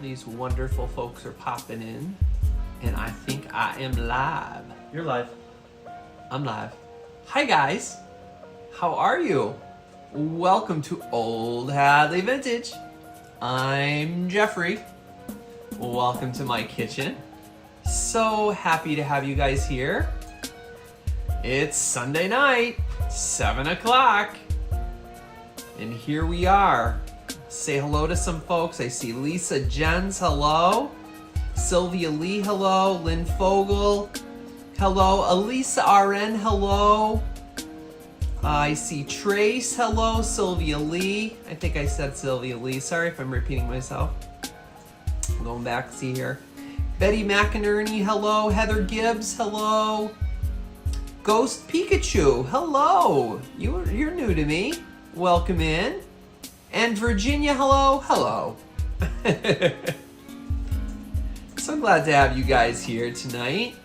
these wonderful folks are popping in, and I think I am live. You're live. I'm live. Hi guys, how are you? Welcome to Old Hadley Vintage. I'm Jeffrey. Welcome to my kitchen. So happy to have you guys here. It's Sunday night, 7 o'clock, and here we are. Say hello to some folks. I see Lisa Jens, hello. Sylvia Lee, hello. Lynn Fogel, hello. Elisa RN, hello. I see Trace, hello. Sylvia Lee. I think I said Sylvia Lee. Sorry if I'm repeating myself. I'm going back to see here. Betty McInerney, hello. Heather Gibbs, hello. Ghost Pikachu, hello. You're new to me. Welcome in. And Virginia, hello, hello. So glad to have you guys here tonight.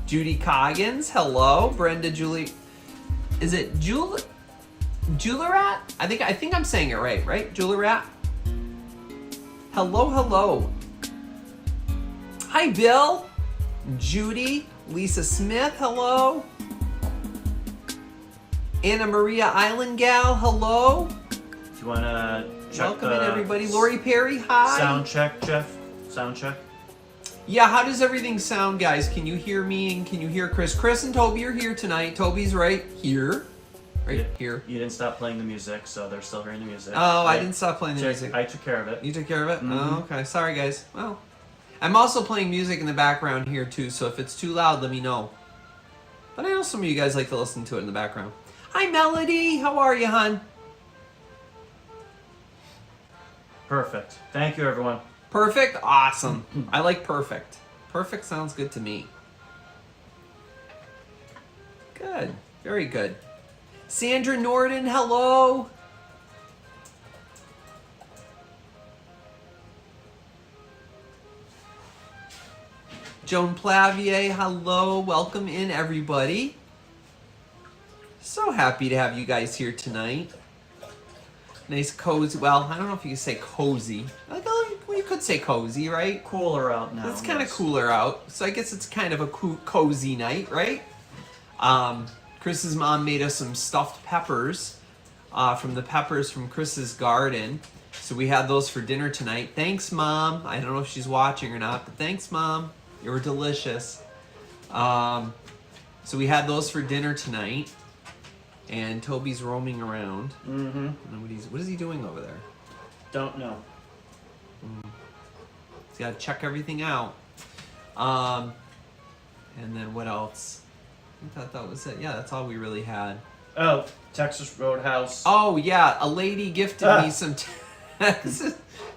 Judy Coggins, hello. Brenda Julie, is it Julerat? I think I'm saying it right? Julerat? Hello, hello. Hi, Bill. Judy, Lisa Smith, hello. Anna Maria Island Gal, hello. Do you want to check Welcome in, everybody. Lori Perry, hi. Sound check, Jeff. Sound check. Yeah, how does everything sound, guys? Can you hear me and can you hear Chris? Chris and Toby are here tonight. Toby's right here. Right here. You didn't stop playing the music, so they're still hearing the music. Oh, I didn't stop playing the music. I took care of it. You took care of it? Mm-hmm. Oh, okay. Sorry, guys. Well, I'm also playing music in the background here, too, so if it's too loud, let me know. But I know some of you guys like to listen to it in the background. Hi, Melody. How are you, hon? Perfect. Thank you, everyone. Perfect? Awesome. I like perfect. Perfect sounds good to me. Good. Very good. Sandra Norden, hello. Joan Plavier, hello. Welcome in, everybody. So happy to have you guys here tonight. Nice cozy, well, I don't know if you can say cozy. Like, well, you could say cozy, right? Cooler out now. It's kind of cooler out, so I guess it's kind of a cozy night, right? Chris's mom made us some stuffed peppers from the peppers from Chris's garden. So we had those for dinner tonight. Thanks, Mom. I don't know if she's watching or not, but thanks, Mom. You were delicious. So we had those for dinner tonight. And Toby's roaming around. Mm-hmm. What is he doing over there? Don't know. He's got to check everything out. And then what else? I thought that was it. Yeah, that's all we really had. Oh, Texas Roadhouse. Oh, yeah. A lady gifted me some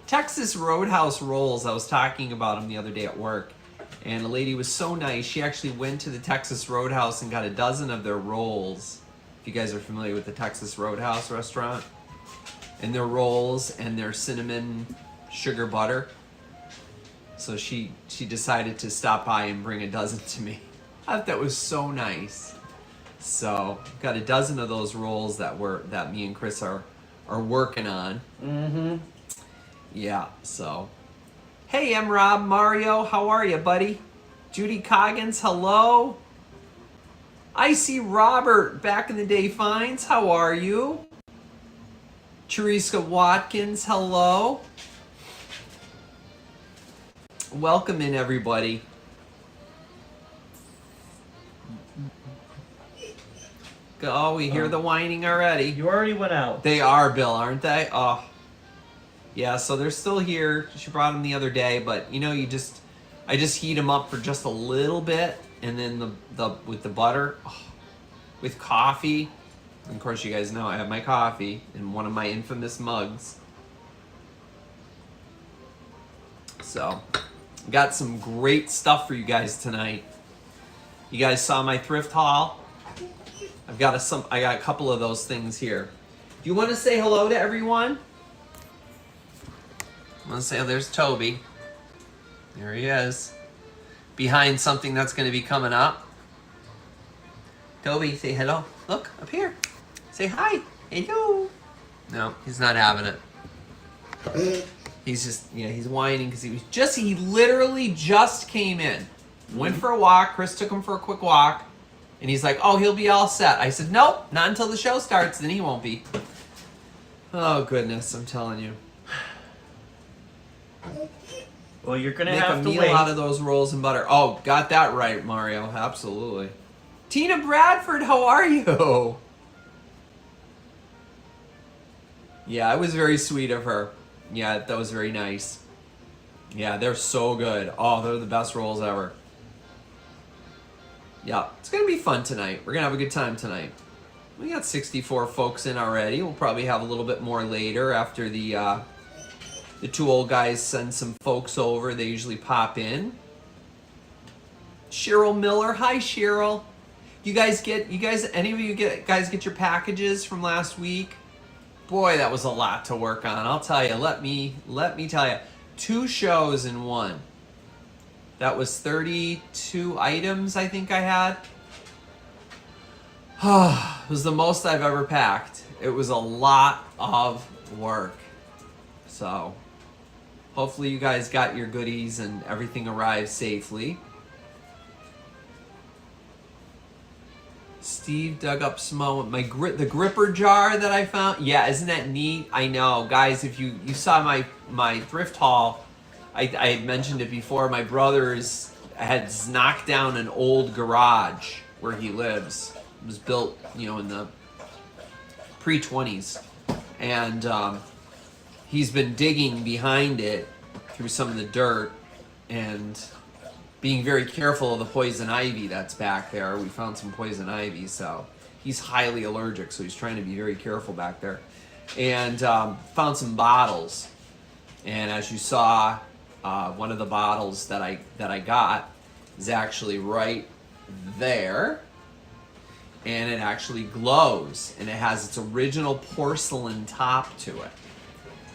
Texas Roadhouse rolls. I was talking about them the other day at work. And a lady was so nice. She actually went to the Texas Roadhouse and got a dozen of their rolls. If you guys are familiar with the Texas Roadhouse restaurant. And their rolls and their cinnamon sugar butter. So she decided to stop by and bring a dozen to me. I thought that was so nice. So got a dozen of those rolls that me and Chris are working on. Mm-hmm. Yeah, so. Hey, M. Rob, Mario, how are you, buddy? Judy Coggins, hello. I see Robert, back in the day finds, how are you? Teresa Watkins, hello. Welcome in, everybody. Oh, we hear the whining already. You already went out. They are, Bill, aren't they? Oh. Yeah, so they're still here. She brought them the other day, but you know, I just heat them up for just a little bit, and then with the butter, with coffee. And of course, you guys know I have my coffee in one of my infamous mugs. So, got some great stuff for you guys tonight. You guys saw my thrift haul. I got a couple of those things here. Do you want to say hello to everyone? I want to say, oh, there's Toby. There he is. Behind something that's going to be coming up. Toby, say hello. Look, up here. Say hi. Hello. No, he's not having it. He's just, he's whining because he literally just came in. Went for a walk. Chris took him for a quick walk. And he's like, oh, he'll be all set. I said, nope, not until the show starts. Then he won't be. Oh, goodness, I'm telling you. Well, you're going to Make have a to meal wait. out of those rolls and butter. Oh, got that right, Mario. Absolutely. Tina Bradford, how are you? Yeah, it was very sweet of her. Yeah, that was very nice. Yeah, they're so good. Oh, they're the best rolls ever. Yeah, it's going to be fun tonight. We're going to have a good time tonight. We got 64 folks in already. We'll probably have a little bit more later after the two old guys send some folks over. They usually pop in. Cheryl Miller. Hi, Cheryl. Any of you guys get your packages from last week? Boy, that was a lot to work on. I'll tell you. Let me tell you. 2 shows in one. That was 32 items I think I had. It was the most I've ever packed. It was a lot of work. So, hopefully you guys got your goodies and everything arrived safely. Steve dug up some the gripper jar that I found. Yeah, isn't that neat? I know, guys. If you saw my thrift haul, I had mentioned it before. My brother's had knocked down an old garage where he lives. It was built, in the pre-20s, and he's been digging behind it through some of the dirt and being very careful of the poison ivy that's back there. We found some poison ivy, so he's highly allergic, so he's trying to be very careful back there. And found some bottles, and as you saw, one of the bottles that I got is actually right there, and it actually glows, and it has its original porcelain top to it,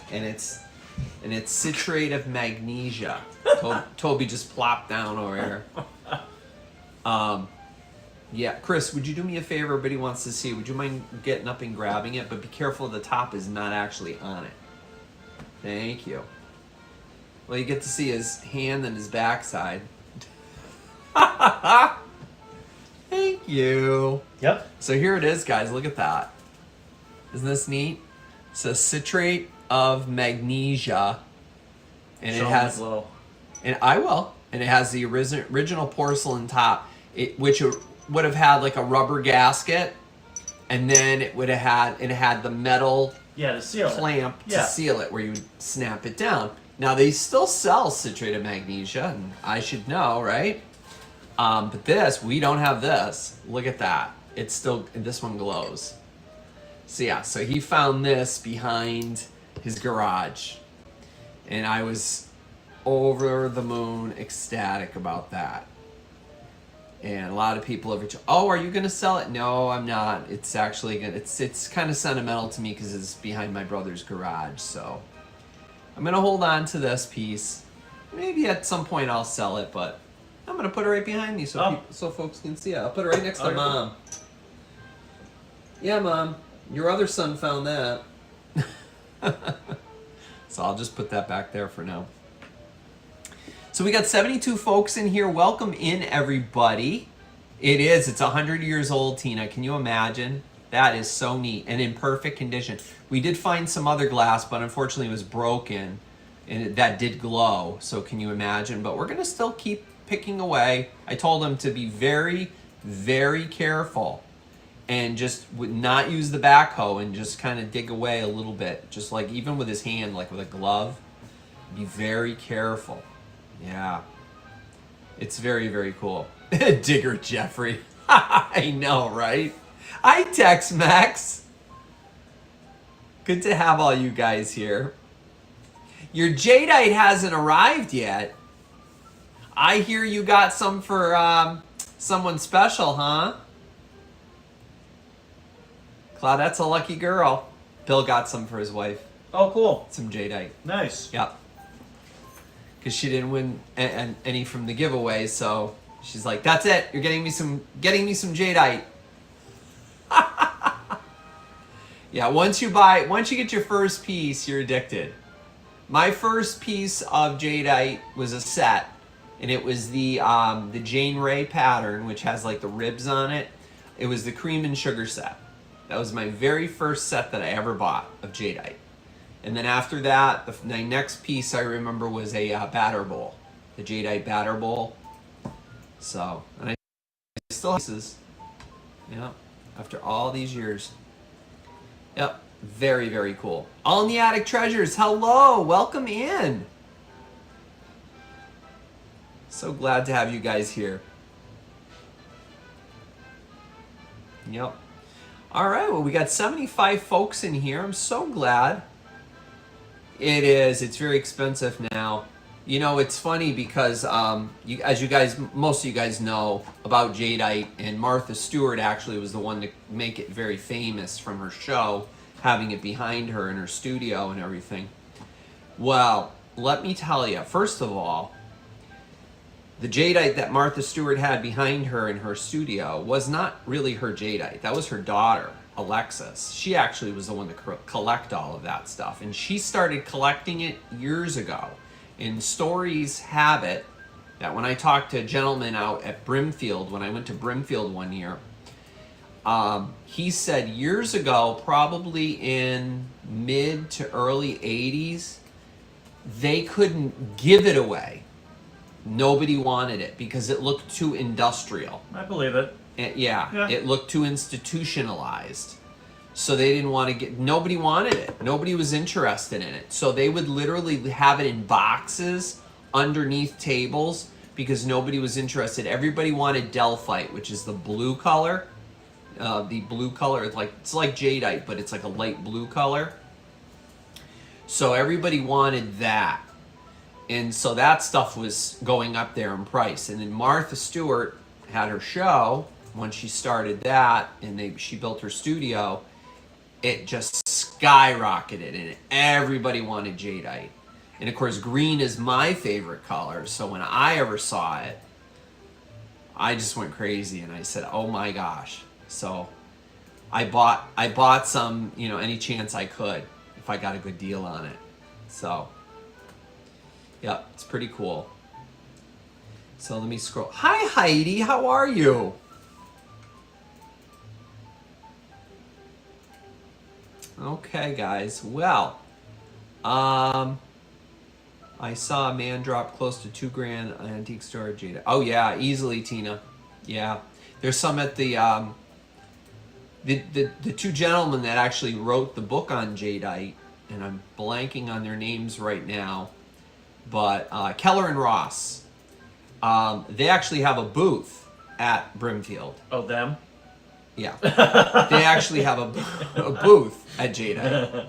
and it's citrate of magnesia. Toby just plopped down over here. Yeah, Chris, would you do me a favor? Everybody wants to see. Would you mind getting up and grabbing it? But be careful, the top is not actually on it. Thank you. Well, you get to see his hand and his backside. Thank you. Yep. So here it is, guys. Look at that. Isn't this neat? It says citrate of magnesia. And Show it has... glow. And I will. And it has the original porcelain top, which would have had like a rubber gasket. And then it had the metal to seal clamp it. to seal it, where you would snap it down. Now, they still sell citrate of magnesia, and I should know, right? But we don't have this. Look at that. This one glows. So yeah, so he found this behind his garage. And I was over the moon ecstatic about that. And a lot of people have reached, oh, are you going to sell it? No, I'm not. It's actually going to, it's kind of sentimental to me because it's behind my brother's garage. So I'm going to hold on to this piece. Maybe at some point I'll sell it, but I'm going to put it right behind me so folks can see it. I'll put it right next to Mom. Yeah, Mom. Your other son found that. So I'll just put that back there for now. So we got 72 folks in here. Welcome in, everybody. It's 100 years old, Tina. Can you imagine? That is so neat and in perfect condition. We did find some other glass, but unfortunately it was broken, and that did glow. So can you imagine? But we're going to still keep picking away. I told them to be very, very careful and just would not use the backhoe and just kind of dig away a little bit. Just like even with his hand, like with a glove, be very careful. Yeah. It's very, very cool. Digger Jeffrey. I know, right? Hi, Tex-Mex. Good to have all you guys here. Your jadeite hasn't arrived yet. I hear you got some for someone special, huh? Claudette's a lucky girl. Bill got some for his wife. Oh, cool. Some jadeite. Nice. Yep. Because she didn't win any from the giveaway, so she's like, "That's it. You're getting me some jadeite." Yeah. Once you get your first piece, you're addicted. My first piece of jadeite was a set, and it was the Jane Ray pattern, which has like the ribs on it. It was the cream and sugar set. That was my very first set that I ever bought of jadeite. And then after that, my next piece I remember was a batter bowl, the jadeite batter bowl. So, and I still have pieces. Yeah, after all these years. Yep, very, very cool. All in the Attic Treasures, hello, welcome in. So glad to have you guys here. Yep. All right, well, we got 75 folks in here. I'm so glad. It is. It's very expensive now. You know, it's funny because as you guys, most of you guys know about jadeite, and Martha Stewart actually was the one to make it very famous from her show, having it behind her in her studio and everything. Well, let me tell you, first of all, the jadeite that Martha Stewart had behind her in her studio was not really her jadeite. That was her daughter, Alexis. She actually was the one to collect all of that stuff, and she started collecting it years ago. And stories have it that when I talked to a gentleman out at Brimfield, when I went to Brimfield one year, he said years ago, probably in mid to early 80s, they couldn't give it away. Nobody wanted it because it looked too industrial. I believe it. And yeah, it looked too institutionalized. So they didn't want to get, nobody wanted it. Nobody was interested in it. So they would literally have it in boxes underneath tables because nobody was interested. Everybody wanted Delphite, which is the blue color. The blue color, it's like jadeite, but it's like a light blue color. So everybody wanted that. And so that stuff was going up there in price. And then Martha Stewart had her show. When she started that and she built her studio, it just skyrocketed and everybody wanted jadeite. And of course, green is my favorite color. So when I ever saw it, I just went crazy and I said, oh my gosh. So I bought some, you know, any chance I could if I got a good deal on it. So, yeah, it's pretty cool. So let me scroll. Hi, Heidi. How are you? Okay, guys. Well, I saw a man drop close to $2,000 on antique store at Jada. Oh yeah, easily, Tina. Yeah, there's some at the two gentlemen that actually wrote the book on jadeite, and I'm blanking on their names right now, but Keller and Ross. They actually have a booth at Brimfield. Oh, them? Yeah, they actually have a booth at jadeite.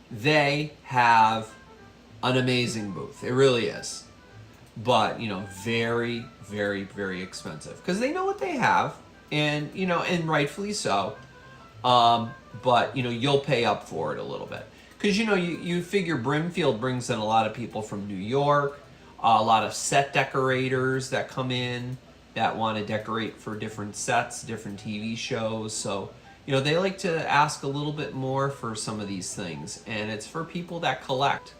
They have an amazing booth. It really is. But, you know, very, very, very expensive. Because they know what they have. And, you know, and rightfully so. But, you know, you'll pay up for it a little bit. Because, you know, you figure Brimfield brings in a lot of people from New York. A lot of set decorators that come in that want to decorate for different sets, different TV shows. So, you know, they like to ask a little bit more for some of these things. And it's for people that collect.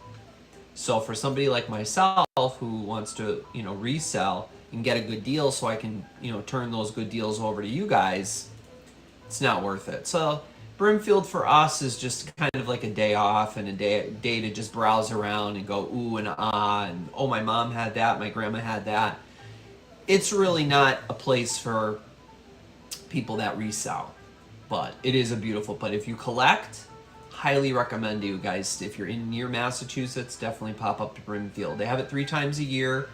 So for somebody like myself who wants to, you know, resell and get a good deal so I can, you know, turn those good deals over to you guys, it's not worth it. So Brimfield for us is just kind of like a day off and a day to just browse around and go ooh and ah and oh, my mom had that, my grandma had that. It's really not a place for people that resell, but it is a beautiful place. If you collect, highly recommend you guys, if you're in near Massachusetts, definitely pop up to Brimfield. They have it 3 times a year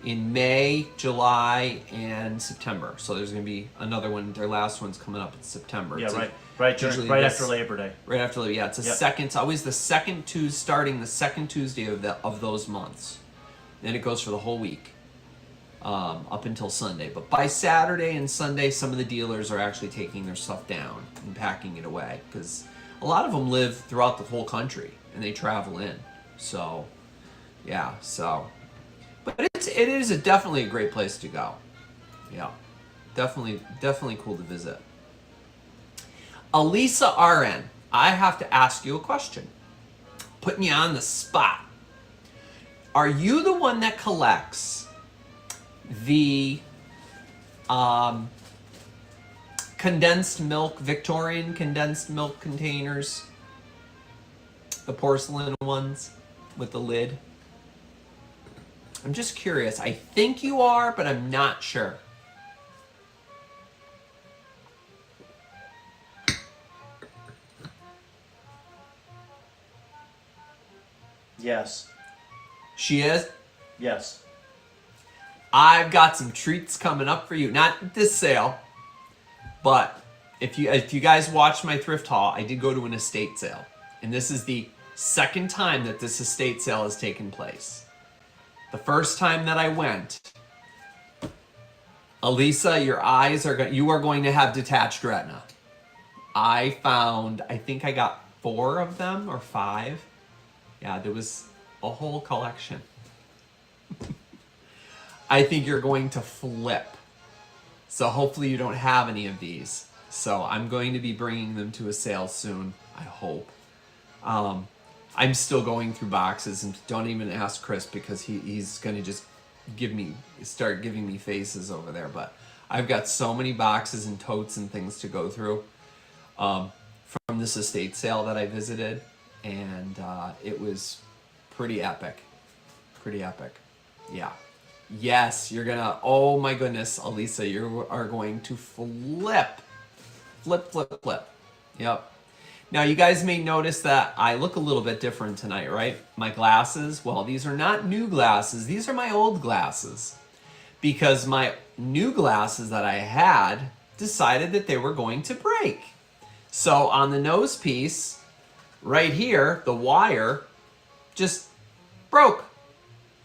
in May, July, and September. So there's going to be another one. Their last one's coming up in September. Yeah, it's right after Labor Day. Right after Labor Day. Yeah, it's second. It's always the second Tuesday, starting the second Tuesday of those months. Then it goes for the whole week. Up until Sunday. But by Saturday and Sunday, some of the dealers are actually taking their stuff down and packing it away because a lot of them live throughout the whole country and they travel in. So, yeah, so. But it is definitely a great place to go. Yeah, definitely cool to visit. Elisa RN, I have to ask you a question. putting you on the spot. Are you the one that collects the condensed milk, Victorian condensed milk containers? The porcelain ones with the lid? I'm just curious. I think you are, but I'm not sure. Yes. She is? Yes. I've got some treats coming up for you. Not this sale, but if you guys watched my thrift haul, I did go to an estate sale. And this is the second time that this estate sale has taken place. The first time that I went, Elisa, you are going to have detached retina. I think I got 4 of them or 5. Yeah, there was a whole collection. I think you're going to flip. So hopefully you don't have any of these. So I'm going to be bringing them to a sale soon, I hope. I'm still going through boxes, and don't even ask Chris because he's going to just start giving me faces over there. But I've got so many boxes and totes and things to go through from this estate sale that I visited. And it was pretty epic. Pretty epic. Yeah. Yes, you're gonna, oh my goodness, Elisa, you are going to flip. Flip, flip, flip. Yep. Now, you guys may notice that I look a little bit different tonight, right? My glasses, well, these are not new glasses. These are my old glasses. Because my new glasses that I had decided that they were going to break. So on the nose piece, right here, the wire just broke.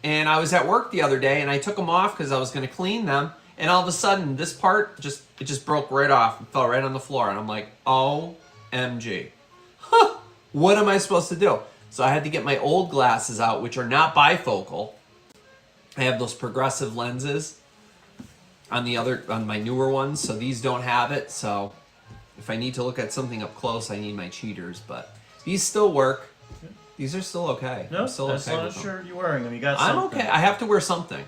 And I was at work the other day and I took them off because I was going to clean them. And all of a sudden, this part just broke right off and fell right on the floor. And I'm like, OMG. Huh, what am I supposed to do? So I had to get my old glasses out, which are not bifocal. I have those progressive lenses on my newer ones. So these don't have it. So if I need to look at something up close, I need my cheaters. But these still work. These are still okay. No, I'm still as okay long with as them. you're wearing them. You got I'm something. okay. I have to wear something.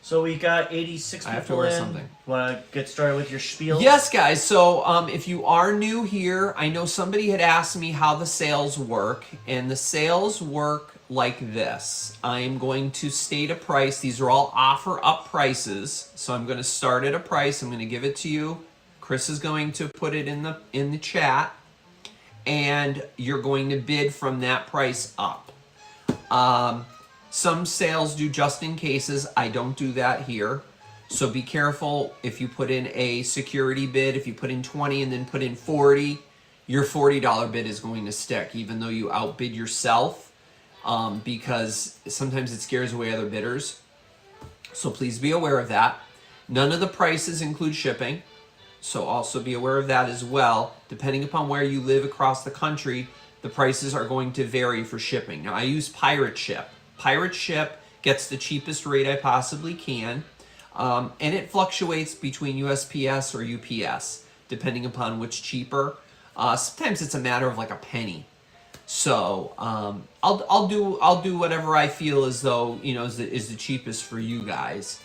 So we got 86 people I have to wear something. Want to get started with your spiel? Yes, guys. So if you are new here, I know somebody had asked me how the sales work, and the sales work like this. I'm going to state a price. These are all offer up prices. So I'm going to start at a price. I'm going to give it to you. Chris is going to put it in the chat, and you're going to bid from that price up. Some sales do just in cases. I don't do that here. So be careful if you put in a security bid. If you put in 20 and then put in 40, your $40 bid is going to stick, even though you outbid yourself, because sometimes it scares away other bidders. So please be aware of that. None of the prices include shipping. So also be aware of that as well. Depending upon where you live across the country, the prices are going to vary for shipping. Now, I use Pirate Ship. Pirate Ship gets the cheapest rate I possibly can, and it fluctuates between USPS or UPS, depending upon which cheaper. Sometimes it's a matter of like a penny. So I'll do whatever I feel as though is the cheapest for you guys.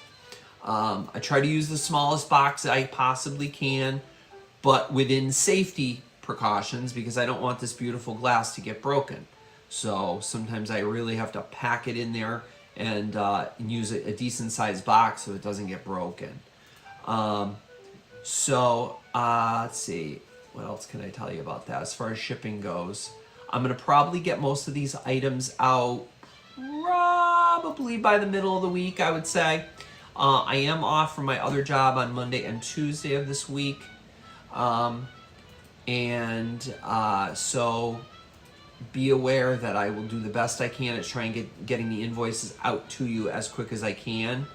I try to use the smallest box I possibly can, but within safety precautions, because I don't want this beautiful glass to get broken. So sometimes I really have to pack it in there and use a decent sized box so it doesn't get broken. Let's see, what else can I tell you about that? As far as shipping goes, I'm going to probably get most of these items out probably by the middle of the week, I would say. I am off from my other job on Monday and Tuesday of this week. So be aware that I will do the best I can at trying getting the invoices out to you as quick as I can.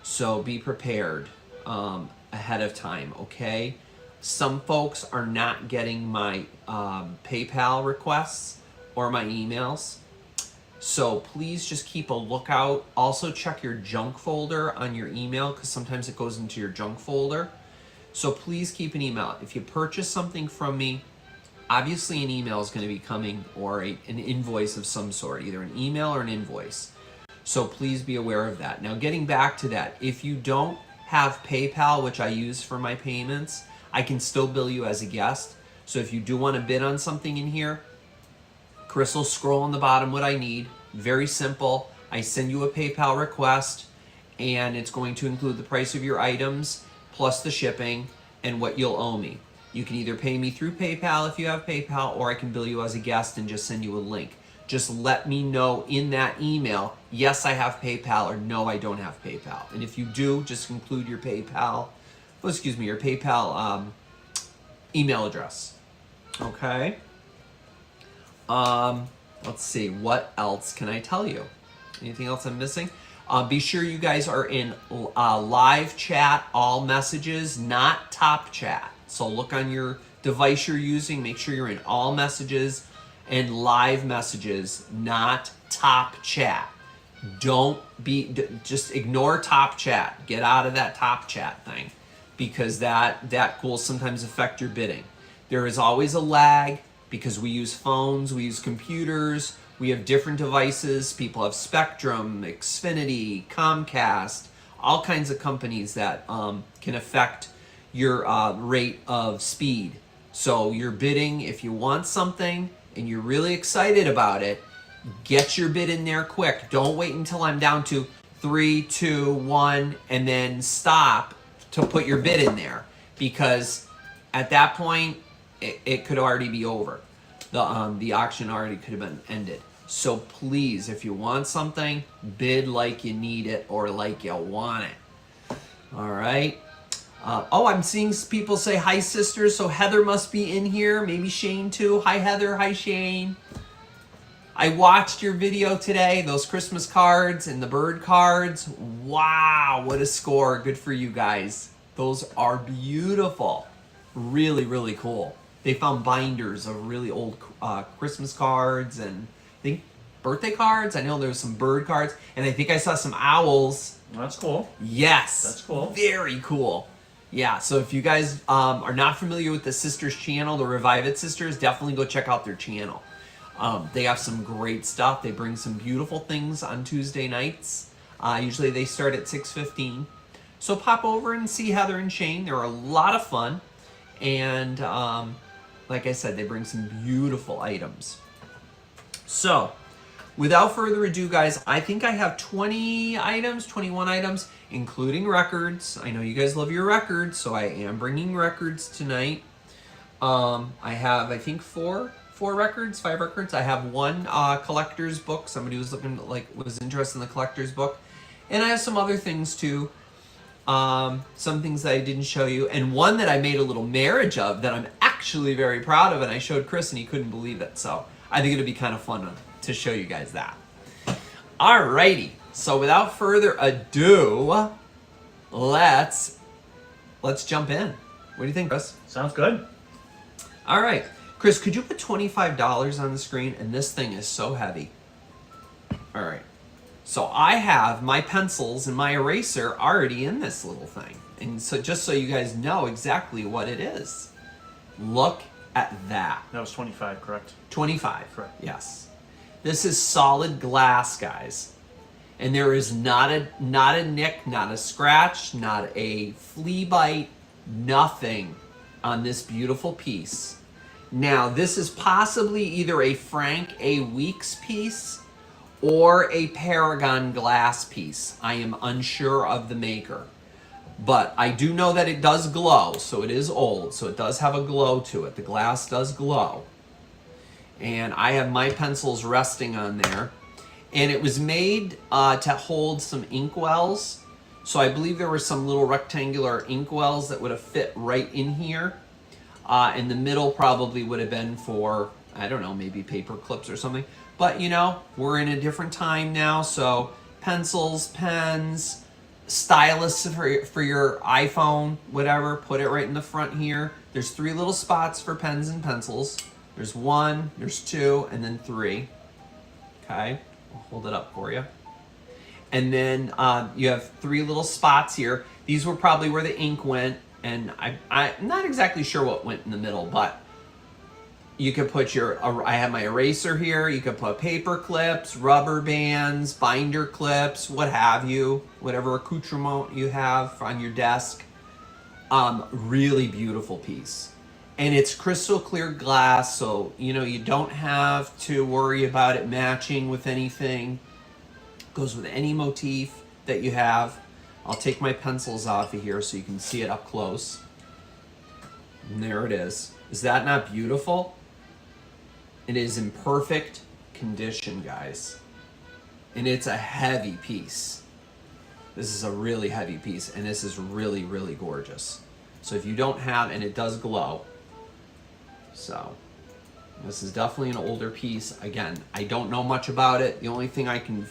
So be prepared ahead of time, okay? Some folks are not getting my PayPal requests or my emails. So please just keep a lookout. Also check your junk folder on your email, because sometimes it goes into your junk folder. So please keep an email. If you purchase something from me, obviously an email is going to be coming, or an invoice of some sort, either an email or an invoice. So please be aware of that. Now, getting back to that, if you don't have PayPal, which I use for my payments, I can still bill you as a guest. So if you do want to bid on something in here, Chris will scroll on the bottom what I need. Very simple. I send you a PayPal request, and it's going to include the price of your items plus the shipping and what you'll owe me. You can either pay me through PayPal if you have PayPal, or I can bill you as a guest and just send you a link. Just let me know in that email, yes, I have PayPal, or no, I don't have PayPal. And if you do, just include your PayPal, your PayPal email address. Okay. Let's see, what else can I tell you? Anything else I'm missing? Be sure you guys are in live chat, all messages, not top chat. So look on your device you're using, make sure you're in all messages and live messages, not top chat. Just ignore top chat. Get out of that top chat thing, because that will sometimes affect your bidding. There is always a lag because we use phones, we use computers, we have different devices. People have Spectrum, Xfinity, Comcast, all kinds of companies that can affect your rate of speed. So your bidding, if you want something and you're really excited about it, get your bid in there quick. Don't wait until I'm down to 3, 2, 1, and then stop to put your bid in there, because at that point it could already be over. The auction already could have been ended. So please, if you want something, bid like you need it or like you want it. All right. I'm seeing people say hi, sisters. So Heather must be in here. Maybe Shane too. Hi, Heather. Hi, Shane. I watched your video today. Those Christmas cards and the bird cards. Wow, what a score. Good for you guys. Those are beautiful. Really, really cool. They found binders of really old Christmas cards and I think birthday cards. I know there was some bird cards, and I think I saw some owls. That's cool. Yes. That's cool. Very cool. Yeah, so if you guys are not familiar with the Sisters channel, the Revive It Sisters, definitely go check out their channel. They have some great stuff. They bring some beautiful things on Tuesday nights. Usually they start at 6:15. So pop over and see Heather and Shane. They're a lot of fun. And like I said, they bring some beautiful items. So without further ado, guys, I think I have 21 items, including records. I know you guys love your records, so I am bringing records tonight. I have, I think, five records. I have one collector's book. Somebody was was interested in the collector's book. And I have some other things too. Some things that I didn't show you, and one that I made a little marriage of that I'm actually very proud of, and I showed Chris and he couldn't believe it. So I think it'll be kind of fun to show you guys that. Alrighty, so without further ado, let's jump in. What do you think, Chris? Sounds good. All right, Chris, could you put $25 on the screen? And this thing is so heavy. All right. So I have my pencils and my eraser already in this little thing. And so just so you guys know exactly what it is. Look at that. That was 25, correct? 25. Correct. Yes. This is solid glass, guys. And there is not a nick, not a scratch, not a flea bite, nothing on this beautiful piece. Now, this is possibly either a Frank A. Weeks piece or a Paragon glass piece. I am unsure of the maker. But I do know that it does glow, so it is old, so it does have a glow to it. The glass does glow. And I have my pencils resting on there. And it was made to hold some inkwells. So I believe there were some little rectangular inkwells that would have fit right in here. And the middle probably would have been for, I don't know, maybe paper clips or something. But, you know, we're in a different time now, so pencils, pens, stylus for your iPhone, whatever, put it right in the front here. There's 3 little spots for pens and pencils. There's 1, there's 2, and then 3. Okay, I'll hold it up for you. And then you have 3 little spots here. These were probably where the ink went, and I'm not exactly sure what went in the middle, but You could put I have my eraser here. You could put paper clips, rubber bands, binder clips, what have you, whatever accoutrement you have on your desk. Really beautiful piece. And it's crystal clear glass, so you don't have to worry about it matching with anything. Goes with any motif that you have. I'll take my pencils off of here so you can see it up close. And there it is. Is that not beautiful? It is in perfect condition, guys. And it's a heavy piece. This is a really heavy piece, and this is really, really gorgeous. So if you don't have, and it does glow. So this is definitely an older piece. Again, I don't know much about it. The only thing I can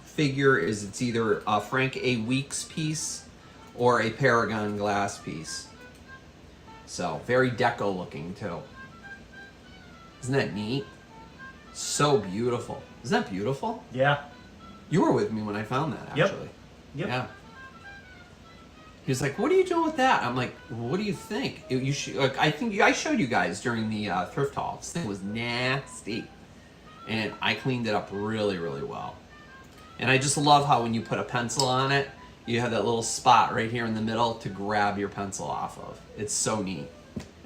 figure is it's either a Frank A. Weeks piece or a Paragon glass piece. So very deco looking too. Isn't that neat? So beautiful. Isn't that beautiful? Yeah. You were with me when I found that, actually. Yep. Yeah. He was like, "What are you doing with that?" I'm like, "What do you think?" I think I showed you guys during the thrift haul. This thing was nasty, and I cleaned it up really, really well. And I just love how when you put a pencil on it, you have that little spot right here in the middle to grab your pencil off of. It's so neat.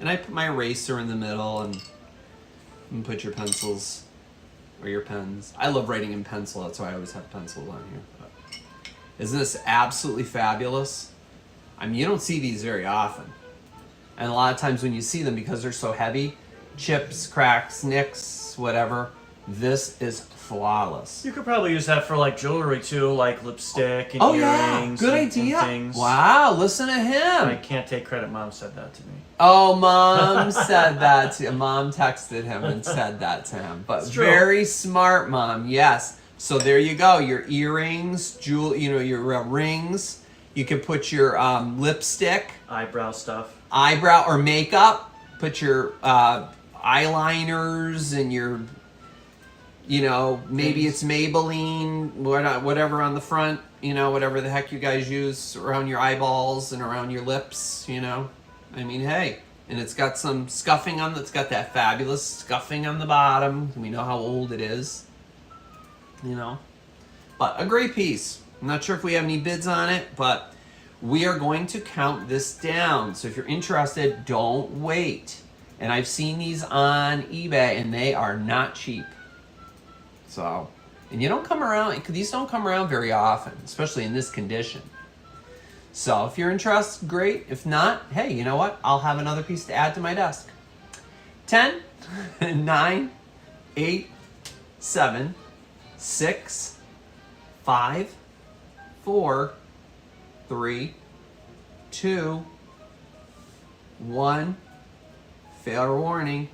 And I put my eraser in the middle and put your pencils or your pens. I love writing in pencil. That's why I always have pencils on here. But isn't this absolutely fabulous? I mean, you don't see these very often. And a lot of times when you see them, because they're so heavy, chips, cracks, nicks, whatever, this is flawless. You could probably use that for like jewelry too, like lipstick and Oh yeah, earrings. good and idea. things. Wow, listen to him. I can't take credit. Mom said that to me. Oh, Mom said that to him. Mom texted him and said that to him. But very smart, Mom. Yes. So there you go. Your earrings, your rings. You can put your lipstick, Eyebrow stuff, eyebrow or makeup. Put your eyeliners and your, maybe it's Maybelline, whatever on the front. Whatever the heck you guys use around your eyeballs and around your lips. I mean, hey, and it's got some scuffing on. It's got that fabulous scuffing on the bottom. We know how old it is. But a great piece. I'm not sure if we have any bids on it, but we are going to count this down. So if you're interested, don't wait. And I've seen these on eBay, and they are not cheap. So, and these don't come around very often, especially in this condition. So if you're interested, great. If not, hey, you know what? I'll have another piece to add to my desk. 10, 9, 8, 7, 6, 5, 4, 3, 2, 1. Failure warning.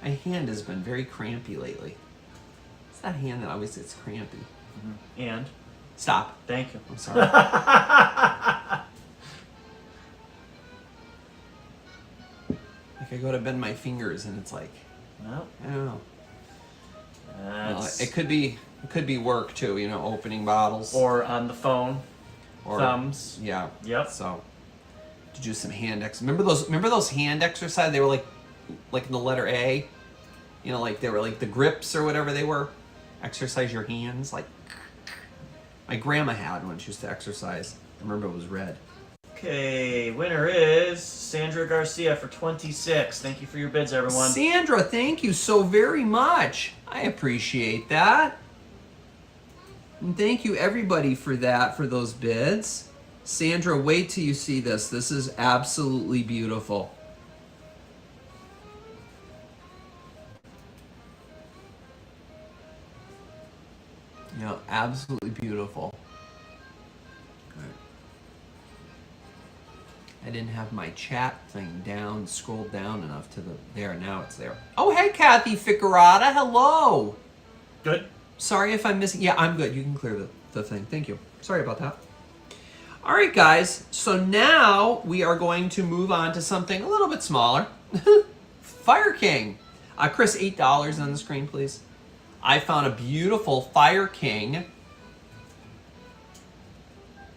My hand has been very crampy lately. It's that hand that always gets crampy. Mm-hmm. And? Stop. Thank you. I'm sorry. Like I go to bend my fingers and it's like, No. I don't know. Well, It it could be work too, opening bottles. or on the phone. Or thumbs. Yeah. Yep. So to do some hand Remember those hand exercises? They were like in the letter A. Like they were like the grips or whatever they were. Exercise your hands. Like my grandma had when she used to exercise. I remember it was red. Okay, winner is Sandra Garcia for 26. Thank you for your bids, everyone. Sandra, thank you so very much. I appreciate that. And thank you everybody for those bids. Sandra, wait till you see this. This is absolutely beautiful. Absolutely beautiful. I didn't have my chat thing scrolled down enough to there. Now it's there. Oh, hey, Kathy Ficarata. Hello. Good. Sorry if I'm missing. Yeah, I'm good. You can clear the thing. Thank you. Sorry about that. All right, guys. So now we are going to move on to something a little bit smaller. Fire King. Chris, $8 on the screen, please. I found a beautiful Fire King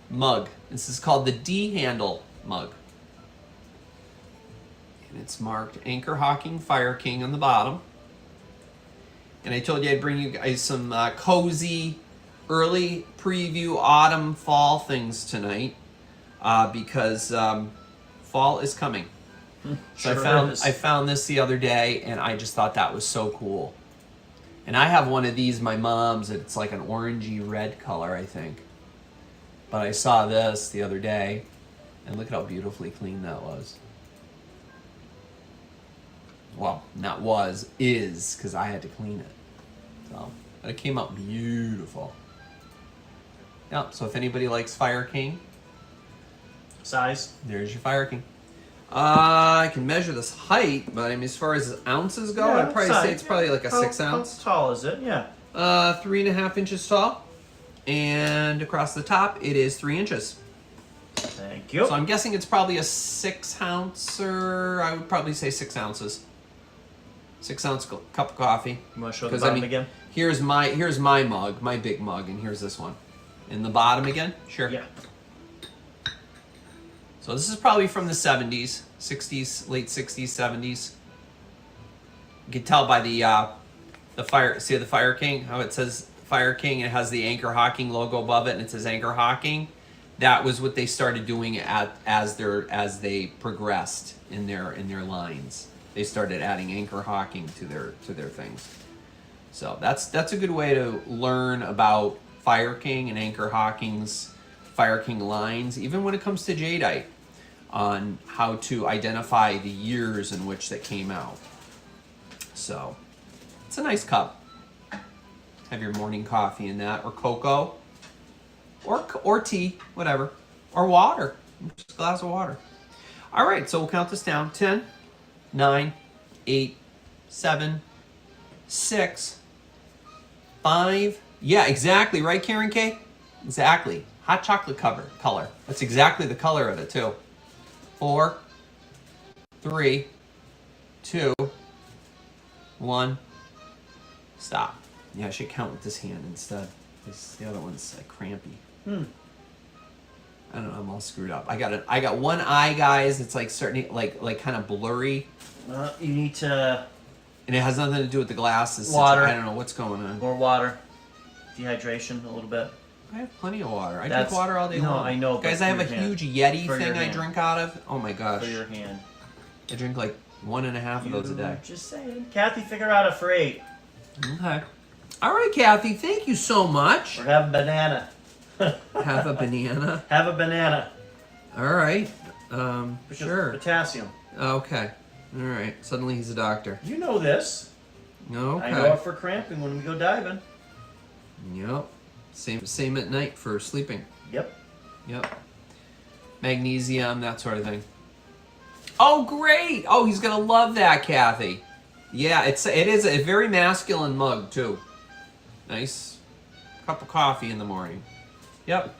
mug. This is called the D-handle mug. And it's marked Anchor Hawking Fire King on the bottom. And I told you I'd bring you guys some cozy early preview autumn fall things tonight because fall is coming. So Sure I found this the other day and I just thought that was so cool. And I have one of these, my mom's, it's like an orangey red color, I think. But I saw this the other day and look at how beautifully clean that was. Well, not was, is, because I had to clean it. So, but it came out beautiful. Yep, so if anybody likes Fire King, Size? there's your Fire King. I can measure this height, but I mean, as far as ounces go, Yeah, I'd probably say it's probably like a 6 ounce. How tall is it? Yeah. 3.5 inches tall. And across the top, it is 3 inches. Thank you. So I'm guessing it's probably a 6 ouncer. I would probably say 6 ounces. 6 ounce cup of coffee. You want to show the bottom again? Here's my mug, my big mug, and here's this one. In the bottom again? Sure. Yeah. So this is probably from the 70s, 60s, late 60s, 70s. You can tell by the fire. See the Fire King? How it says Fire King? It has the Anchor Hawking logo above it, and it says Anchor Hawking. That was what they started doing as they progressed in their lines. They started adding Anchor Hawking to their things. So that's a good way to learn about Fire King and Anchor Hawking's Fire King lines, even when it comes to jadeite, on how to identify the years in which that came out. So it's a nice cup. Have your morning coffee in that, or cocoa, or tea, whatever, or water, just a glass of water. All right, so we'll count this down: 10, 9, 8, 7, 6, 5. Yeah, exactly, right, Karen K? Exactly. Hot chocolate color. That's exactly the color of it, too. 4, 3, 2, 1. Stop. Yeah, I should count with this hand instead. The other one's crampy. I don't know. I'm all screwed up. I got one eye, guys. It's like starting like kind of blurry. You need to. And it has nothing to do with the glasses. Water. I don't know what's going on. More water. Dehydration a little bit. I have plenty of water. I drink water all day long. No, I know. Guys, I have a huge Yeti thing I hand. drink out of. Oh my gosh. For your hand. I drink like 1.5 of those a day. Just saying. Kathy, figure out a for 8. Okay. All right, Kathy. Thank you so much. Or have a banana. Have a banana. Have a banana. All right. Because Sure. Potassium. Okay. All right. Suddenly he's a doctor. You know this. Okay. I know it for cramping when we go diving. Yep. Same at night for sleeping. Yep. Yep. Magnesium, that sort of thing. Oh, great! Oh, he's gonna love that, Kathy. Yeah, it is a very masculine mug too. Nice cup of coffee in the morning. Yep.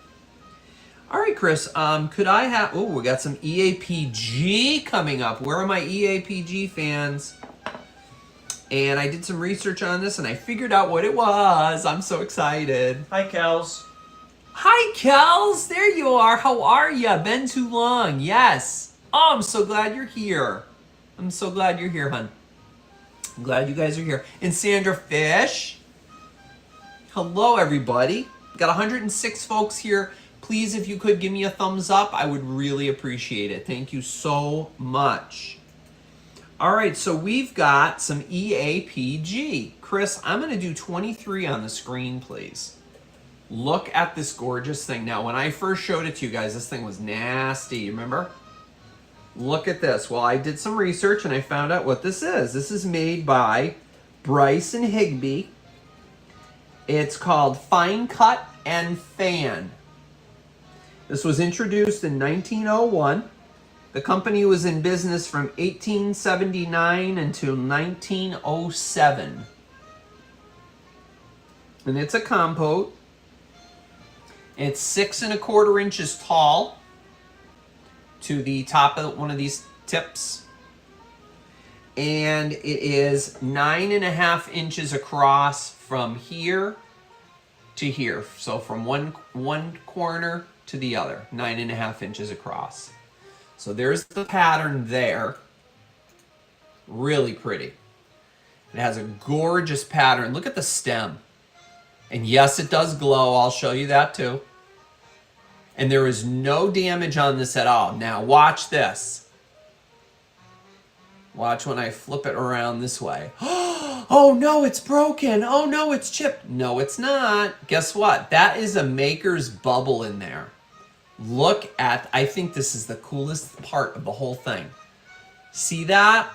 All right, Chris. Could I have? Oh, we got some EAPG coming up. Where are my EAPG fans? And I did some research on this, and I figured out what it was. I'm so excited. Hi, Kels. Hi, Kels. There you are. How are ya? Been too long. Yes. Oh, I'm so glad you're here. I'm so glad you're here, hon. I'm glad you guys are here. And Sandra Fish. Hello, everybody. Got 106 folks here. Please, if you could give me a thumbs up, I would really appreciate it. Thank you so much. All right, so we've got some EAPG. Chris, I'm going to do 23 on the screen, please. Look at this gorgeous thing. Now, when I first showed it to you guys, this thing was nasty, remember? Look at this. Well, I did some research and I found out what this is. This is made by Bryce and Higby. It's called Fine Cut and Fan. This was introduced in 1901. The company was in business from 1879 until 1907. And it's a compote. It's 6 1/4 inches tall to the top of one of these tips. And it is 9 1/2 inches across from here to here. So from one corner to the other, 9 1/2 inches across. So there's the pattern there. Really pretty. It has a gorgeous pattern. Look at the stem. And yes, it does glow. I'll show you that too. And there is no damage on this at all. Now watch this. Watch when I flip it around this way. Oh no, it's broken. Oh no, it's chipped. No, it's not. Guess what? That is a maker's bubble in there. Look at, I think this is the coolest part of the whole thing. See that?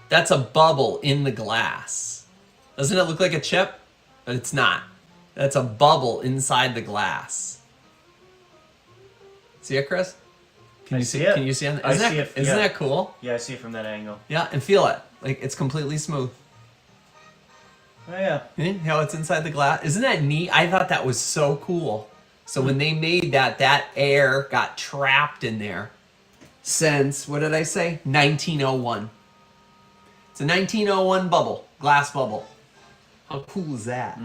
That's a bubble in the glass. Doesn't it look like a chip? But it's not. That's a bubble inside the glass. See it, Chris? Can you see it? Can you see it? Isn't that cool? Yeah, I see it from that angle. Yeah, and feel it. Like, it's completely smooth. Oh, yeah. See how it's inside the glass? Isn't that neat? I thought that was so cool. So when they made that, that air got trapped in there since, what did I say? 1901. It's a 1901 bubble, glass bubble. How cool is that?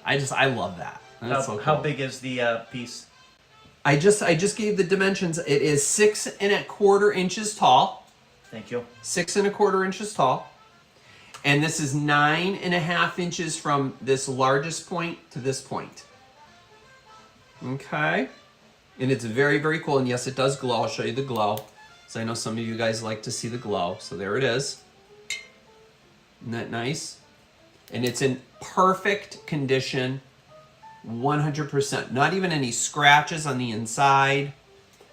I love that. That's so cool. How big is the piece? I just gave the dimensions. It is 6¼ inches tall. Thank you. 6¼ inches tall. And this is 9½ inches from this largest point to this point. Okay. And it's very, very cool. And yes, it does glow. I'll show you the glow. So I know some of you guys like to see the glow. So there it is. Isn't that nice? And it's in perfect condition. 100%. Not even any scratches on the inside.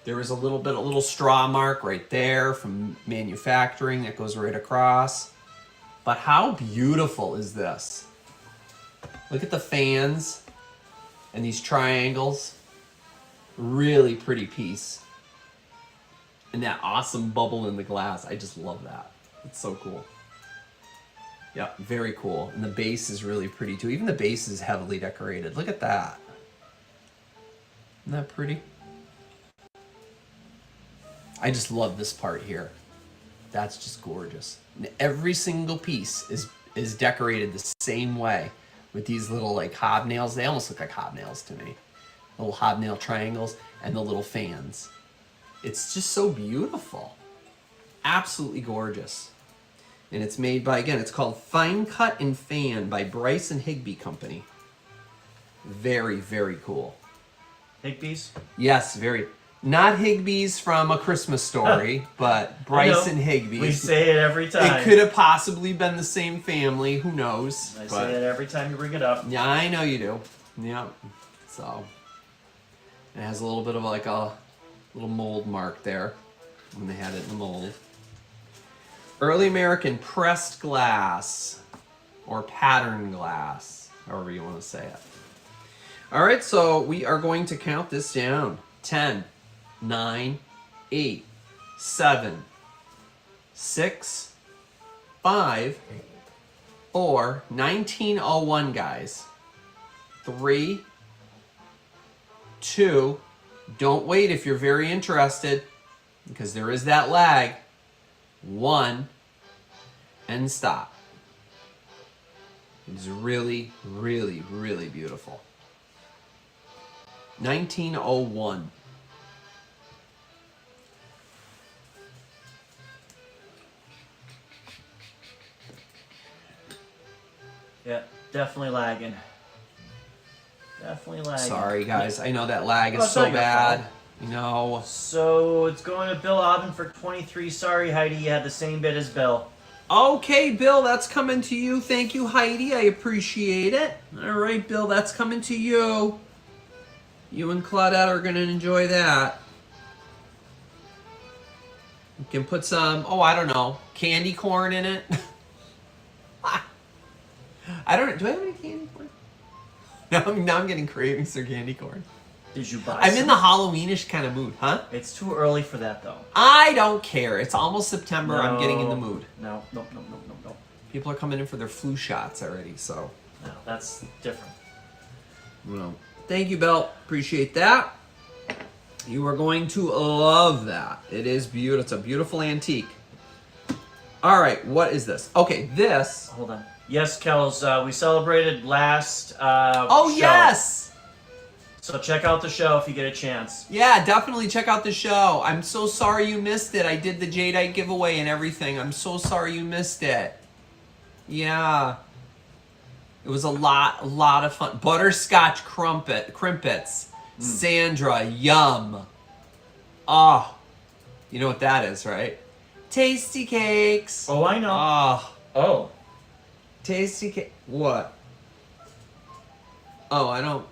There is a little straw mark right there from manufacturing that goes right across. But how beautiful is this? Look at the fans and these triangles. Really pretty piece. And that awesome bubble in the glass. I just love that. It's so cool. Yeah, very cool. And the base is really pretty too. Even the base is heavily decorated. Look at that. Isn't that pretty? I just love this part here. That's just gorgeous. And every single piece is decorated the same way with these little like hobnails. They almost look like hobnails to me. Little hobnail triangles and the little fans. It's just so beautiful. Absolutely gorgeous. And it's made by, again, it's called Fine Cut and Fan by Bryce and Higby Company. Very, very cool. Higby's? Yes, very. Not Higby's from A Christmas Story, but Bryce and Higby. We say it every time. It could have possibly been the same family. Who knows? I say it every time you bring it up. Yeah, I know you do. Yeah. So, it has a little bit of like a little mold mark there when they had it in the mold. Early American pressed glass or pattern glass, however you want to say it. All right, so we are going to count this down. 10, 9, 8, 7, 6, 5, 4, 1901, guys. 3, 2, don't wait if you're very interested, because there is that lag. 1, and stop. It's really, really, really beautiful. 1901. Yeah, definitely lagging. Definitely lagging. Sorry, guys. I know that lag is so bad. You know. So it's going to Bill Aubin for 23. Sorry, Heidi, you had the same bid as Bill. Okay, Bill, that's coming to you. Thank you, Heidi. I appreciate it. All right, Bill, that's coming to you. You and Claudette are going to enjoy that. You can put some, oh, I don't know, candy corn in it. I don't know. Do I have any candy corn? Now I'm getting cravings for candy corn. Did you buy I'm in the Halloweenish kind of mood, huh? It's too early for that, though. I don't care. It's almost September. No, I'm getting in the mood. No. People are coming in for their flu shots already, so. No, that's different. Well, thank you, Bill. Appreciate that. You are going to love that. It is beautiful. It's a beautiful antique. All right, what is this? Okay, this. Hold on. Yes, Kels, we celebrated last Oh, show. yes! So check out the show if you get a chance. Yeah, definitely check out the show. I'm so sorry you missed it. I did the Jadeite giveaway and everything. I'm so sorry you missed it. Yeah. It was a lot of fun. Butterscotch crimpets. Sandra, yum. Oh, you know what that is, right? Tasty cakes. Oh, I know. Oh, tasty cake. What? Oh, I don't.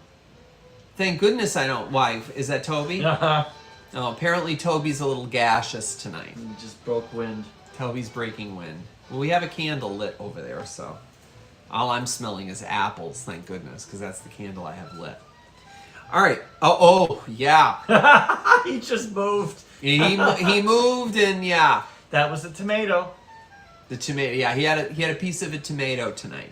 Thank goodness I don't. Why? Is that Toby? Uh-huh. Oh, apparently Toby's a little gaseous tonight. He just broke wind. Toby's breaking wind. Well, we have a candle lit over there, so all I'm smelling is apples, thank goodness, because that's the candle I have lit. All right. Oh, yeah. He just moved. He moved, and yeah. That was the tomato. The tomato. Yeah, he had a piece of a tomato tonight,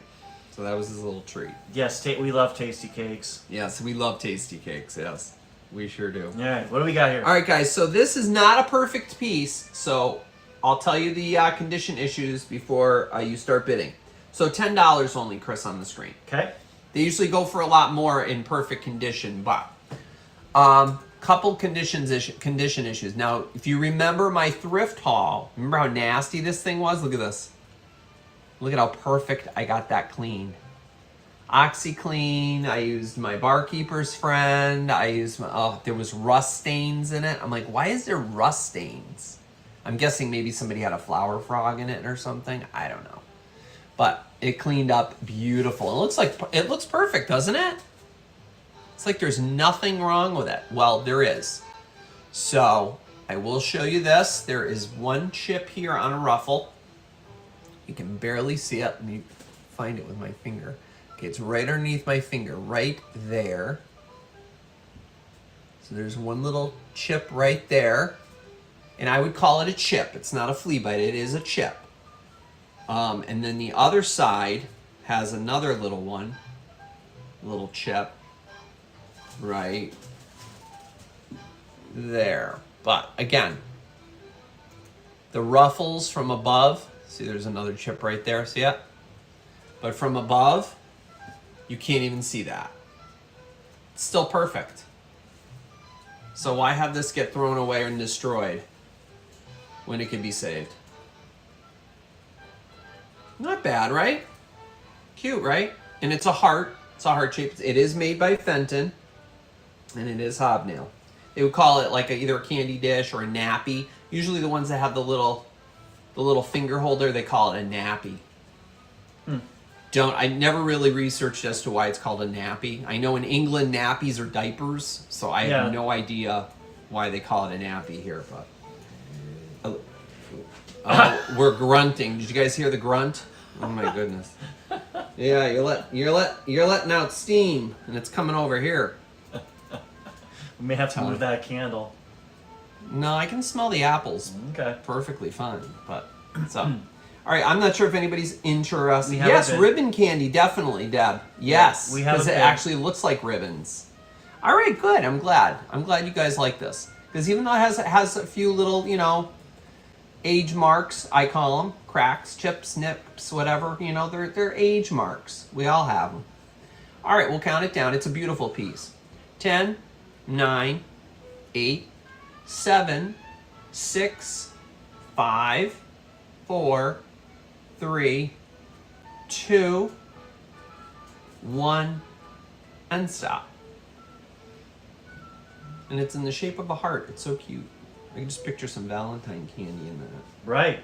so that was his little treat. Yes, we love tasty cakes. Yes, we love tasty cakes. Yes, we sure do. All right, what do we got here? All right, guys. So this is not a perfect piece, so I'll tell you the condition issues before you start bidding. So $10 only, Chris, on the screen. Okay. They usually go for a lot more in perfect condition, but couple condition issues. Now, if you remember my thrift haul, remember how nasty this thing was? Look at this. Look at how perfect I got that cleaned. OxyClean. I used my Barkeeper's Friend. I used my, there was rust stains in it. I'm like, why is there rust stains? I'm guessing maybe somebody had a flower frog in it or something. I don't know. But it cleaned up beautiful. It looks perfect, doesn't it? It's like there's nothing wrong with it. Well, there is. So I will show you this. There is one chip here on a ruffle. You can barely see it. Let me find it with my finger. Okay, it's right underneath my finger, right there. So there's one little chip right there. And I would call it a chip. It's not a flea bite, it is a chip. And then the other side has another little chip right there. But again, the ruffles from above, see there's another chip right there, see it? But from above, you can't even see that. It's still perfect. So why have this get thrown away and destroyed when it could be saved? Not bad, right? Cute, right? And it's a heart. It's a heart shape. It is made by Fenton, and it is hobnail. They would call it like either a candy dish or a nappy. Usually the ones that have the little finger holder, they call it a nappy. I never really researched as to why it's called a nappy. I know in England nappies are diapers, so I have no idea why they call it a nappy here, but we're grunting. Did you guys hear the grunt? Oh my goodness. Yeah, you're letting out steam, and it's coming over here. We may have to move that candle. No, I can smell the apples. Okay. Perfectly fine, but so. All right, I'm not sure if anybody's interested. We have Yes, ribbon candy, definitely, Deb. Yes, we have because it actually looks like ribbons. All right, good. I'm glad you guys like this, because even though it has a few little, age marks, I call them cracks, chips, nips, whatever. They're age marks. We all have them. All right, we'll count it down. It's a beautiful piece. 10, 9, 8, 7, 6, 5, 4, 3, 2, 1, and stop. And it's in the shape of a heart. It's so cute. I can just picture some Valentine candy in that. Right.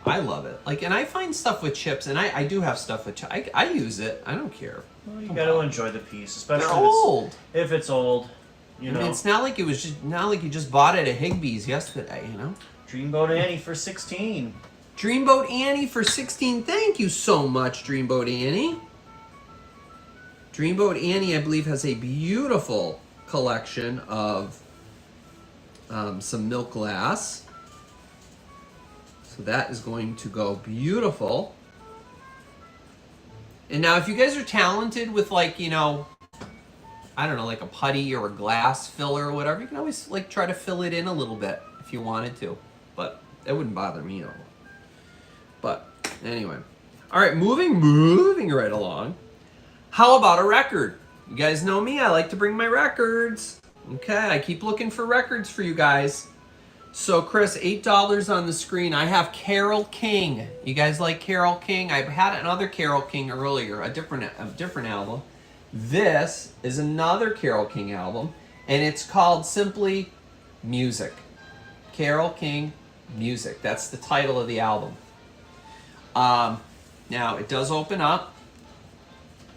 I love it. And I find stuff with chips, and I do have stuff with chips. I use it. I don't care. Well, you got to enjoy the piece, especially They're old. If it's old. I mean, it's not like not like you just bought it at Higbee's yesterday. Dreamboat Annie for 16. Dreamboat Annie for 16. Thank you so much, Dreamboat Annie. Dreamboat Annie, I believe, has a beautiful collection of some milk glass. So that is going to go beautiful. And now if you guys are talented with I don't know, like a putty or a glass filler or whatever, you can always try to fill it in a little bit if you wanted to. But it wouldn't bother me at all. But anyway. All right, moving right along. How about a record? You guys know me, I like to bring my records. Okay, I keep looking for records for you guys. So Chris, $8 on the screen. I have Carole King. You guys like Carole King? I had another Carole King earlier, a different album. This is another Carole King album, and it's called simply Music. Carole King Music. That's the title of the album. Now it does open up,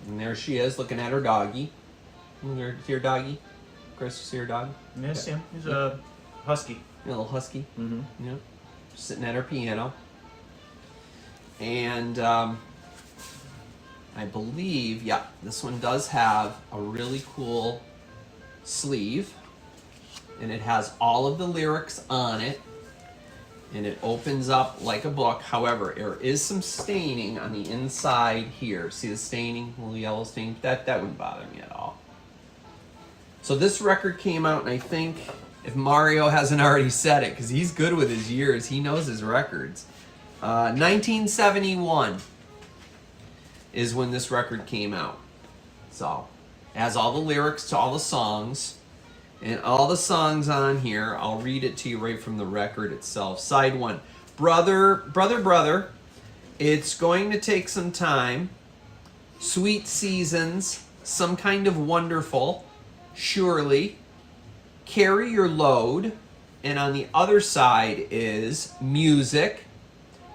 and there she is looking at her doggy. See your doggy? Chris, you see your dog? Yes, I see him. He's a husky. A little husky. Mm-hmm. Yep. Sitting at her piano. And I believe, yeah, this one does have a really cool sleeve. And it has all of the lyrics on it. And it opens up like a book. However, there is some staining on the inside here. See the staining? A little yellow stain? That wouldn't bother me at all. So this record came out, and I think, if Mario hasn't already said it, because he's good with his years, he knows his records. 1971 is when this record came out. So, it has all the lyrics to all the songs. And all the songs on here, I'll read it to you right from the record itself. Side 1. Brother, brother, brother, it's going to take some time. Sweet seasons, some kind of wonderful, surely. Carry your load. And on the other side is music,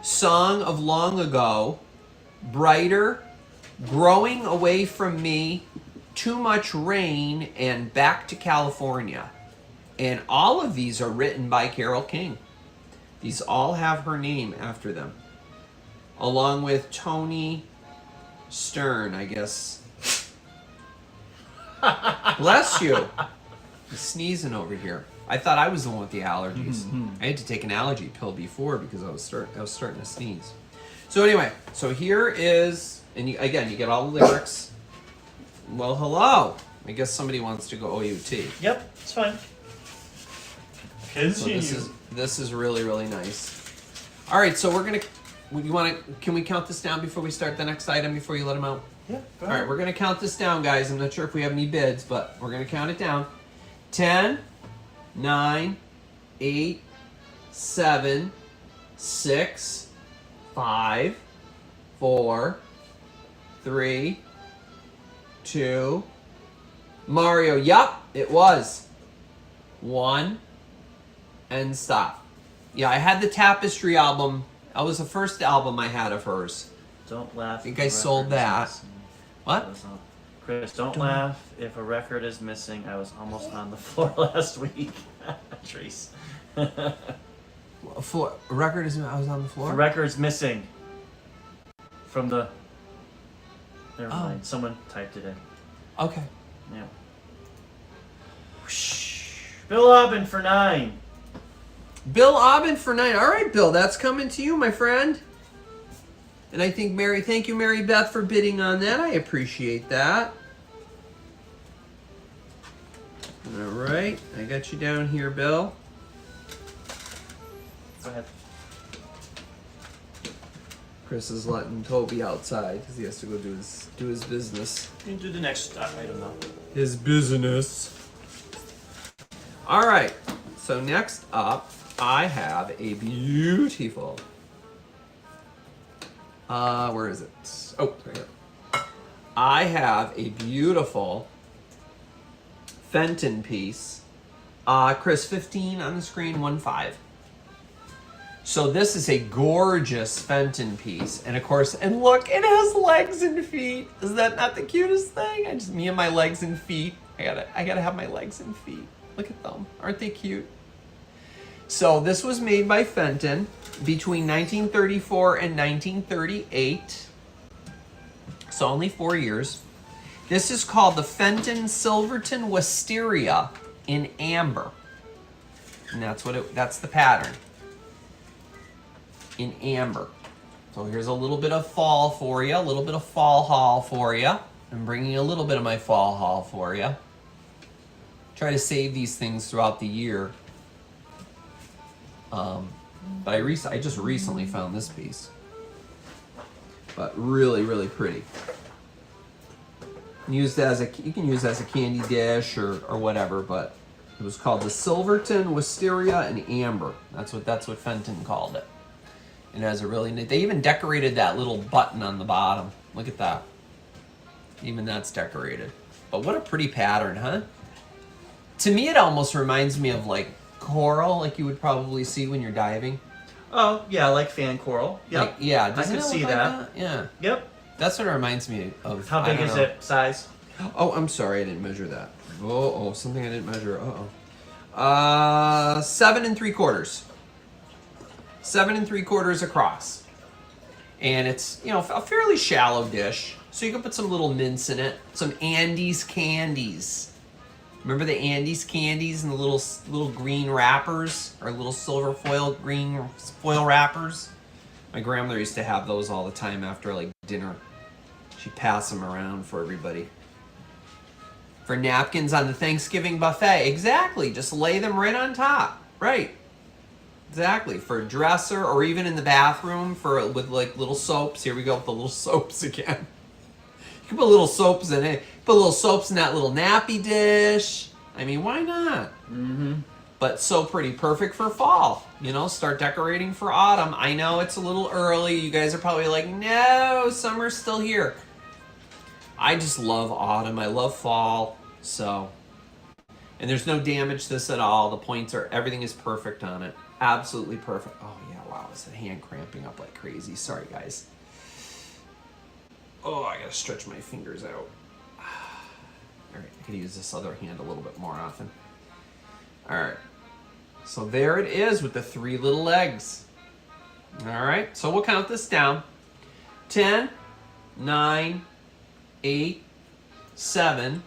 song of long ago, brighter, growing away from me, too much rain, and back to California. And all of these are written by Carole King. These all have her name after them, along with Tony Stern, I guess. Bless you. I'm sneezing over here. I thought I was the one with the allergies. I had to take an allergy pill before because I was starting to sneeze. So anyway, so here is, and again, you get all the lyrics. Well, hello. I guess somebody wants to go OUT. Yep, it's fine. Continue. So this is really, really nice. All right, so we're gonna. Can we count this down before we start the next item? Before you let them out. Yeah. Go All right, we're gonna count this down, guys. I'm not sure if we have any bids, but we're gonna count it down. 10, 9, 8, 7, 6, 5, 4, 3, 2. Mario, yup, it was. 1, and stop. Yeah, I had the Tapestry album. That was the first album I had of hers. Don't laugh. I think I sold that. What? Chris, don't laugh if a record is missing. I was almost on the floor last week. Trace. A record is. I was on the floor. The record's missing. From the. Never mind. Someone typed it in. Okay. Yeah. Bill Aubin for 9. Bill Aubin for 9. All right, Bill, that's coming to you, my friend. And I think thank you, Mary Beth, for bidding on that. I appreciate that. All right, I got you down here, Bill. Go ahead. Chris is letting Toby outside because he has to go do his business. You can do the next item now. His business. All right, so next up, I have a beautiful. Where is it? Oh, right here. I have a beautiful Fenton piece. Chris, 15 on the screen, 1.5. So this is a gorgeous Fenton piece, and of course, and look, it has legs and feet. Is that not the cutest thing? Me and my legs and feet. I gotta have my legs and feet. Look at them. Aren't they cute? So this was made by Fenton between 1934 and 1938. So only 4 years. This is called the Fenton Silverton Wisteria in amber. And that's the pattern. In amber. So here's a little bit of fall for you, a little bit of fall haul for you. I'm bringing a little bit of my fall haul for you. Try to save these things throughout the year. But I just recently found this piece. But really, really pretty. Used as you can use it as a candy dish or whatever, but it was called the Silverton, Wisteria, and Amber. That's what Fenton called it. It has a really neat. They even decorated that little button on the bottom. Look at that. Even that's decorated. But what a pretty pattern, huh? To me, it almost reminds me of like coral, like you would probably see when you're diving. Oh yeah, like fan coral. Yep. Like, yeah, I doesn't can it see look like that. Yeah. Yep. That's what it reminds me of. How big is it? Size? Oh, I'm sorry, I didn't measure that. Oh, something I didn't measure. 7 3/4. 7 3/4 across. And it's, you know, a fairly shallow dish. So you can put some little mints in it. Some Andes candies. Remember the Andes candies and the little green wrappers? Or little silver green foil wrappers? My grandmother used to have those all the time after like dinner. She'd pass them around for everybody. For napkins on the Thanksgiving buffet. Exactly. Just lay them right on top. Right. Exactly. For a dresser or even in the bathroom with like little soaps. Here we go with the little soaps again. You can put little soaps in it. Put little soaps in that little nappy dish. I mean, why not? Mm-hmm. But so pretty. Perfect for fall. You know, start decorating for autumn. I know it's a little early. You guys are probably like, no, summer's still here. I just love autumn. I love fall. So, and there's no damage to this at all. The points everything is perfect on it. Absolutely perfect. Oh yeah, wow, is the hand cramping up like crazy. Sorry guys. Oh, I gotta stretch my fingers out. All right, I could use this other hand a little bit more often. All right, so there it is with the 3 little legs. All right, so we'll count this down. 10, 9, 8, 7,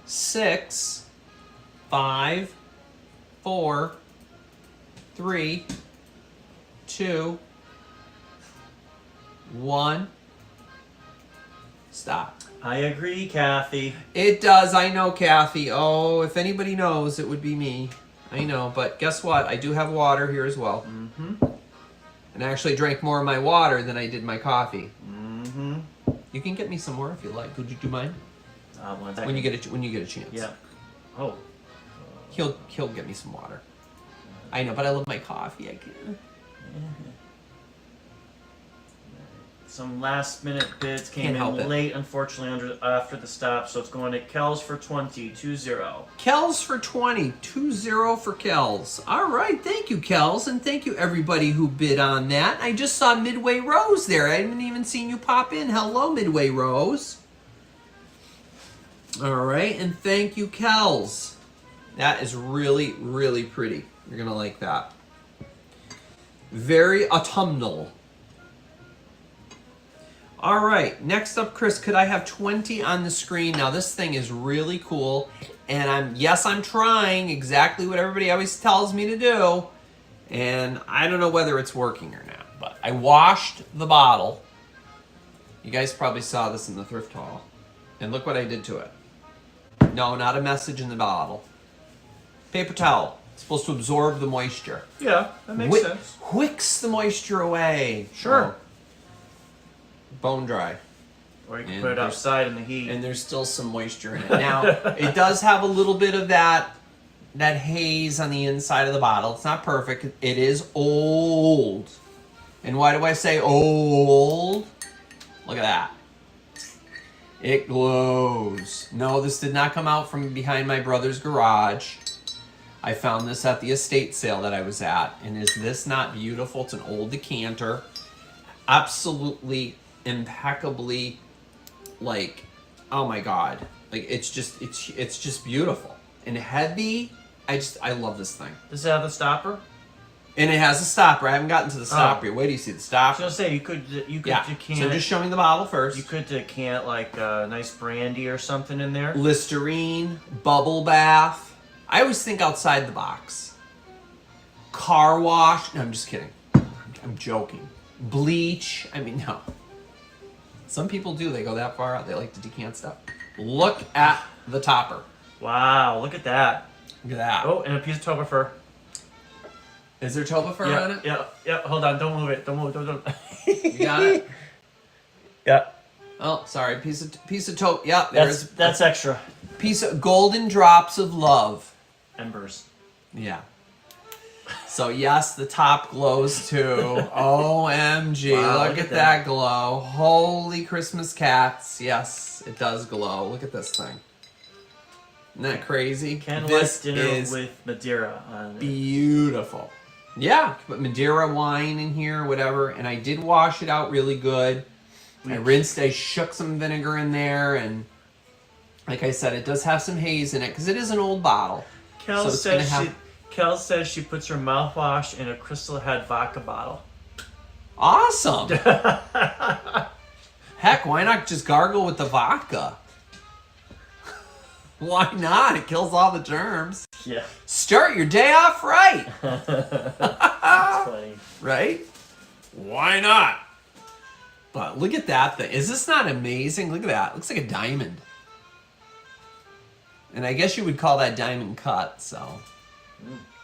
6, 5, 4, 3, 2, 1. Stop. I agree, Kathy. It does, I know, Kathy. Oh, if anybody knows, it would be me. I know, but guess what? I do have water here as well. Mm-hmm. And I actually drank more of my water than I did my coffee. Mm-hmm. You can get me some more if you like. Would you do mine? When you get a chance. Yeah. Oh. He'll get me some water. I know, but I love my coffee. I can't. Some last minute bids came Can't help in it. late, unfortunately, after the stop, so it's going to Kells for 20, 2-0. Kells for 20, 2-0 for Kells. All right, thank you, Kells, and thank you everybody who bid on that. I just saw Midway Rose there. I haven't even seen you pop in. Hello, Midway Rose. All right, and thank you, Kells. That is really, really pretty. You're gonna like that. Very autumnal. All right, next up, Chris, could I have 20 on the screen? Now, this thing is really cool, and I'm trying exactly what everybody always tells me to do, and I don't know whether it's working or not, but I washed the bottle. You guys probably saw this in the thrift haul, and look what I did to it. No, not a message in the bottle. Paper towel. It's supposed to absorb the moisture. Yeah, that makes sense. Wicks the moisture away. Sure. Oh. Bone dry. Or you can put it outside in the heat. And there's still some moisture in it. Now, it does have a little bit of that haze on the inside of the bottle. It's not perfect. It is old. And why do I say old? Look at that. It glows. No, this did not come out from behind my brother's garage. I found this at the estate sale that I was at. And is this not beautiful? It's an old decanter. Absolutely, impeccably, like, oh my God. Like, it's just beautiful. And heavy. I love this thing. Does it have the stopper? And it has a stopper. I haven't gotten to the stopper yet. Wait, do you see the stopper? I was gonna say you could decant. So just show me the bottle first. You could decant like a nice brandy or something in there. Listerine, bubble bath. I always think outside the box. Car wash. No, I'm just kidding. I'm joking. Bleach. I mean, no. Some people do. They go that far out. They like to decant stuff. Look at the topper. Wow, look at that. Look at that. Oh, and a piece of toba fur. Is there toba fur on it? Yeah. Hold on. Don't move it. Don't move it. Don't. You got it? Yeah. Oh, sorry, piece of taupe. Yeah, there's That's extra. piece of golden drops of love. Embers. Yeah. So yes, the top glows too. OMG, Wow, look at that glow. Holy Christmas cats. Yes, it does glow. Look at this thing. Isn't that crazy? Candlelight dinner with Madeira on it. Beautiful. Yeah, put Madeira wine in here, whatever. And I did wash it out really good. I shook some vinegar in there, and like I said, it does have some haze in it because it is an old bottle. Kel says she puts her mouthwash in a Crystal Head vodka bottle. Awesome. Heck, why not just gargle with the vodka? Why not? It kills all the germs. Yeah. Start your day off right. That's funny. Right? Why not? But look at that thing. Is this not amazing? Look at that. It looks like a diamond. And I guess you would call that diamond cut, so.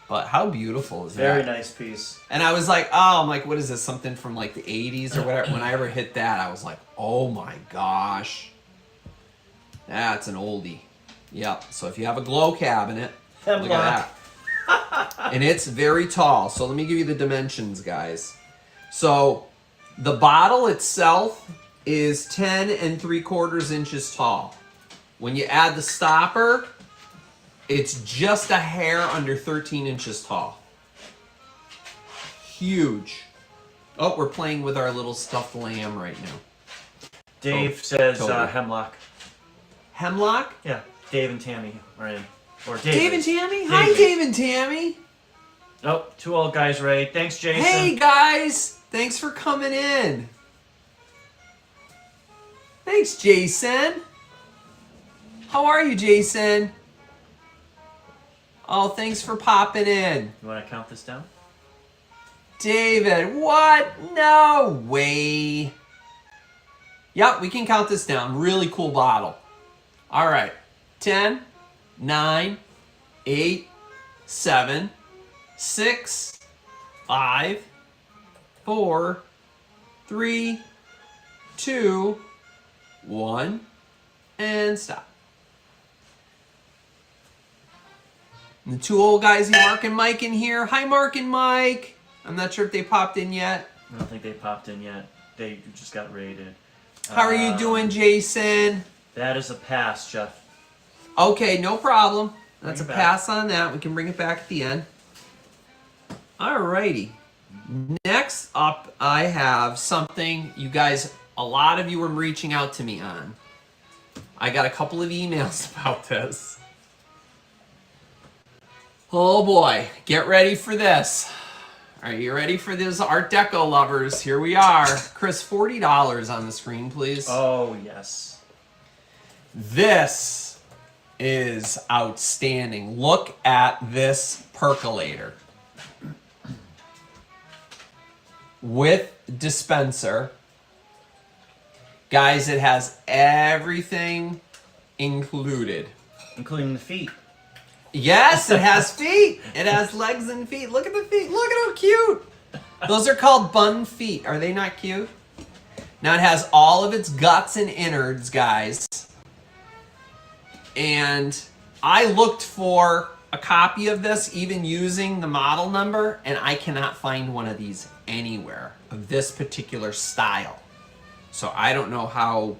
But how beautiful is that? Very nice piece. And I was like, oh, I'm like, what is this? Something from like the 80s or whatever. When I ever hit that, I was like, oh my gosh. That's an oldie. Yep. So if you have a glow cabinet, look at that. And it's very tall. So let me give you the dimensions, guys. So the bottle itself is 10 3/4 inches tall. When you add the stopper, it's just a hair under 13 inches tall. Huge. Oh, we're playing with our little stuffed lamb right now. Dave says hemlock. Hemlock? Yeah, Dave and Tammy are in. Or Dave and Tammy? Hi, Dave and Tammy. Oh, two old guys, Ray. Thanks, Jason. Hey, guys. Thanks for coming in. Thanks, Jason. How are you, Jason? Oh, thanks for popping in. You want to count this down? David, what? No way. Yep, we can count this down. Really cool bottle. All right. 10, 9, 8, 7, 6, 5, 4, 3, 2, 1, and stop. And the two old guys, Mark and Mike, in here. Hi, Mark and Mike. I'm not sure if they popped in yet. I don't think they popped in yet. They just got raided. How are you doing, Jason? That is a pass, Jeff. Okay, no problem. That's a pass on that. We can bring it back at the end. Alrighty. Next up, I have something you guys, a lot of you were reaching out to me on. I got a couple of emails about this. Oh boy, get ready for this. Are you ready for this, Art Deco lovers? Here we are. Chris, $40 on the screen, please. Oh, yes. This is outstanding. Look at this percolator. With dispenser. Guys, it has everything included. Including the feet. Yes, it has feet. It has legs and feet. Look at the feet. Look at how cute. Those are called bun feet. Are they not cute? Now it has all of its guts and innards, guys. And I looked for a copy of this, even using the model number, and I cannot find one of these anywhere of this particular style. So I don't know how,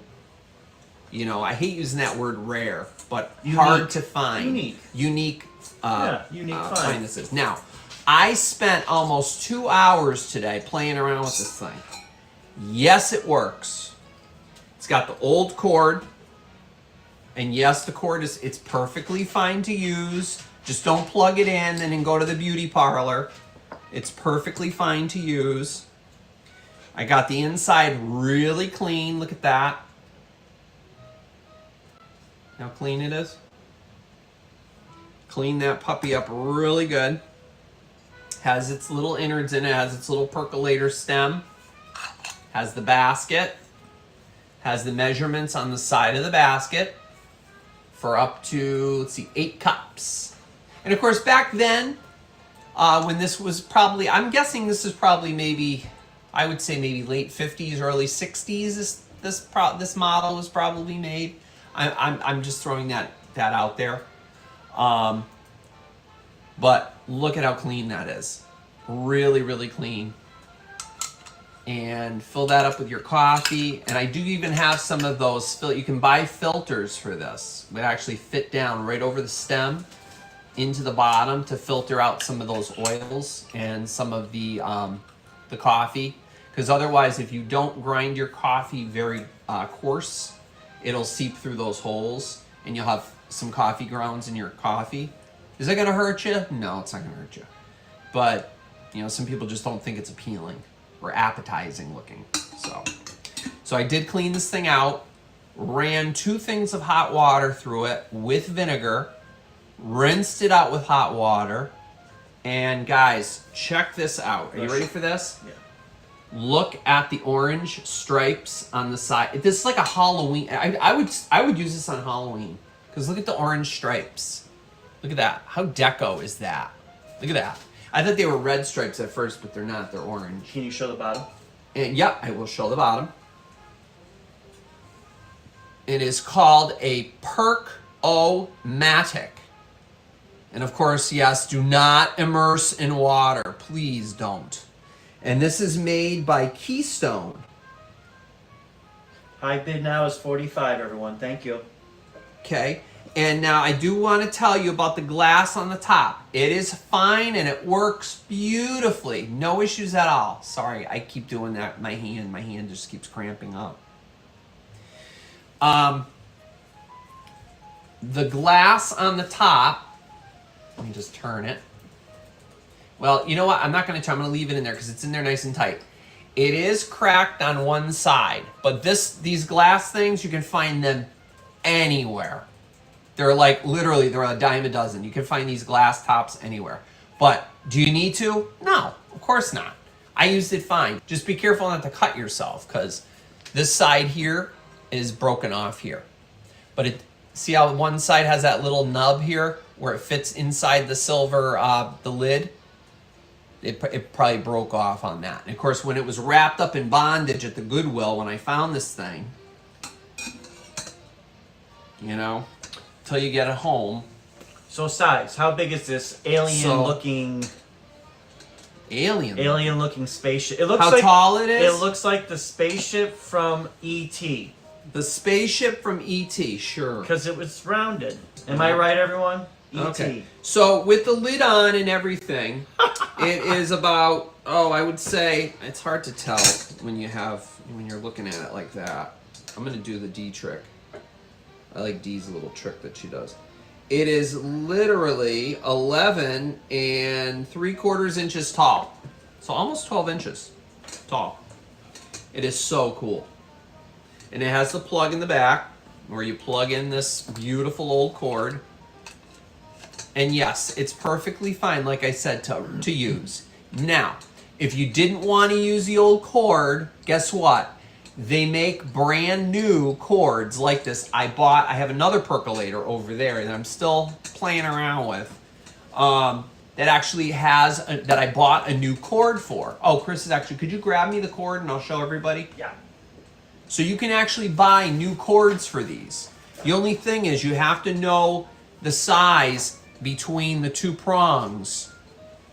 you know, I hate using that word rare, but hard to find. Unique. Unique find. find. Now, I spent almost 2 hours today playing around with this thing. Yes, it works. It's got the old cord. And yes, the cord it's perfectly fine to use. Just don't plug it in and then go to the beauty parlor. It's perfectly fine to use. I got the inside really clean. Look at that. How clean it is. Clean that puppy up really good. Has its little innards in it. Has its little percolator stem. Has the basket. Has the measurements on the side of the basket for up to, let's see, 8 cups. And of course, back then, when this was probably, I'm guessing this is probably maybe, I would say maybe late 50s, early 60s, this model was probably made. I'm just throwing that out there. But look at how clean that is. Really, really clean. And fill that up with your coffee. And I do even have some of those. You can buy filters for this. That actually fit down right over the stem into the bottom to filter out some of those oils and some of the coffee. Because otherwise, if you don't grind your coffee very coarse, it'll seep through those holes and you'll have some coffee grounds in your coffee. Is that going to hurt you? No, it's not going to hurt you. But, you know, some people just don't think it's appealing or appetizing looking. So I did clean this thing out, ran 2 things of hot water through it with vinegar, rinsed it out with hot water, and guys, check this out. Are you ready for this? Yeah. Look at the orange stripes on the side. This is like a Halloween. I would use this on Halloween because look at the orange stripes. Look at that. How deco is that? Look at that. I thought they were red stripes at first, but they're not. They're orange. Can you show the bottom? And yep, I will show the bottom. It is called a Perk-O-Matic. And of course, yes, do not immerse in water. Please don't. And this is made by Keystone. High bid now is $45, everyone. Thank you. Okay. And now I do want to tell you about the glass on the top. It is fine and it works beautifully. No issues at all. Sorry, I keep doing that. My hand just keeps cramping up. The glass on the top, let me just turn it. Well, you know what? I'm not going to try. I'm going to leave it in there because it's in there nice and tight. It is cracked on one side, but these glass things, you can find them anywhere. They're like, literally, they're a dime a dozen. You can find these glass tops anywhere. But do you need to? No, of course not. I used it fine. Just be careful not to cut yourself because this side here is broken off here. But see how one side has that little nub here where it fits inside the silver, the lid? It probably broke off on that. And of course, when it was wrapped up in bondage at the Goodwill, when I found this thing, you know, till you get it home. So size, how big is this alien-looking spaceship? It looks how like, tall it is? It looks like the spaceship from ET. The spaceship from ET, sure. Because it was rounded. Am I right, everyone? ET. Okay. So with the lid on and everything, it is about, I would say, it's hard to tell when you're looking at it like that. I'm going to do the D trick. I like Dee's little trick that she does. It is literally 11 3/4 inches tall. So almost 12 inches tall. It is so cool. And it has the plug in the back where you plug in this beautiful old cord. And yes, it's perfectly fine, like I said, to use. Now, if you didn't want to use the old cord, guess what? They make brand new cords like this. I have another percolator over there that I'm still playing around with. That actually has, that I bought a new cord for. Oh, Chris is actually, could you grab me the cord and I'll show everybody? Yeah. So you can actually buy new cords for these. The only thing is you have to know the size between the 2 prongs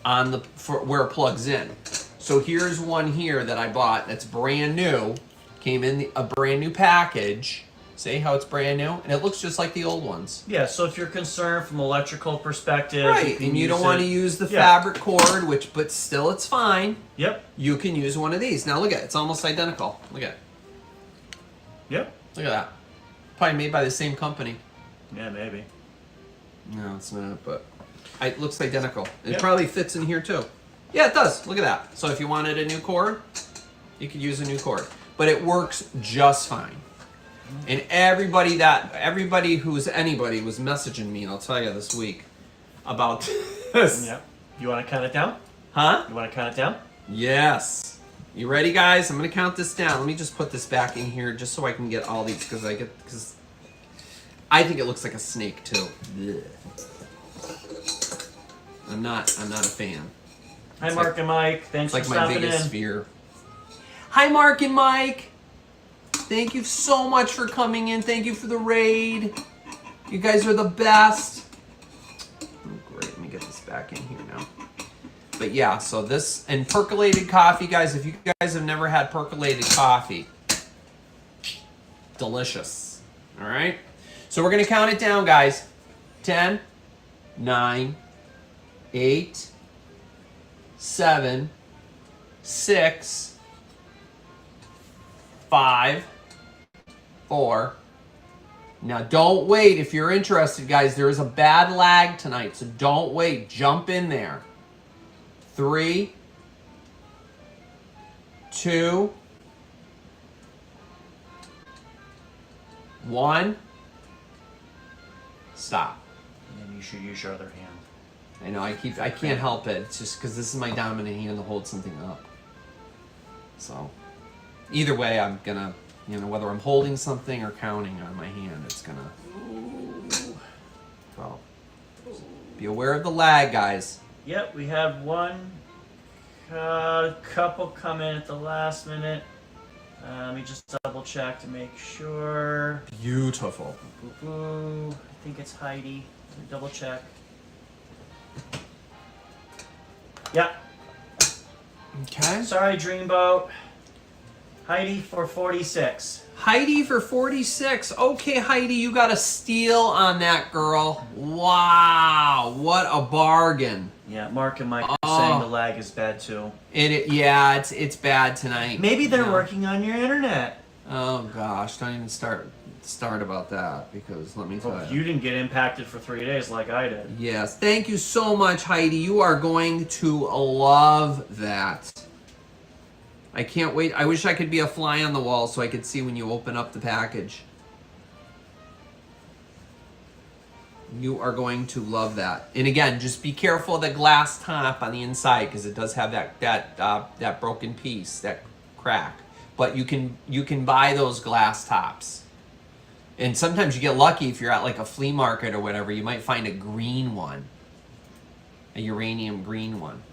on for where it plugs in. So here's one here that I bought that's brand new. Came in a brand new package. See how it's brand new? And it looks just like the old ones. Yeah, so if you're concerned from electrical perspective. Right, and you don't want to use the fabric cord, but still it's fine. Yep. You can use one of these. Now look at it, it's almost identical. Look at it. Yep. Look at that. Probably made by the same company. Yeah, maybe. No, it's not, but it looks identical. It Yep. probably fits in here too. Yeah, it does. Look at that. So if you wanted a new cord, you could use a new cord. But it works just fine. And anybody who's anybody was messaging me, and I'll tell you this week, about this. Yep. You want to count it down? Huh? You want to count it down? Yes. You ready, guys? I'm going to count this down. Let me just put this back in here just so I can get all these, because I think it looks like a snake too. Blech. I'm not a fan. Hi, Mark and Mike. Thanks It's like for my stopping biggest in. fear. Hi, Mark and Mike. thank you so much for coming in. Thank you for the raid. You guys are the best. Oh, great. Let me get this back in here now. But yeah, so this, and percolated coffee, guys, if you guys have never had percolated coffee, delicious. All right? So we're going to count it down, guys. 10, 9, 8, 7, 6, 5, 4. Now don't wait if you're interested, guys. There is a bad lag tonight, so don't wait. Jump in there. 3, 2, 1. Stop. And you should use your other hand. I know, I can't help it. It's just because this is my dominant hand to hold something up. So, either way, I'm gonna, whether I'm holding something or counting on my hand, it's gonna. So, be aware of the lag, guys. Yep, we had one couple come in at the last minute. Let me just double check to make sure. Beautiful. I think it's Heidi. Let me double check. Yeah. Okay. Sorry, Dreamboat. Heidi for 46. Heidi for 46. Okay, Heidi, you got a steal on that, girl. Wow, what a bargain. Yeah, Mark and Mike are saying the lag is bad too. Yeah, it's bad tonight. Maybe they're working on your internet. Oh gosh, don't even start about that, because let me tell you. You didn't get impacted for 3 days like I did. Yes, thank you so much, Heidi. You are going to love that. I can't wait. I wish I could be a fly on the wall so I could see when you open up the package. You are going to love that. And again, just be careful of the glass top on the inside, because it does have that broken piece, that crack. But you can buy those glass tops. And sometimes you get lucky if you're at like a flea market or whatever, you might find a green one. A uranium green one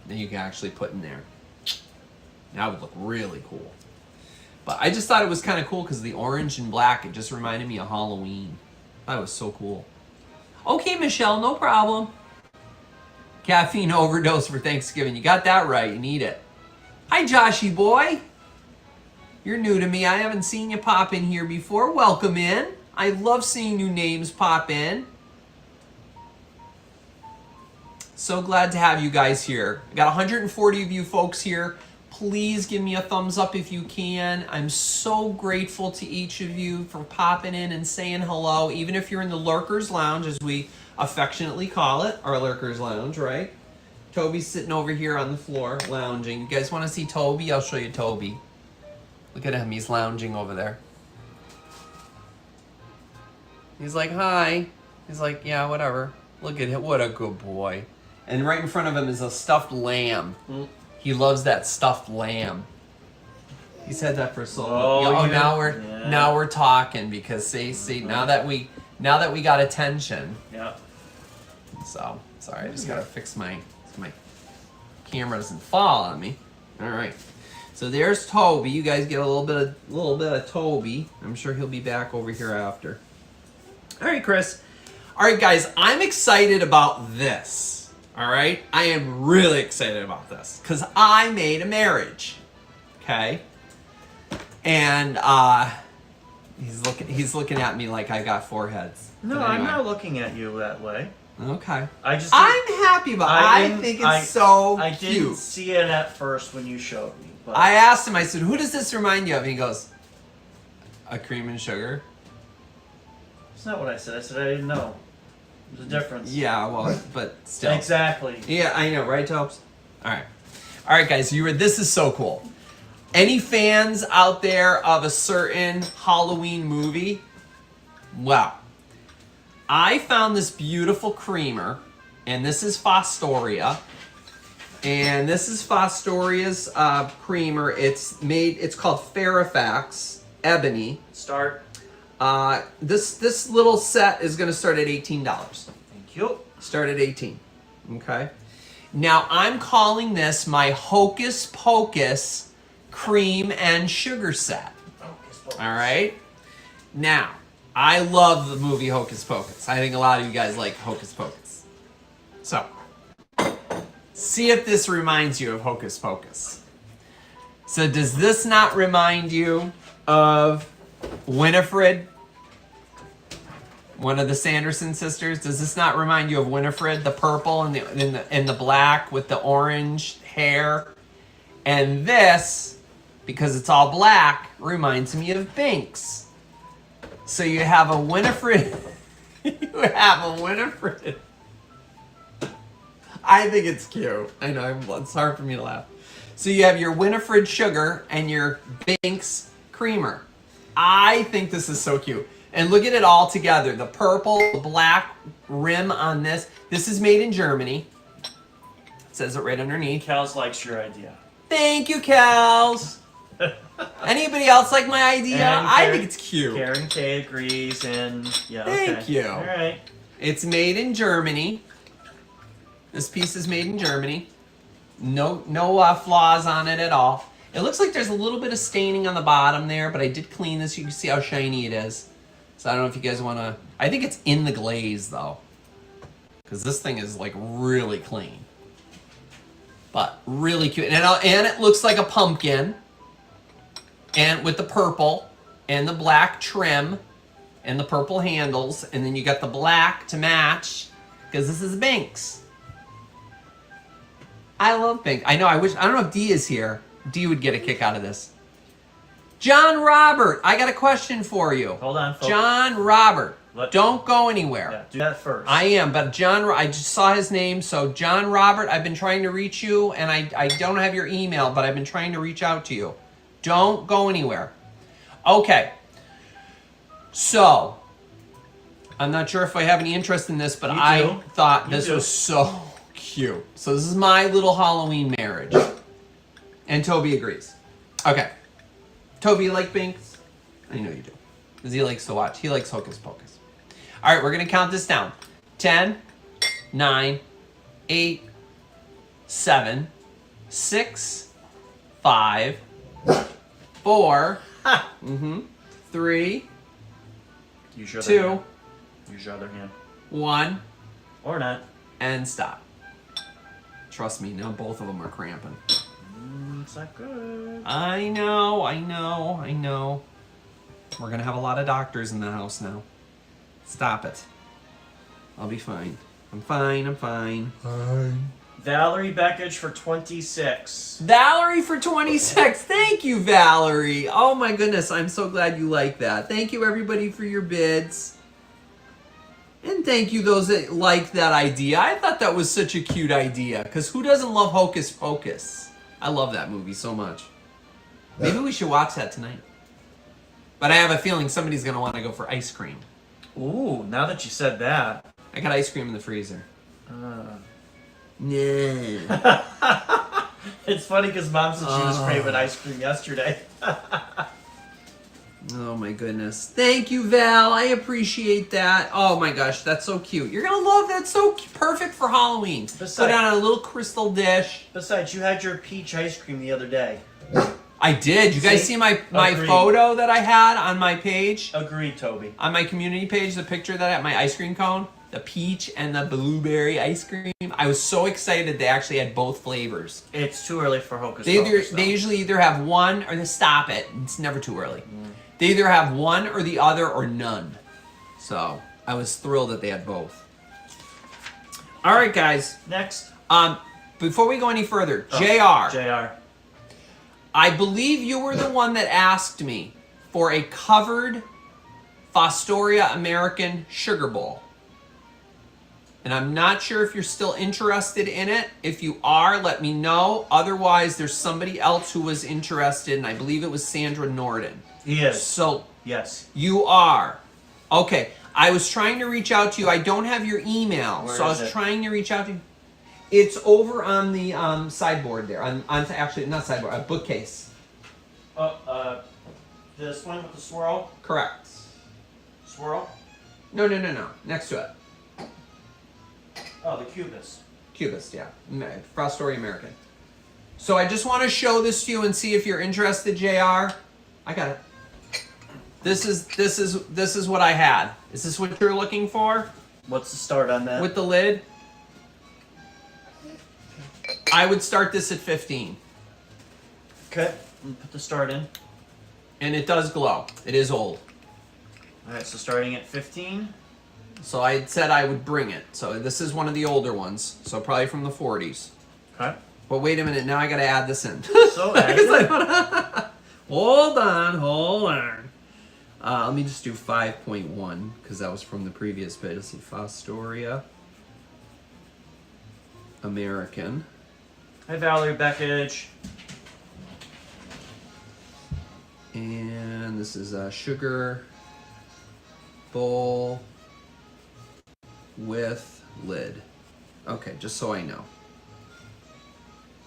that you can actually put in there. That would look really cool. But I just thought it was kind of cool because the orange and black, it just reminded me of Halloween. That was so cool. Okay, Michelle, no problem. Caffeine overdose for Thanksgiving. You got that right. You need it. Hi, Joshy boy. You're new to me. I haven't seen you pop in here before. Welcome in. I love seeing new names pop in. So glad to have you guys here. I got 140 of you folks here. Please give me a thumbs up if you can. I'm so grateful to each of you for popping in and saying hello, even if you're in the Lurkers Lounge, as we affectionately call it, our Lurkers Lounge, right? Toby's sitting over here on the floor, lounging. You guys want to see Toby? I'll show you Toby. Look at him, he's lounging over there. He's like, hi. He's like, yeah, whatever. Look at him, what a good boy. And right in front of him is a stuffed lamb. He loves that stuffed lamb. He's had that for so long. Now we're talking, because see now that we got attention. Yeah. So sorry, I just gotta fix my camera doesn't fall on me. All right. So there's Toby. You guys get a little bit of Toby. I'm sure he'll be back over here after. All right, Chris. All right, guys. I'm excited about this. All right, I am really excited about this because I made a marriage. Okay, and he's looking at me like I got four heads. No, anyway. I'm not looking at you that way. Okay. I'm happy about it. I think it's so cute. I didn't see it at first when you showed me. But I asked him, I said, who does this remind you of? And he goes, a cream and sugar. That's not what I said. I said I didn't know. There's a difference. Yeah, well, but still. Exactly. Yeah, I know, right, Topes? All right, guys, this is so cool. Any fans out there of a certain Halloween movie? Well, I found this beautiful creamer, and this is Fostoria. And this is Fostoria's creamer. It's called Fairfax Ebony. Start. This little set is going to start at $18. Thank you. Start at 18. Okay. Now I'm calling this my Hocus Pocus cream and sugar set. Focus, Pocus. All right. Now, I love the movie Hocus Pocus. I think a lot of you guys like Hocus Pocus. So, see if this reminds you of Hocus Pocus. So, does this not remind you of Winifred? One of the Sanderson sisters. Does this not remind you of Winifred? The purple and the black with the orange hair. And this, because it's all black, reminds me of Binks. So you have a Winifred. You have a Winifred. I think it's cute. I know, it's hard for me to laugh. So you have your Winifred sugar and your Binks creamer. I think this is so cute. And look at it all together. The purple, the black rim on this. This is made in Germany. It says it right underneath. Kels likes your idea. Thank you, Kels. Anybody else like my idea? And I think it's cute. Karen K agrees, and yeah, Thank you. All right. It's made in Germany. This piece is made in Germany. No flaws on it at all. It looks like there's a little bit of staining on the bottom there, but I did clean this. You can see how shiny it is. So I don't know if you guys want to... I think it's in the glaze, though. Because this thing is, like, really clean. But really cute. And it looks like a pumpkin. And with the purple and the black trim and the purple handles, and then you got the black to match because this is Binks. I love Binks. I know. I don't know if Dee is here. Dee would get a kick out of this. John Robert, I got a question for you. Hold on, folks. John Robert, don't go anywhere. Yeah, do that first. I am, but I just saw his name. So John Robert, I've been trying to reach you, and I don't have your email, but I've been trying to reach out to you. Don't go anywhere. Okay. So, I'm not sure if I have any interest in this, but I thought this was so cute. So this is my little Halloween marriage. And Toby agrees. Okay. Toby, you like Binks? I know you do. Because he likes to watch. He likes Hocus Pocus. All right, we're going to count this down. 10, 9, 8, 7, 6, 5, 4, 3, Use your 2, other hand. Use your other hand. 1, Or not. and stop. Trust me, now both of them are cramping. It's not good. I know. We're going to have a lot of doctors in the house now. Stop it. I'll be fine. I'm fine. Valerie Beckage for 26. Valerie for 26. Thank you, Valerie. Oh my goodness, I'm so glad you like that. Thank you, everybody, for your bids. And thank you those that liked that idea. I thought that was such a cute idea. Because who doesn't love Hocus Pocus? I love that movie so much. Maybe we should watch that tonight. But I have a feeling somebody's going to want to go for ice cream. Ooh, now that you said that. I got ice cream in the freezer. Nah. It's funny because Mom said she was craving ice cream yesterday. Oh my goodness. Thank you, Val. I appreciate that. Oh my gosh, that's so cute. You're going to love that. So perfect for Halloween. Put it on a little crystal dish. Besides, you had your peach ice cream the other day. I did. You guys see my photo that I had on my page? Agreed, Toby. On my community page, the picture that I had, my ice cream cone, the peach and the blueberry ice cream. I was so excited they actually had both flavors. It's too early for Hocus Pocus. They usually either have one or they stop it. It's never too early. They either have one or the other or none. So I was thrilled that they had both. All right, guys. Next. Before we go any further, JR. JR. I believe you were the one that asked me for a covered Fostoria American sugar bowl. And I'm not sure if you're still interested in it. If you are, let me know. Otherwise, there's somebody else who was interested, and I believe it was Sandra Norden. He is. So, yes. You are. Okay. I was trying to reach out to you. I don't have your email. Where so I was trying to reach out to you. It's over on the sideboard there. Actually, not sideboard, a bookcase. This one with the swirl? Correct. Swirl? No. Next to it. Oh, the Cubist. Cubist, yeah. Fostoria American. So I just want to show this to you and see if you're interested, JR. I got it. This is what I had. Is this what you're looking for What's the start on that? with the lid? I would start this at 15. Okay, put the start in. And it does glow. It is old. Alright, so starting at 15. So I said I would bring it. So this is one of the older ones. So probably from the 40s. Okay. But wait a minute, now I gotta add this in. So add it. Hold on. Let me just do 5.1 because that was from the previous bit. Let's see, Fostoria American. Hi Valerie Beckage. And this is a sugar bowl with lid. Okay, just so I know.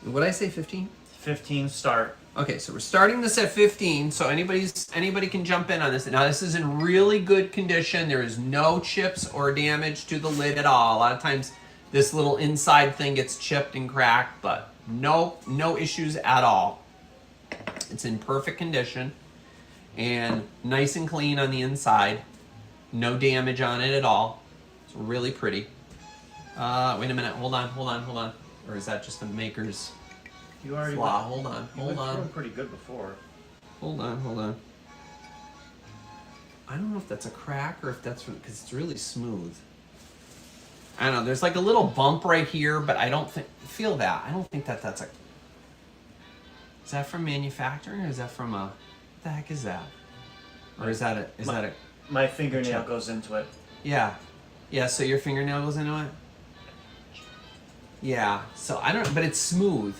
What did I say, 15? 15 start. Okay, so we're starting this at 15, so anybody can jump in on this. Now this is in really good condition. There is no chips or damage to the lid at all. A lot of times this little inside thing gets chipped and cracked, but no issues at all. It's in perfect condition and nice and clean on the inside. No damage on it at all. It's really pretty. Wait a minute, hold on. Or is that just the maker's You already flaw? went, Hold you went on. through pretty good before. Hold on. I don't know if that's a crack or if that's from, because it's really smooth. I don't know. There's like a little bump right here, but I don't feel that. I don't think that's a. Is that from manufacturing or is that from a? What the heck is that? Or is that a? My fingernail goes into it. Yeah. So your fingernail goes into it. Yeah. So I don't. But it's smooth.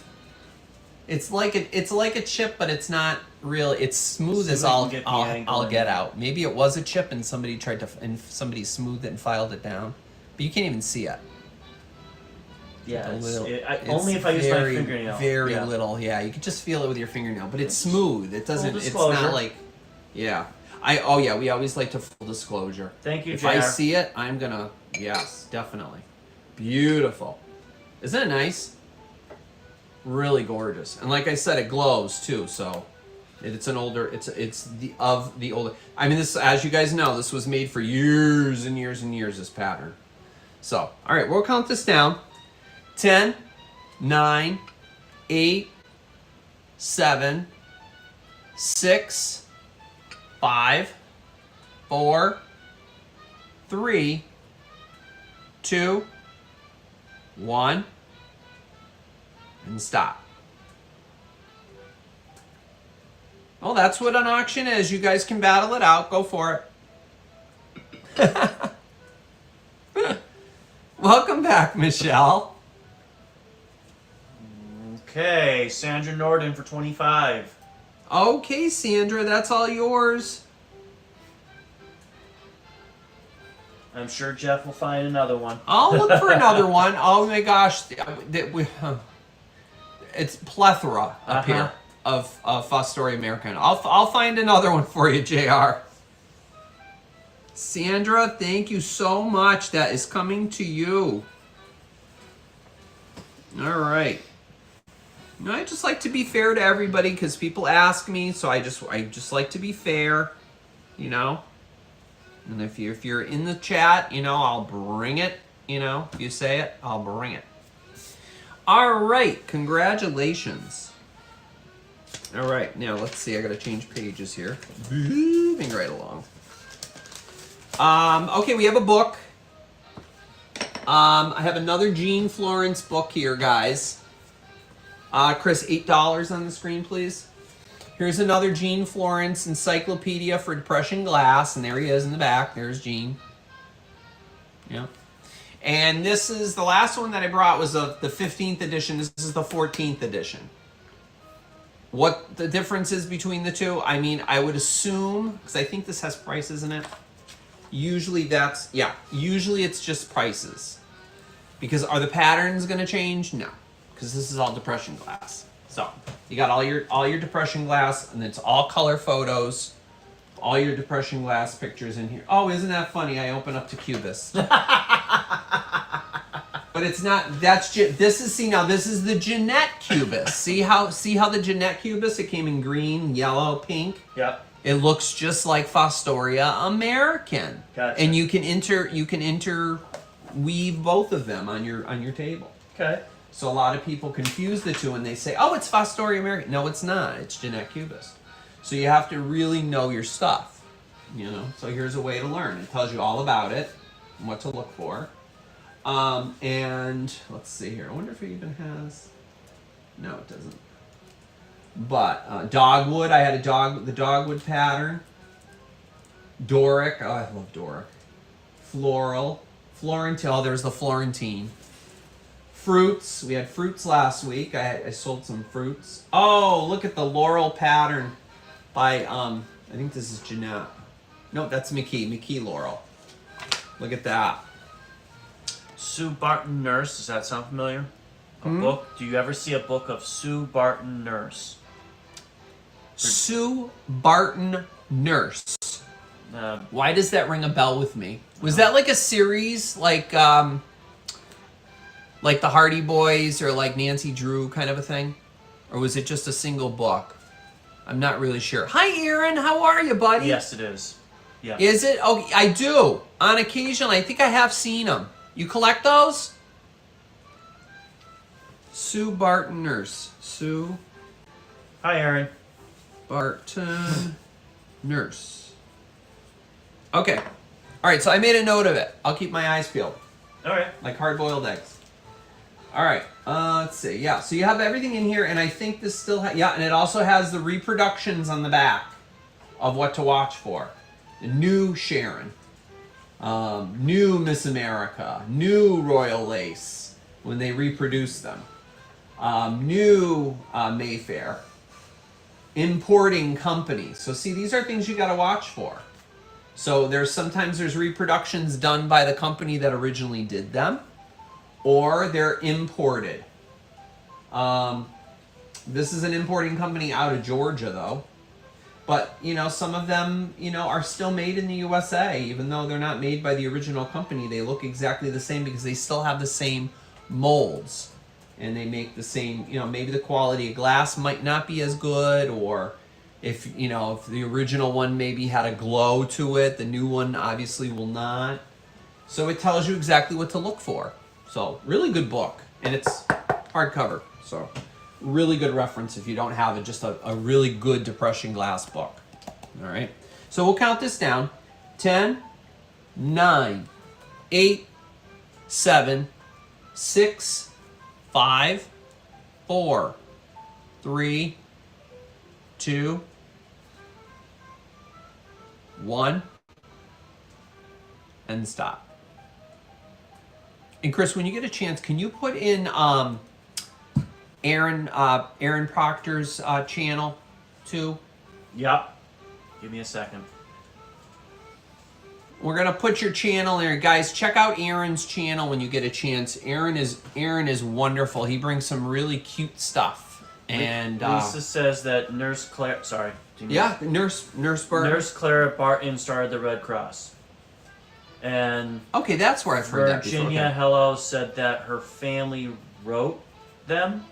It's like a chip, but it's not real. It's smooth as I'll get out. Maybe it was a chip and somebody somebody smoothed it and filed it down, but you can't even see it. Yeah, it's only if I use my fingernail. Very little. Yeah, you can just feel it with your fingernail, but it's smooth. It doesn't. It's not like. Yeah. We always like to full disclosure. Thank you, If JR. I see it, I'm gonna. Yes, definitely. Beautiful. Isn't it nice? Really gorgeous, and like I said, it glows too. So, it's an older. It's the older. I mean, this, as you guys know, this was made for years and years and years. This pattern. So, all right, we'll count this down. 10, 9, 8, 7, 6, 5, 4, 3, 2, 1. And stop. Well, that's what an auction is. You guys can battle it out. Go for it. Welcome back, Michelle. Okay, Sandra Norden for 25. Okay, Sandra, that's all yours. I'm sure Jeff will find another one. I'll look for another one. Oh my gosh. It's plethora up here of Fostoria American. I'll find another one for you, JR. Sandra, thank you so much. That is coming to you. All right. I just like to be fair to everybody because people ask me, so I just like to be fair, you know. And if you're in the chat, you know, I'll bring it. You know, if you say it, I'll bring it. All right, congratulations. All right, now let's see. I gotta change pages here. Moving right along. Okay, we have a book. I have another Jean Florence book here, guys. Chris, $8 on the screen, please. Here's another Jean Florence encyclopedia for depression glass, and there he is in the back. There's Jean. Yeah. And this is the last one that I brought was the 15th edition. This is the 14th edition. What the difference is between the two? I mean, I would assume, because I think this has prices in it. Usually usually it's just prices. Because are the patterns going to change? No. Because this is all depression glass. So you got all your depression glass, and it's all color photos. All your depression glass pictures in here. Oh, isn't that funny? I open up to Cubist. But But it's not. This is this is the Jeanette Cubist. see how the Jeanette Cubist? It came in green, yellow, pink. Yep. It looks just like Fostoria American. Gotcha. And you can interweave both of them on your table. Okay. So a lot of people confuse the two and they say, "Oh, it's Fostoria American." No, it's not. It's Jeanette Cubist. So you have to really know your stuff. So here's a way to learn. It tells you all about it and what to look for. And let's see here. I wonder if it even has. No, it doesn't. But dogwood. I had the dogwood pattern. Doric. Oh, I love Doric. Floral. Florentine. Oh, there's the Florentine. Fruits. We had fruits last week. I sold some fruits. Oh, look at the Laurel pattern by I think this is Jeanette. No, that's McKee Laurel. Look at that. Sue Barton Nurse. Does that sound familiar? A book? Do you ever see a book of Sue Barton Nurse? Sue Barton Nurse. Uh, Why does that ring a bell with me? Was that like a series, like the Hardy Boys or like Nancy Drew kind of a thing? Or was it just a single book? I'm not really sure. Hi, Aaron. How are you, buddy? yes, it is. Yeah. Is it? Oh, I do. On occasion, I think I have seen them. You collect those? Sue Barton Nurse. Sue Hi, Aaron. Barton Nurse. Okay. All right, so I made a note of it. I'll keep my eyes peeled. All right. Like hard-boiled eggs. All right, let's see. Yeah, so you have everything in here, and I think this still and it also has the reproductions on the back of what to watch for. The new Sharon, new Miss America, new Royal Lace when they reproduce them, new Mayfair, importing companies. So see, these are things you got to watch for. So sometimes there's reproductions done by the company that originally did them, or they're imported. This is an importing company out of Georgia, though. But, some of them, are still made in the USA. Even though they're not made by the original company, they look exactly the same because they still have the same molds. And they make the same, maybe the quality of glass might not be as good, or if the original one maybe had a glow to it, the new one obviously will not. So it tells you exactly what to look for. So, really good book. And it's hardcover. So, really good reference if you don't have it. Just a really good depression glass book. All right. So, we'll count this down. 10, 9, 8, 7, 6, 5, 4, 3, 2, 1, and stop. And Chris, when you get a chance, can you put in Aaron Proctor's channel too? Yep. Give me a second. We're gonna put your channel there, guys. Check out Aaron's channel when you get a chance. Aaron is wonderful. He brings some really cute stuff. And Lisa says that Nurse Claire. Sorry. Nurse Barton. Nurse Clara Barton started the Red Cross. And okay, that's where I've heard that before. Virginia Okay. Hello said that her family wrote them.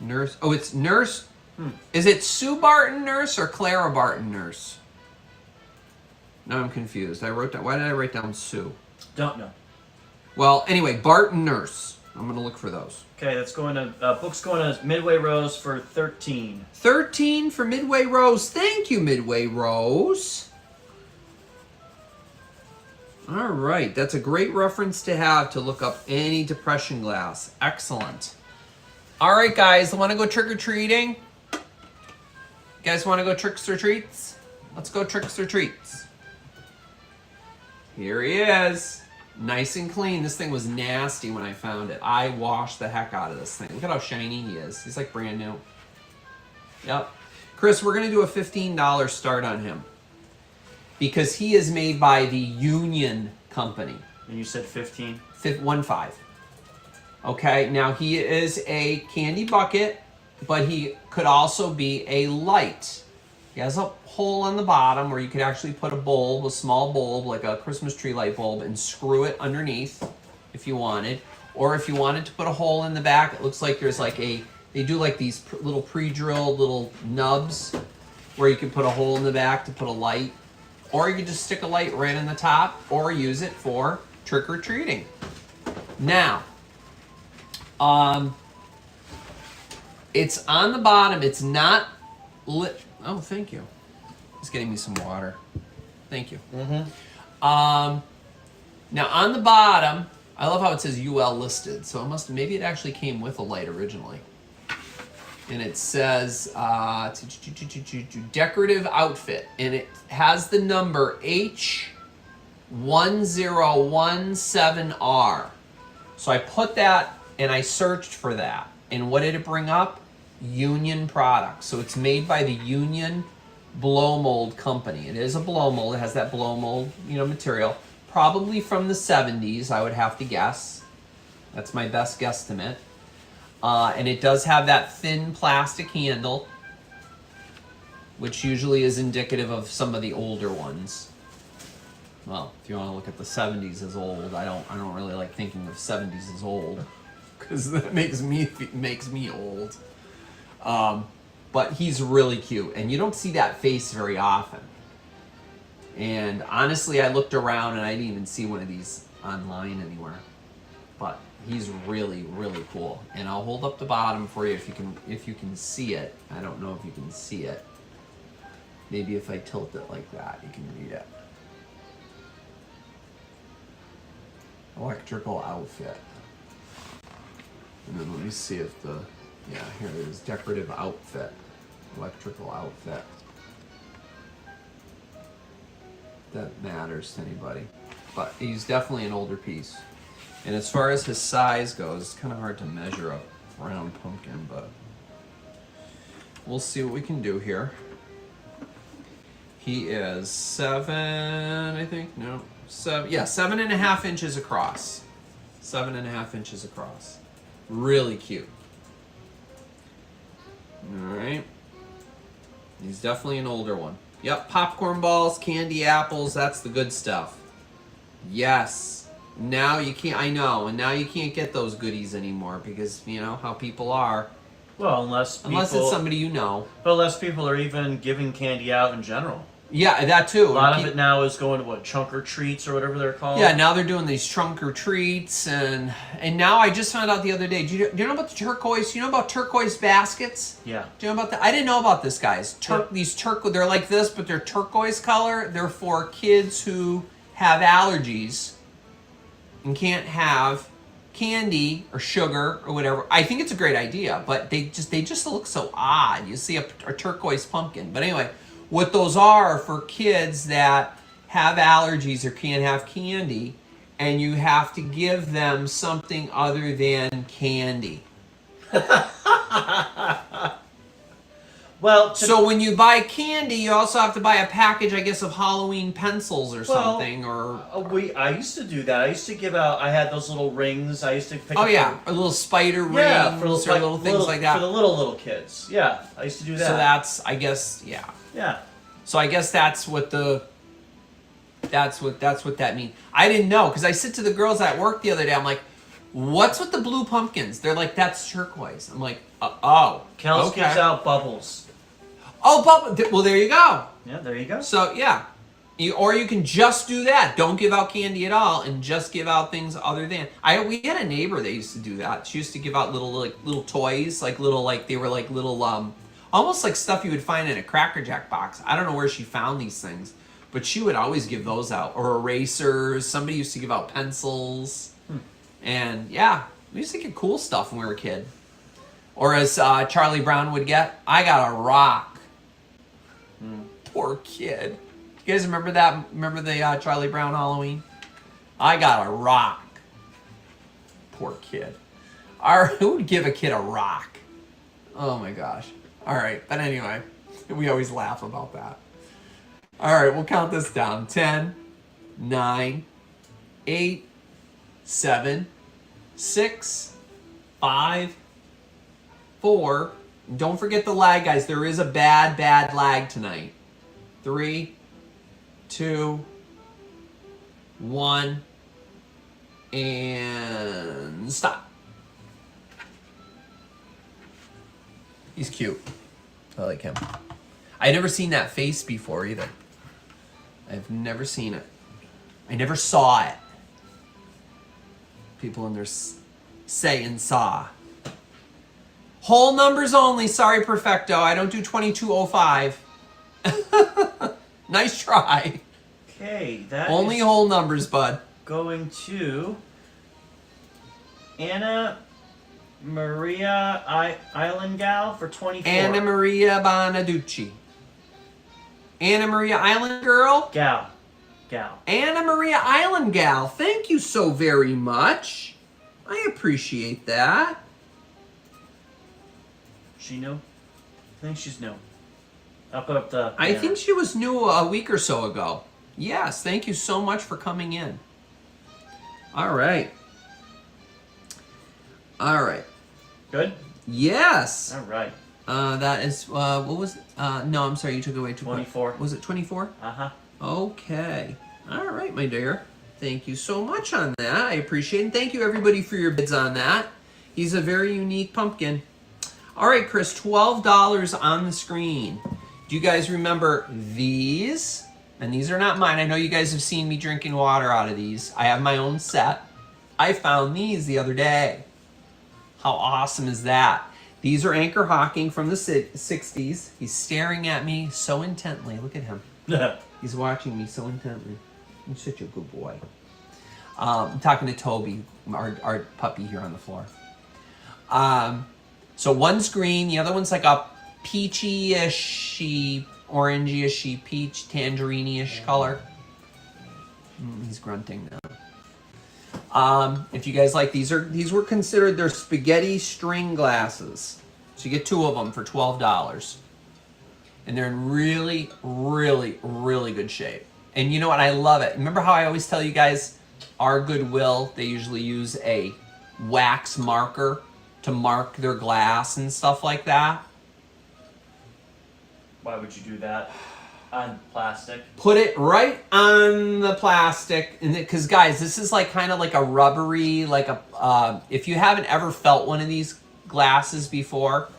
Nurse. Oh, it's Nurse. Is it Sue Barton Nurse or Clara Barton Nurse? Now I'm confused. Why did I write down Sue? Don't know. Well, anyway, Barton Nurse. I'm gonna look for those. Okay, that's going to book's going to Midway Rose for 13. 13 for Midway Rose. Thank you, Midway Rose. All right, that's a great reference to have to look up any depression glass. Excellent. All right, guys, want to go trick-or-treating? You guys want to go tricks or treats? Let's go tricks or treats. Here he is. Nice and clean. This thing was nasty when I found it. I washed the heck out of this thing. Look at how shiny he is. He's like brand new. Yep. Chris, we're going to do a $15 start on him, because he is made by the Union Company. And you said 15? 1.5. Okay, now he is a candy bucket, but he could also be a light. He has a hole on the bottom where you could actually put a bulb, a small bulb, like a Christmas tree light bulb, and screw it underneath if you wanted. Or if you wanted to put a hole in the back, it looks like there's like they do like these little pre-drilled little nubs where you can put a hole in the back to put a light. Or you can just stick a light right in the top or use it for trick-or-treating. Now, it's on the bottom. It's not lit. Oh, thank you. He's getting me some water. Thank you. Now on the bottom, I love how it says UL listed. So maybe it actually came with a light originally. And it says decorative outfit, and it has the number H1017R. So I put that and I searched for that. And what did it bring up? Union products. So it's made by the Union blow mold company. It is a blow mold. It has that blow mold, material. Probably from the 70s, I would have to guess. That's my best guesstimate. And it does have that thin plastic handle, which usually is indicative of some of the older ones. Well, if you want to look at the 70s as old, I don't really like thinking of 70s as old, because that makes me old. But he's really cute, and you don't see that face very often. And honestly, I looked around and I didn't even see one of these online anywhere. But he's really, really cool. And I'll hold up the bottom for you if you can see it. I don't know if you can see it. Maybe if I tilt it like that, you can read it. Electrical outfit. And then let me see if here it is, decorative outfit. Electrical outfit. That matters to anybody. But he's definitely an older piece. And as far as his size goes, it's kind of hard to measure a round pumpkin, but we'll see what we can do here. He is 7.5 inches across. 7.5 inches across. Really cute. All right. He's definitely an older one. Yep, popcorn balls, candy apples, that's the good stuff. Yes. Now you can't, I know, and now you can't get those goodies anymore because, you know, how people are. Well, unless it's somebody you know. But unless people are even giving candy out in general. Yeah, that too. A lot of it now is going to what, trunk or treats or whatever they're called. Yeah, now they're doing these trunk or treats, and now I just found out the other day. Do you know about the turquoise? You know about turquoise baskets? Yeah. Do you know about that? I didn't know about this, guys. These they're like this, but they're turquoise color. They're for kids who have allergies and can't have candy or sugar or whatever. I think it's a great idea, but they just look so odd. You see a turquoise pumpkin, but anyway. What those are for kids that have allergies or can't have candy, and you have to give them something other than candy. Well, so when you buy candy, you also have to buy a package, I guess, of Halloween pencils or something. Or I used to do that. I used to give out. I had those little rings. I used to pick. Oh yeah, or little spider rings, or little things like that for the little kids. Yeah, I used to do that. So that's, I guess, yeah. Yeah. So I guess that's what that means. I didn't know, because I said to the girls at work the other day, I'm like, "What's with the blue pumpkins?" They're like, "That's turquoise." I'm like, "Oh, Kels gives out bubbles. Oh, well, there you go. Yeah, there you go. So yeah, or you can just do that. Don't give out candy at all, and just give out things other than. We had a neighbor that used to do that. She used to give out little toys, they were like little almost like stuff you would find in a Cracker Jack box. I don't know where she found these things, but she would always give those out. Or erasers. Somebody used to give out pencils. And yeah, we used to get cool stuff when we were a kid. Or as Charlie Brown would get, I got a rock. Poor kid. You guys remember that? Remember the Charlie Brown Halloween? I got a rock. Poor kid. Who would give a kid a rock? Oh my gosh. All right, but anyway, we always laugh about that. All right, we'll count this down. 10, 9, 8, 7, 6, 5, 4. Don't forget the lag, guys. There is a bad lag tonight. 3, 2, 1, And stop. He's cute. I like him. I've never seen that face before either. I've never seen it. I never saw it. People in there saying saw. Whole numbers only. Sorry, Perfecto. I don't do 2205. Nice try. Okay, that only is whole numbers, bud. going to Anna Maria Island Gal for 24. Anna Maria Bonaducci. Anna Maria Island Girl? Gal. Anna Maria Island Gal. Thank you so very much. I appreciate that. She new? I think she's new. I'll put up the... I think she was new a week or so ago. Yes, thank you so much for coming in. All right. Good? Yes. All right. That is, what was it? No, I'm sorry, you took away 24. Was it 24? Uh-huh. Okay. All right, my dear. Thank you so much on that. I appreciate it. And thank you, everybody, for your bids on that. He's a very unique pumpkin. All right, Chris, $12 on the screen. Do you guys remember these? And these are not mine. I know you guys have seen me drinking water out of these. I have my own set. I found these the other day. How awesome is that? These are Anchor Hocking from the 60s. He's staring at me so intently. Look at him. He's watching me so intently. He's such a good boy. I'm talking to Toby, our puppy here on the floor. So one's green, the other one's like a peachy-ish, orangey-ish, peach, tangerine-ish color. He's grunting now. If you guys like these were considered their spaghetti string glasses. So you get 2 of them for $12. And they're in really, really, really good shape. And you know what? I love it. Remember how I always tell you guys, our Goodwill, they usually use a wax marker to mark their glass and stuff like that. Why would you do that? On plastic? Put it right on the plastic, and because guys, this is like kind of like a rubbery, like a. If you haven't ever felt one of these glasses before,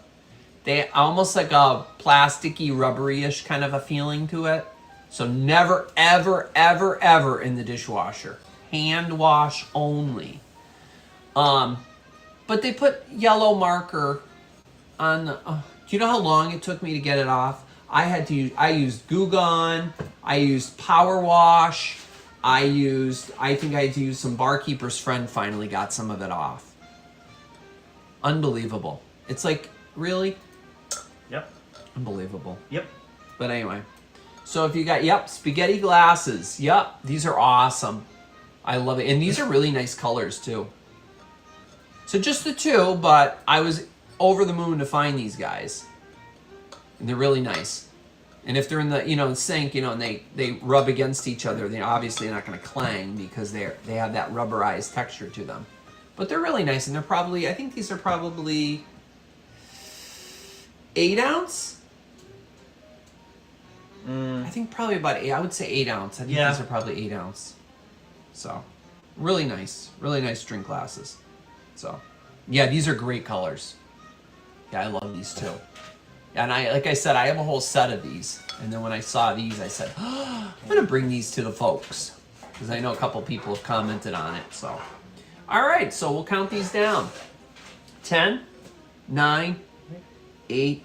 they almost like a plasticky, rubbery-ish kind of a feeling to it. So never, ever, ever, ever in the dishwasher. Hand wash only. But they put yellow marker on the. Do you know how long it took me to get it off? I used Dugan, I used Power Wash, I think I had to use some Barkeeper's Friend, finally got some of it off. Unbelievable. It's like, really? Yep. Unbelievable. Yep. But anyway. So if you got, spaghetti glasses. Yep, these are awesome. I love it. And these are really nice colors too. So just the 2, but I was over the moon to find these guys. And they're really nice. And if they're in the sink, and they rub against each other, they're obviously not going to clang because they have that rubberized texture to them. But they're really nice, and I think these are probably 8 ounce. I think probably about 8. I would say 8 ounce. I think these are probably 8 ounce. So, really nice drink glasses. So, yeah, these are great colors. Yeah, I love these too. And like I said, I have a whole set of these. And then when I saw these, I said, I'm going to bring these to the folks. Because I know a couple people have commented on it. So, all right. So we'll count these down. 10, 9, 8,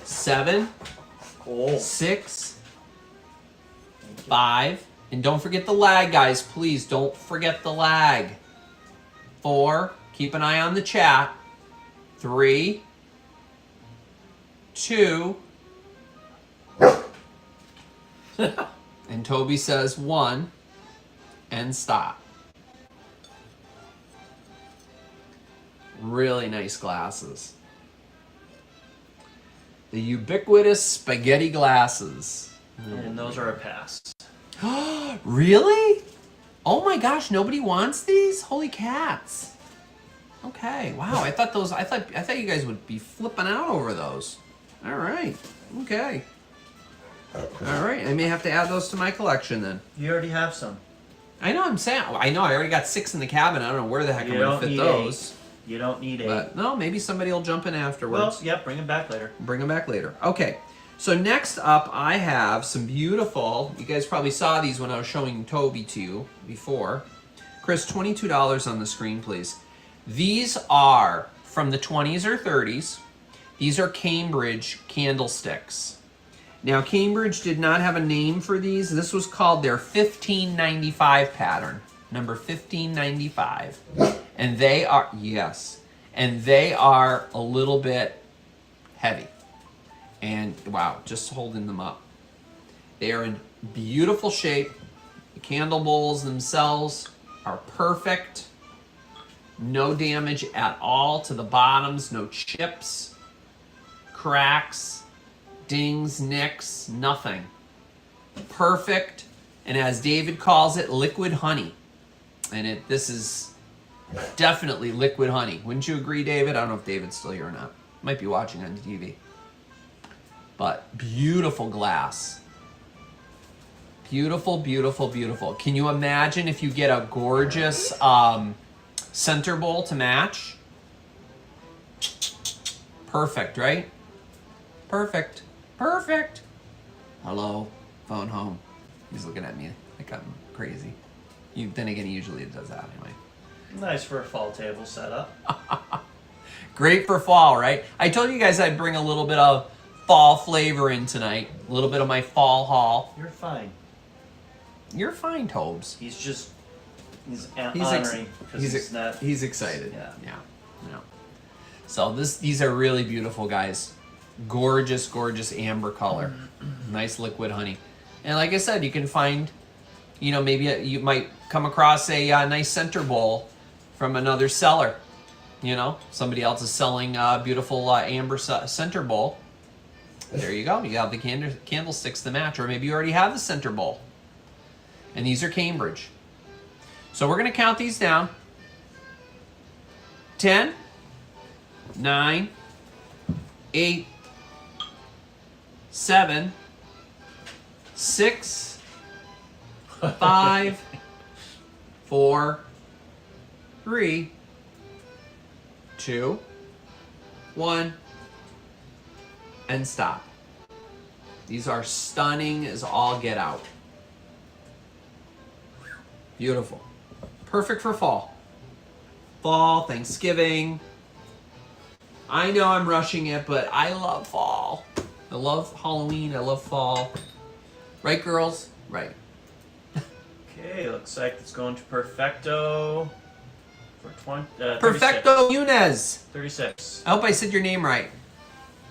7, 6, 5. And don't forget the lag, guys. Please don't forget the lag. 4. Keep an eye on the chat. 3. 2. And Toby says 1. And stop. Really nice glasses. The ubiquitous spaghetti glasses. And those are a pass. Really? Oh my gosh, nobody wants these? Holy cats. Okay, wow. I thought you guys would be flipping out over those. All right. Okay. All right. I may have to add those to my collection then. You already have some. I know. I'm saying. I know. I already got 6 in the cabin. I don't know where the heck I'm You gonna don't fit need those. 8. You don't need 8. But no, maybe somebody will jump in afterwards. Well, yeah, bring them back later. Bring them back later. Okay. So next up, I have some beautiful. You guys probably saw these when I was showing Toby to you before. Chris, $22 on the screen, please. These are from the 20s or 30s. These are Cambridge candlesticks. Now, Cambridge did not have a name for these. This was called their 1595 pattern, number 1595. And they are, yes, and they are a little bit heavy. And wow, just holding them up. They are in beautiful shape. The candle bowls themselves are perfect. No damage at all to the bottoms, no chips, cracks, dings, nicks, nothing. Perfect. And as David calls it, liquid honey. And this is definitely liquid honey. Wouldn't you agree, David? I don't know if David's still here or not. Might be watching on TV. But beautiful glass. Beautiful, beautiful, beautiful. Can you imagine if you get a gorgeous center bowl to match? Perfect, right? Perfect. Perfect. Hello. Phone home. He's looking at me like I'm crazy. Then again, usually it does that anyway. Nice for a fall table setup. Great for fall, right? I told you guys I'd bring a little bit of fall flavor in tonight. A little bit of my fall haul. You're fine. You're fine, Tobes. He's honoring because he's not. He's excited. Yeah. So these are really beautiful, guys. Gorgeous, gorgeous amber color. Nice liquid honey. And like I said, you can find, maybe you might come across a nice center bowl from another seller. Somebody else is selling a beautiful amber center bowl. There you go. You have the candlesticks to match, or maybe you already have the center bowl. And these are Cambridge. So we're going to count these down. 10, 9, 8, 7, 6, 5, 4, 3, 2, 1, and stop. These are stunning as all get out. Beautiful. Perfect for fall. Fall, Thanksgiving. I know I'm rushing it, but I love fall. I love Halloween. I love fall. Right, girls? Right. Okay, looks like it's going to Perfecto for Perfecto Muniz. 36. I hope I said your name right.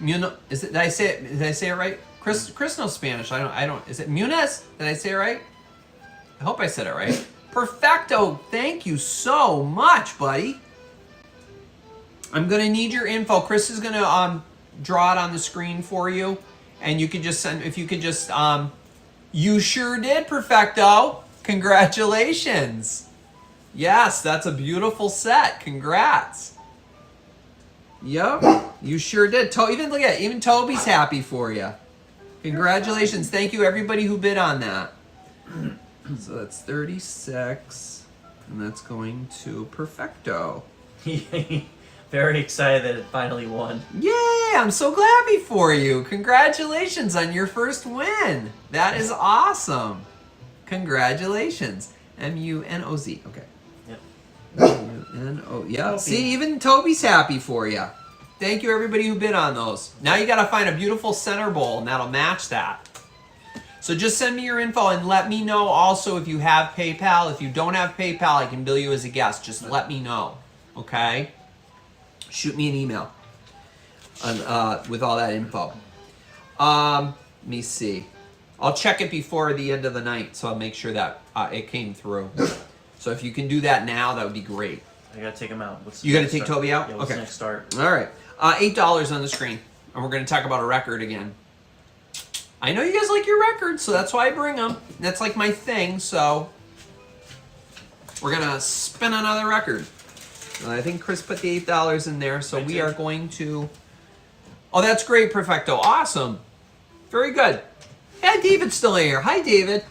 Did I say it right? Chris knows Spanish. I don't. Is it Muniz? Did I say it right? I hope I said it right. Perfecto. Thank you so much, buddy. I'm gonna need your info. Chris is gonna draw it on the screen for you, and you could just send. If you could just you sure did, Perfecto. Congratulations. Yes, that's a beautiful set. Congrats. Yep, you sure did. Even Toby's happy for you. Congratulations. Thank you everybody who bid on that. So that's 36, and that's going to Perfecto. Very excited that it finally won. Yay! I'm so happy for you. Congratulations on your first win. That is awesome. Congratulations. M-U-N-O-Z. Okay. Yep. M-U-N-O. Yeah. See, even Toby's happy for you. Thank you, everybody who bid on those. Now you got to find a beautiful center bowl, and that'll match that. So just send me your info and let me know also if you have PayPal. If you don't have PayPal, I can bill you as a guest. Just let me know. Okay? Shoot me an email with all that info. Let me see. I'll check it before the end of the night, so I'll make sure that it came through. So if you can do that now, that would be great. I gotta take him out. You gotta take Toby out? Yeah, what's the next start? All right. $8 on the screen, and we're gonna talk about a record again. I know you guys like your records, so that's why I bring them. That's like my thing, so we're gonna spin another record. I think Chris put the $8 in there, so we are going to... Oh, that's great, Perfecto. Awesome. Very good. Yeah, David's still here. Hi, David.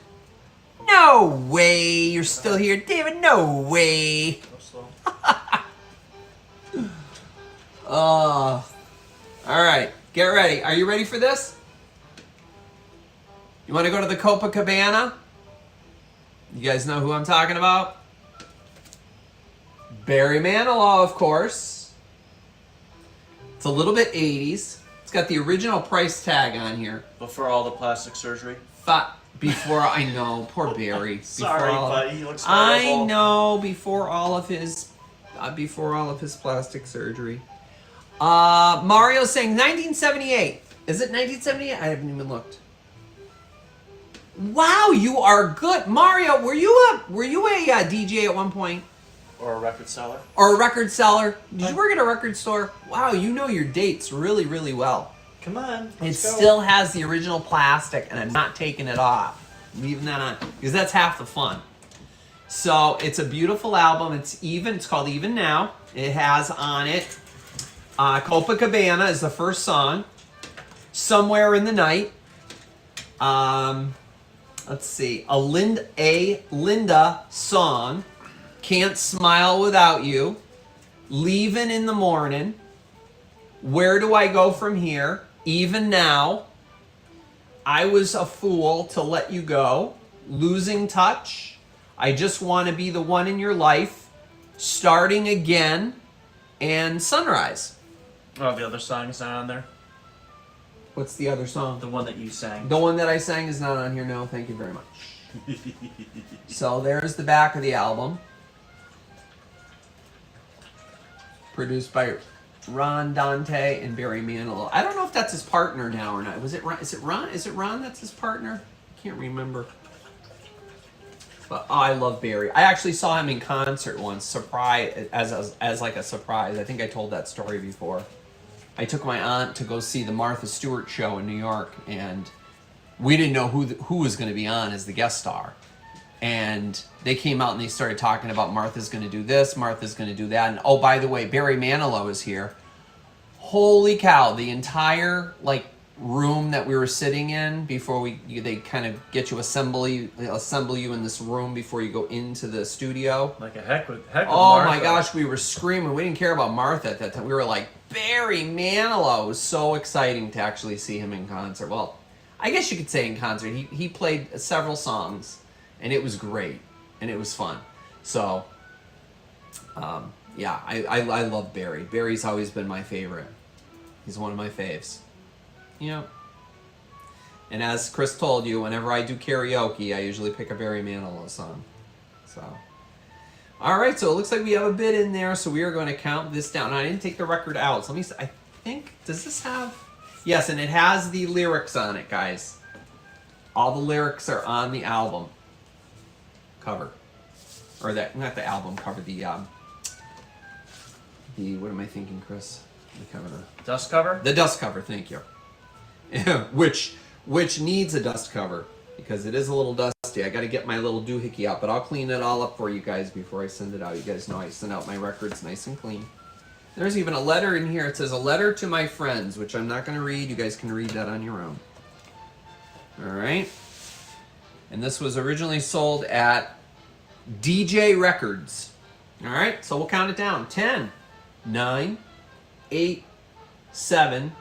No way you're still here, David. No way. Go slow. All right. Get ready. Are you ready for this? You want to go to the Copacabana? You guys know who I'm talking about? Barry Manilow, of course. It's a little bit 80s. It's got the original price tag on here. Before all the plastic surgery. Before I know, poor Barry. Sorry, buddy. He looks I horrible. know. Before all of his plastic surgery. Mario's saying 1978. Is it 1978? I haven't even looked. Wow, you are good, Mario. Were you a DJ at one point? Or a record seller. Or a record seller? Did you work at a record store? Wow, you know your dates really, really well. Come on. It Let's go. still has the original plastic, and I'm not taking it off. I'm leaving that on because that's half the fun. So it's a beautiful album. It's even. It's called Even Now. It has on it Copacabana is the first song. Somewhere in the Night. Let's see. A Linda song. Can't Smile Without You. Leaving in the Morning. Where Do I Go From Here? Even Now. I Was a Fool to Let You Go. Losing Touch. I Just Want to Be the One in Your Life. Starting Again. And Sunrise. Oh, the other song is not on there? What's the other song? The one that you sang. The one that I sang is not on here. No, thank you very much. So there's the back of the album. Produced by Ron Dante and Barry Manilow. I don't know if that's his partner now or not. Was it Ron? Is it Ron? Is it Ron that's his partner? I can't remember. But I love Barry. I actually saw him in concert once, surprise as like a surprise. I think I told that story before. I took my aunt to go see the Martha Stewart show in New York, and we didn't know who was going to be on as the guest star. And they came out and they started talking about Martha's going to do this, Martha's going to do that. And oh, by the way, Barry Manilow is here. Holy cow, the entire room that we were sitting in before they kind of get you assemble you in this room before you go into the studio. Like a heck with Oh Martha. my gosh, we were screaming. We didn't care about Martha at that time. We were like, Barry Manilow. It was so exciting to actually see him in concert. Well, I guess you could say in concert. He played several songs, and it was great, and it was fun. So, yeah, I love Barry. Barry's always been my favorite. He's one of my faves. Yep. And as Chris told you, whenever I do karaoke, I usually pick a Barry Manilow song. So, all right. So it looks like we have a bit in there. So we are going to count this down. I didn't take the record out. So let me. I think does this have? Yes, and it has the lyrics on it, guys. All the lyrics are on the album cover, or not the album cover. The what am I thinking, Chris? The cover. Dust cover. The dust cover. Thank you. which needs a dust cover because it is a little dusty. I got to get my little doohickey out, but I'll clean it all up for you guys before I send it out. You guys know I send out my records nice and clean. There's even a letter in here. It says, a letter to my friends, which I'm not going to read. You guys can read that on your own. All right. And this was originally sold at DJ Records. All right. So we'll count it down. 10, 9, 8, 7,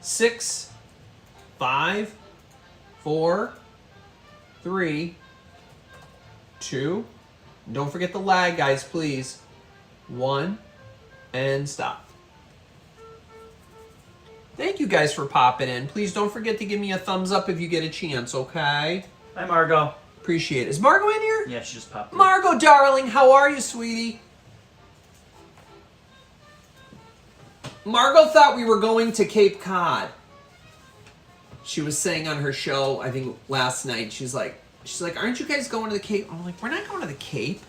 6, 5, 4, 3, 2. Don't forget the lag, guys, please. 1, and stop. Thank you guys for popping in. Please don't forget to give me a thumbs up if you get a chance, okay? Hi, Margot. Appreciate it. Is Margot in here? Yeah, she just popped in. Margot, darling, how are you, sweetie? Margot thought we were going to Cape Cod. She was saying on her show, I think last night, she's like, aren't you guys going to the Cape? I'm like, we're not going to the Cape.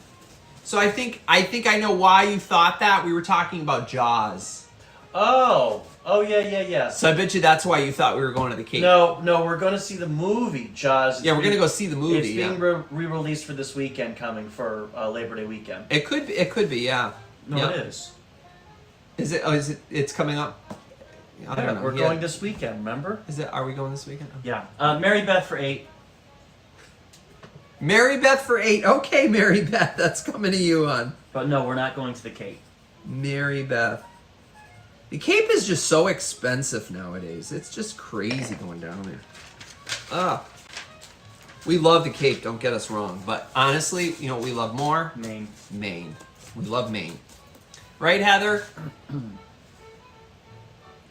So I think I know why you thought that. We were talking about Jaws. Oh, yeah. So I bet you that's why you thought we were going to the Cape. No, we're going to see the movie Jaws. Yeah, we're going to go see the movie. It's being re-released for this weekend, coming for Labor Day weekend. It could be, yeah. No, yep. it is. Is it? Oh, is it? It's coming up. I don't know. We're going this weekend. Remember? Is it? Are we going this weekend? Yeah. Mary Beth for 8. Mary Beth for 8. Okay, Mary Beth, that's coming to you, hon. But no, we're not going to the Cape. Mary Beth. The Cape is just so expensive nowadays. It's just crazy going down there. Ah. We love the Cape, don't get us wrong. But honestly, you know what we love more? Maine. Maine. We love Maine. Right, Heather?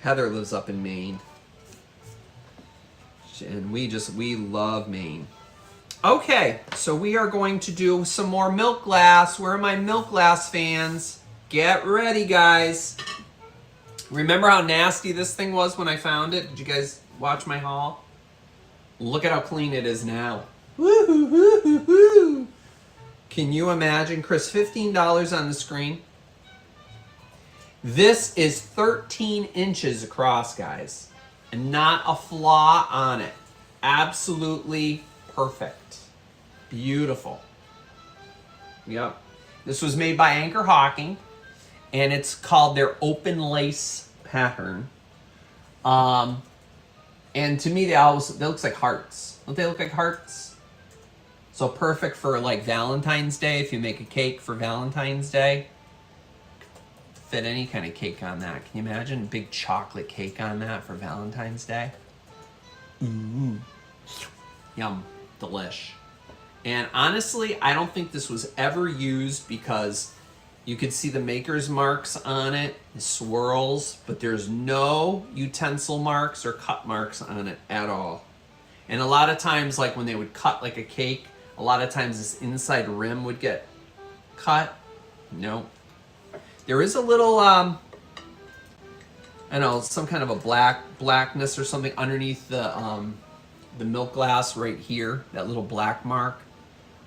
Heather lives up in Maine. And we love Maine. Okay, so we are going to do some more milk glass. Where are my milk glass fans? Get ready, guys. Remember how nasty this thing was when I found it? Did you guys watch my haul? Look at how clean it is now. Woo-hoo-hoo-hoo-hoo. Can you imagine, Chris, $15 on the screen? This is 13 inches across, guys. And not a flaw on it. Absolutely perfect. Beautiful. Yep. This was made by Anchor Hawking, and it's called their open lace pattern. And to me, they looks like hearts. Don't they look like hearts? So perfect for like Valentine's Day. If you make a cake for Valentine's Day, fit any kind of cake on that. Can you imagine a big chocolate cake on that for Valentine's Day? Yum, delish. And honestly, I don't think this was ever used because you could see the maker's marks on it, the swirls, but there's no utensil marks or cut marks on it at all. And a lot of times, like when they would cut like a cake, a lot of times this inside rim would get cut. No. There is a little, I don't know, some kind of a blackness or something underneath the milk glass right here, that little black mark.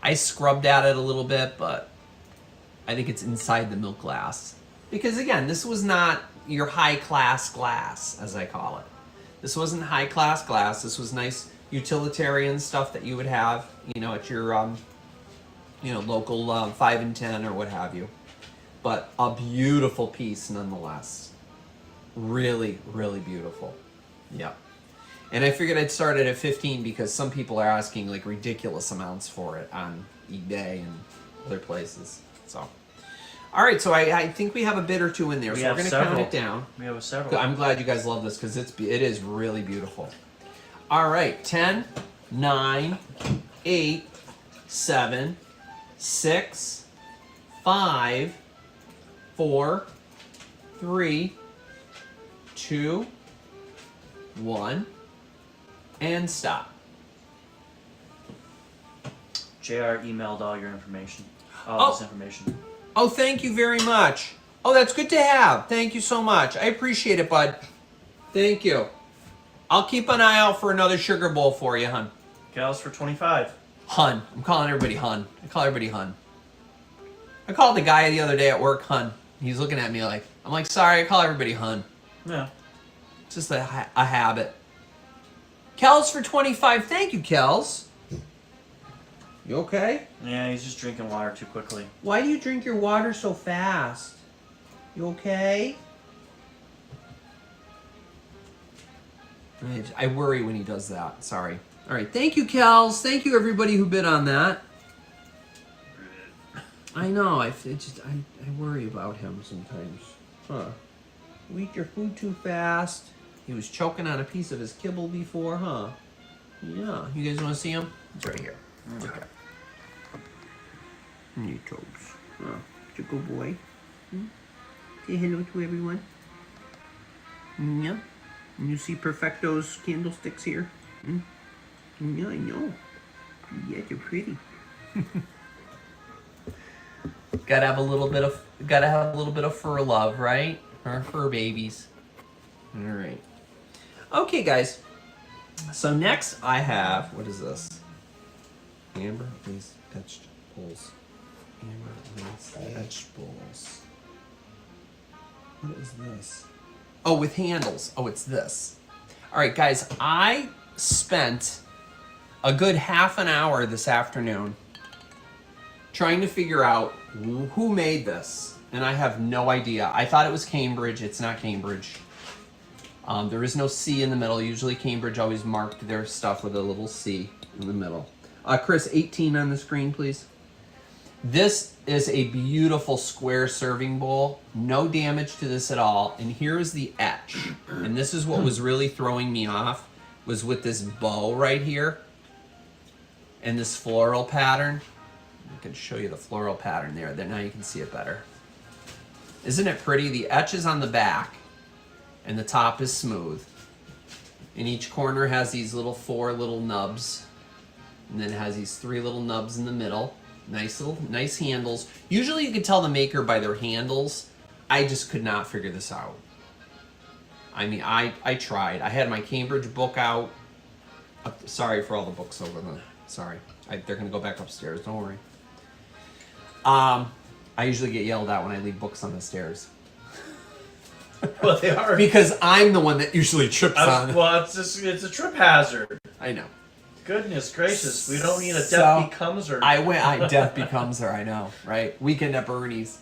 I scrubbed at it a little bit, but I think it's inside the milk glass. Because again, this was not your high-class glass, as I call it. This wasn't high-class glass. This was nice utilitarian stuff that you would have, you know, at your, local 5 and 10 or what have you. But a beautiful piece nonetheless. Really, really beautiful. Yeah. And I figured I'd start it at 15 because some people are asking like ridiculous amounts for it on eBay and other places. So, all right. So I think we have a bid or two in there. So we're going to count it down. We have several. I'm glad you guys love this because it is really beautiful. All right. 10, 9, 8, 7, 6, 5, 4, 3, 2, 1, and stop. JR emailed all your information. This information. Oh, thank you very much. Oh, that's good to have. Thank you so much. I appreciate it, bud. Thank you. I'll keep an eye out for another sugar bowl for you, hun. Gals for 25. Hun. I'm calling everybody hun. I call everybody hun. I called the guy the other day at work hun. He's looking at me like, I'm like, sorry, I call everybody hun. Yeah. It's just a habit. Kels for 25. Thank you, Kels. You okay? Yeah, he's just drinking water too quickly. Why do you drink your water so fast? You okay? I worry when he does that. Sorry. All right. Thank you, Kels. Thank you, everybody who bid on that. I know. I worry about him sometimes. Huh. You eat your food too fast. He was choking on a piece of his kibble before, huh? Yeah. You guys want to see him? He's right here. Okay. You toes. Oh, it's a good boy. Say hello to everyone. Yeah. And you see Perfecto's candlesticks here? Yeah, I know. Yeah, they're pretty. Gotta have a little bit of fur love, right? Our fur babies. All right. Okay, guys. So next I have, what is this? Amber lace etched bowls. Amber lace etched bowls. What is this? Oh, with handles. Oh, it's this. All right, guys. I spent a good half an hour this afternoon trying to figure out who made this, and I have no idea. I thought it was Cambridge. It's not Cambridge. There is no C in the middle. Usually Cambridge always marked their stuff with a little C in the middle. Chris, 18 on the screen, please. This is a beautiful square serving bowl. No damage to this at all. And here is the etch. And this is what was really throwing me off, was with this bow right here and this floral pattern. I can show you the floral pattern there. Now you can see it better. Isn't it pretty? The etch is on the back and the top is smooth. And each corner has these four little nubs. And then it has these 3 little nubs in the middle. Nice handles. Usually you can tell the maker by their handles. I just could not figure this out. I mean, I tried. I had my Cambridge book out. Sorry for all the books over there. Sorry. They're going to go back upstairs. Don't worry. I usually get yelled at when I leave books on the stairs. Well, they are. Because I'm the one that usually trips on it. Well, it's a trip hazard. I know. Goodness gracious, we don't need a death becomes her. Death becomes her, I know, right? Weekend at Bernie's.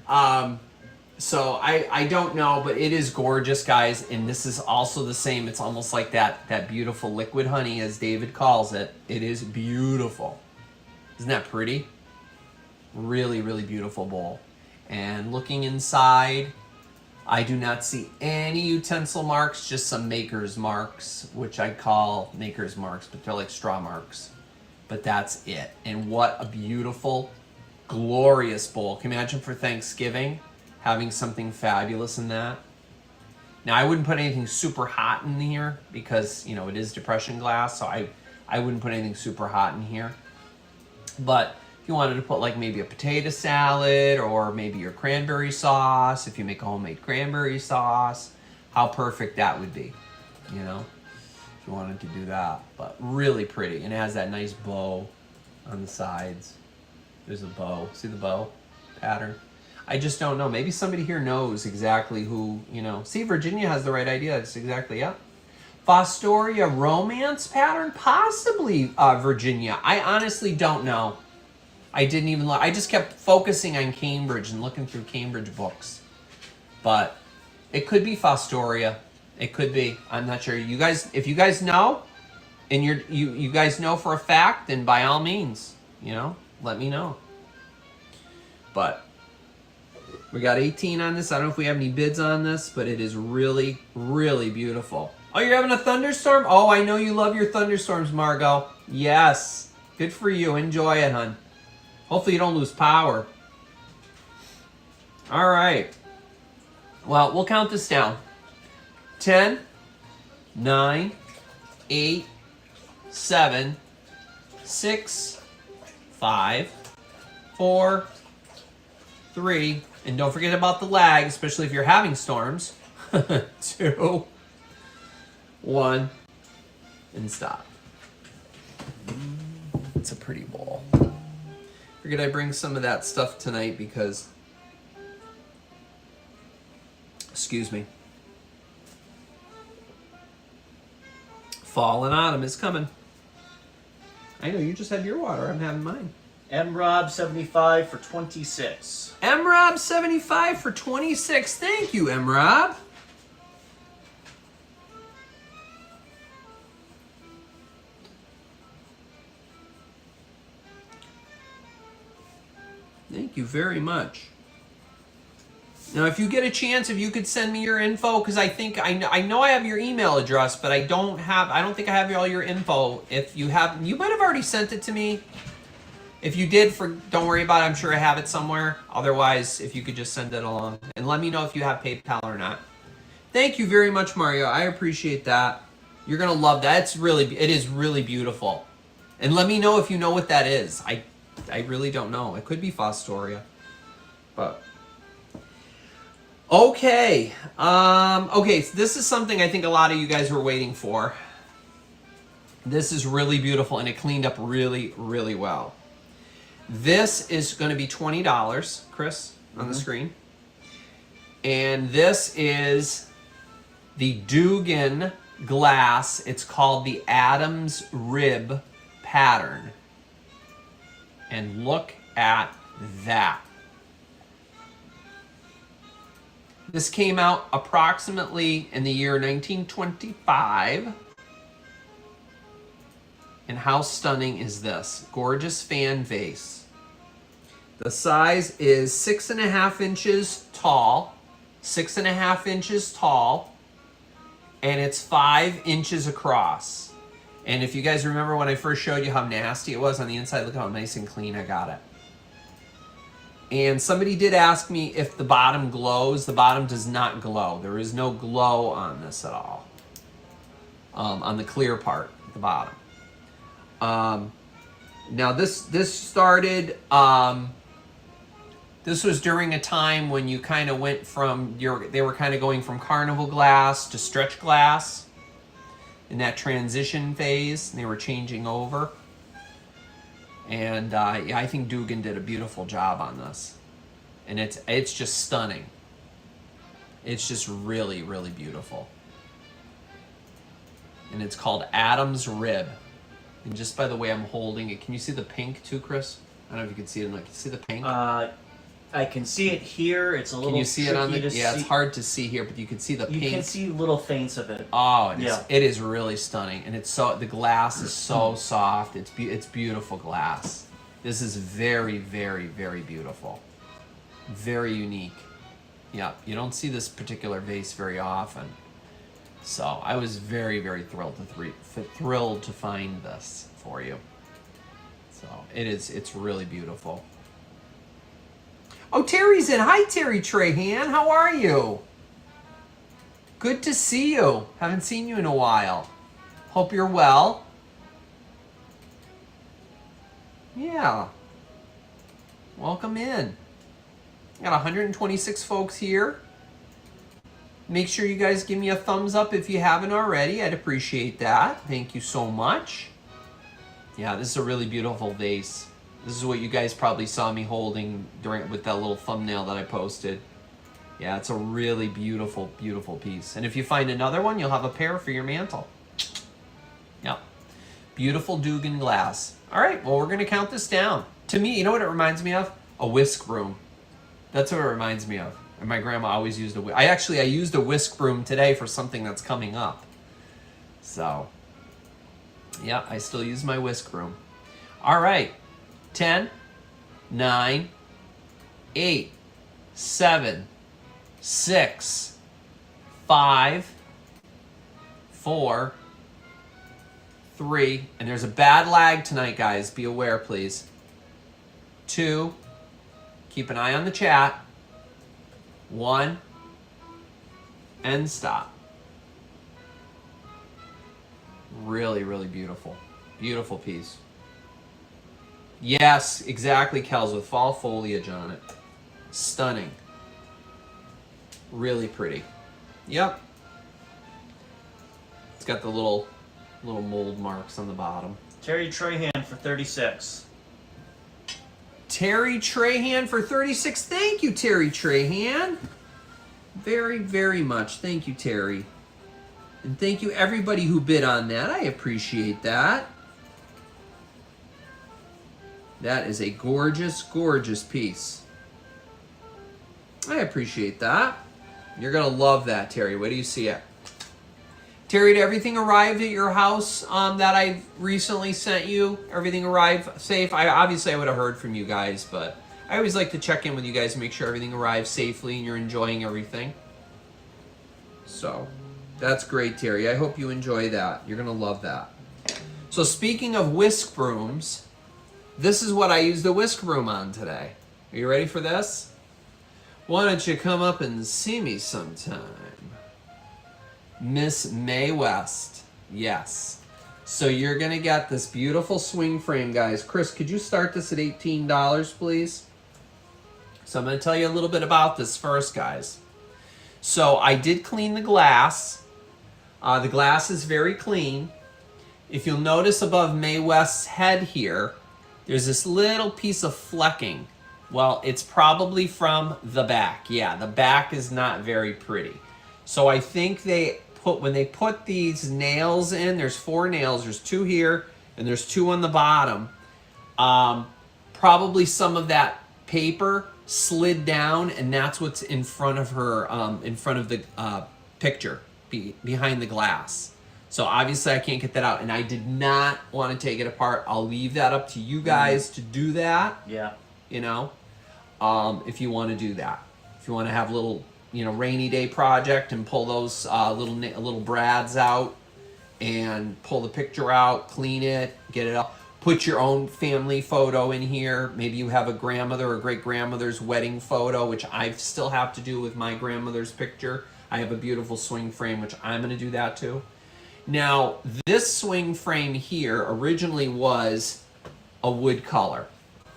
So I don't know, but it is gorgeous, guys. And this is also the same. It's almost like that beautiful liquid honey, as David calls it. It is beautiful. Isn't that pretty? Really, really beautiful bowl. And looking inside, I do not see any utensil marks, just some maker's marks, which I call maker's marks, but they're like straw marks. But that's it. And what a beautiful, glorious bowl. Can you imagine for Thanksgiving having something fabulous in that? Now, I wouldn't put anything super hot in here because, you know, it is depression glass, so I wouldn't put anything super hot in here. But if you wanted to put like maybe a potato salad or maybe your cranberry sauce, if you make a homemade cranberry sauce, how perfect that would be, you know, if you wanted to do that. But really pretty, and it has that nice bow on the sides. There's a bow. See the bow pattern? I just don't know. Maybe somebody here knows exactly who, you know. See, Virginia has the right idea. That's exactly, yeah. Fostoria romance pattern? Possibly, Virginia. I honestly don't know. I didn't even look. I just kept focusing on Cambridge and looking through Cambridge books. But it could be Fostoria. It could be. I'm not sure. You guys, if you guys know, and you guys know for a fact, then by all means, you know, let me know. But we got 18 on this. I don't know if we have any bids on this, but it is really, really beautiful. Oh, you're having a thunderstorm? Oh, I know you love your thunderstorms, Margot. Yes. Good for you. Enjoy it, hon. Hopefully you don't lose power. All right. Well, we'll count this down. 10, 9, 8, 7, 6, 5, 4, 3, and don't forget about the lag, especially if you're having storms. 2, 1, and stop. It's a pretty bowl. Figured I'd bring some of that stuff tonight because, excuse me, fall and autumn is coming. I know, you just had your water. I'm having mine. MRob 75 for 26. MRob 75 for 26. Thank you, MRob. Thank you very much. Now, if you get a chance, if you could send me your info, because I know I have your email address, but I don't think I have all your info. If you have, you might have already sent it to me. If you did, don't worry about it. I'm sure I have it somewhere. Otherwise, if you could just send it along and let me know if you have PayPal or not. Thank you very much, Mario. I appreciate that. You're gonna love that. It is really beautiful. And let me know if you know what that is. I really don't know. It could be Fostoria, but okay. Okay, so this is something I think a lot of you guys were waiting for. This is really beautiful, and it cleaned up really, really well. This is going to be $20, Chris, on the screen. And this is the Dugan glass. It's called the Adam's Rib pattern. And look at that. This came out approximately in the year 1925. And how stunning is this? Gorgeous fan vase. The size is 6.5 inches tall. 6.5 inches tall. And it's 5 inches across. And if you guys remember when I first showed you how nasty it was on the inside, look how nice and clean I got it. And somebody did ask me if the bottom glows. The bottom does not glow. There is no glow on this at all. On the clear part at the bottom. Now this started, this was during a time when you kind of went from, they were kind of going from carnival glass to stretch glass in that transition phase, and they were changing over. And yeah, I think Dugan did a beautiful job on this. And it's just stunning. It's just really, really beautiful. And it's called Adam's Rib. And just by the way I'm holding it, can you see the pink too, Chris? I don't know if you can see it. Can you see the pink? I can see it here. It's a little. Can you see it on the? Yeah, see. It's hard to see here, but you can see the pink. You can see little feints of it. Oh, it is really stunning, and the glass is so soft. It's beautiful glass. This is very, very, very beautiful. Very unique. Yeah, you don't see this particular vase very often. So I was very, very thrilled to find this for you. So it's really beautiful. Oh, Terry's in. Hi, Terry Trahan. How are you? Good to see you. Haven't seen you in a while. Hope you're well. Yeah. Welcome in. Got 126 folks here. Make sure you guys give me a thumbs up if you haven't already. I'd appreciate that. Thank you so much. Yeah, this is a really beautiful vase. This is what you guys probably saw me holding with that little thumbnail that I posted. Yeah, it's a really beautiful, beautiful piece. And if you find another one, you'll have a pair for your mantle. Yeah. Beautiful Dugan glass. All right, well, we're going to count this down. To me, you know what it reminds me of? A whisk broom. That's what it reminds me of. And my grandma always used I used a whisk broom today for something that's coming up. So, yeah, I still use my whisk broom. All right. 10, 9, 8, 7, 6, 5, 4, 3, and there's a bad lag tonight, guys. Be aware, please. 2, keep an eye on the chat. 1, and stop. Really, really beautiful. Beautiful piece. Yes, exactly, Kels, with fall foliage on it. Stunning. Really pretty. Yep. It's got the little mold marks on the bottom. Terry Trahan for 36. Terry Trahan for 36. Thank you, Terry Trahan. Very, very much. Thank you, Terry. And thank you, everybody who bid on that. I appreciate that. That is a gorgeous, gorgeous piece. I appreciate that. You're going to love that, Terry. Wait till you see it. Terry, did everything arrive at your house that I recently sent you? Everything arrived safe? Obviously, I would have heard from you guys, but I always like to check in with you guys and make sure everything arrives safely and you're enjoying everything. So, that's great, Terry. I hope you enjoy that. You're going to love that. So, speaking of whisk brooms, this is what I used the whisk broom on today. Are you ready for this? Why don't you come up and see me sometime? Miss Mae West. Yes. So you're going to get this beautiful swing frame, guys. Chris, could you start this at $18, please? So I'm going to tell you a little bit about this first, guys. So I did clean the glass. The glass is very clean. If you'll notice above Mae West's head here, there's this little piece of flecking. Well, it's probably from the back. Yeah, the back is not very pretty. So I think when they put these nails in, there's 4 nails. There's 2 here, and there's 2 on the bottom. Probably some of that paper slid down, and that's what's in front of her, in front of the picture, behind the glass. So obviously I can't get that out, and I did not want to take it apart. I'll leave that up to you guys to do that. Yeah. You know, if you want to do that. If you want to have a little, you know, rainy day project and pull those little brads out and pull the picture out, clean it, get it up. Put your own family photo in here. Maybe you have a grandmother or great grandmother's wedding photo, which I still have to do with my grandmother's picture. I have a beautiful swing frame, which I'm going to do that too. Now, this swing frame here originally was a wood color.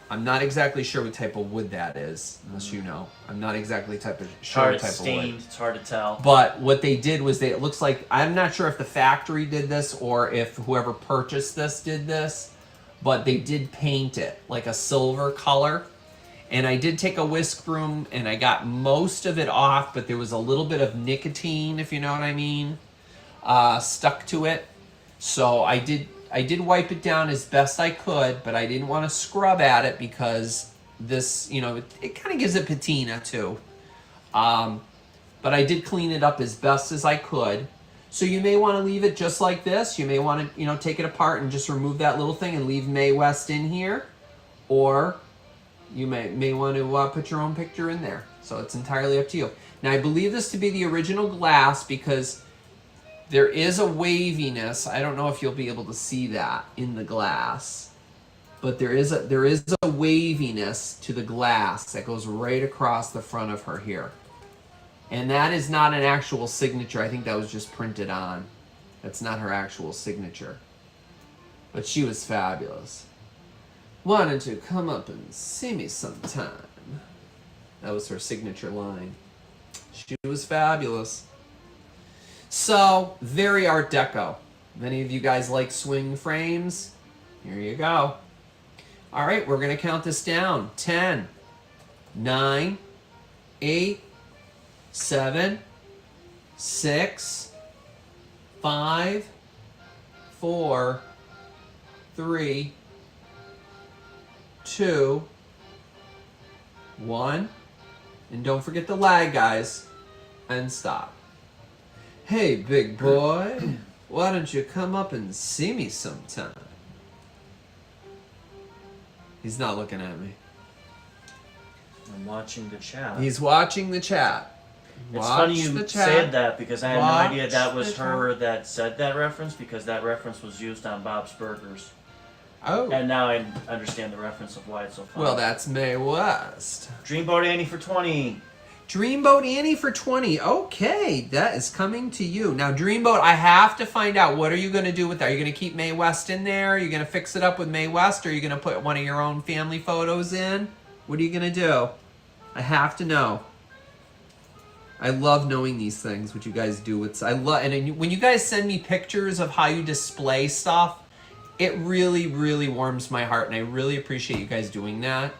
I'm not exactly sure what type of wood that is, unless you know. I'm not exactly sure what type of wood. It's hard to tell. But what they did was it looks like, I'm not sure if the factory did this or if whoever purchased this did this, but they did paint it like a silver color. And I did take a whisk broom and I got most of it off, but there was a little bit of nicotine, if you know what I mean, stuck to it. So I did wipe it down as best I could, but I didn't want to scrub at it because this, you know, it kind of gives it patina too. But I did clean it up as best as I could. So you may want to leave it just like this. You may want to, you know, take it apart and just remove that little thing and leave Mae West in here. Or you may want to put your own picture in there. So it's entirely up to you. Now I believe this to be the original glass because there is a waviness. I don't know if you'll be able to see that in the glass, but there is a waviness to the glass that goes right across the front of her here. And that is not an actual signature. I think that was just printed on. That's not her actual signature. But she was fabulous. Why don't you come up and see me sometime? That was her signature line. She was fabulous. So, very Art Deco. Many of you guys like swing frames? Here you go. All right, we're going to count this down. 10, 9, 8, 7, 6, 5, 4, 3, 2, 1. And don't forget the lag, guys. And stop. Hey, big boy, why don't you come up and see me sometime? He's not looking at me. I'm watching the chat. He's watching the chat. It's funny you said that because I had no idea that was her that said that reference because that reference was used on Bob's Burgers. Oh. And now I understand the reference of why it's so funny. Well, that's Mae West. Dreamboat Annie for 20. Dreamboat Annie for 20. Okay, that is coming to you. Now, Dreamboat, I have to find out, what are you going to do with that? Are you going to keep Mae West in there? Are you going to fix it up with Mae West? Or are you going to put one of your own family photos in? What are you going to do? I have to know. I love knowing these things, what you guys do. And when you guys send me pictures of how you display stuff, it really, really warms my heart, and I really appreciate you guys doing that.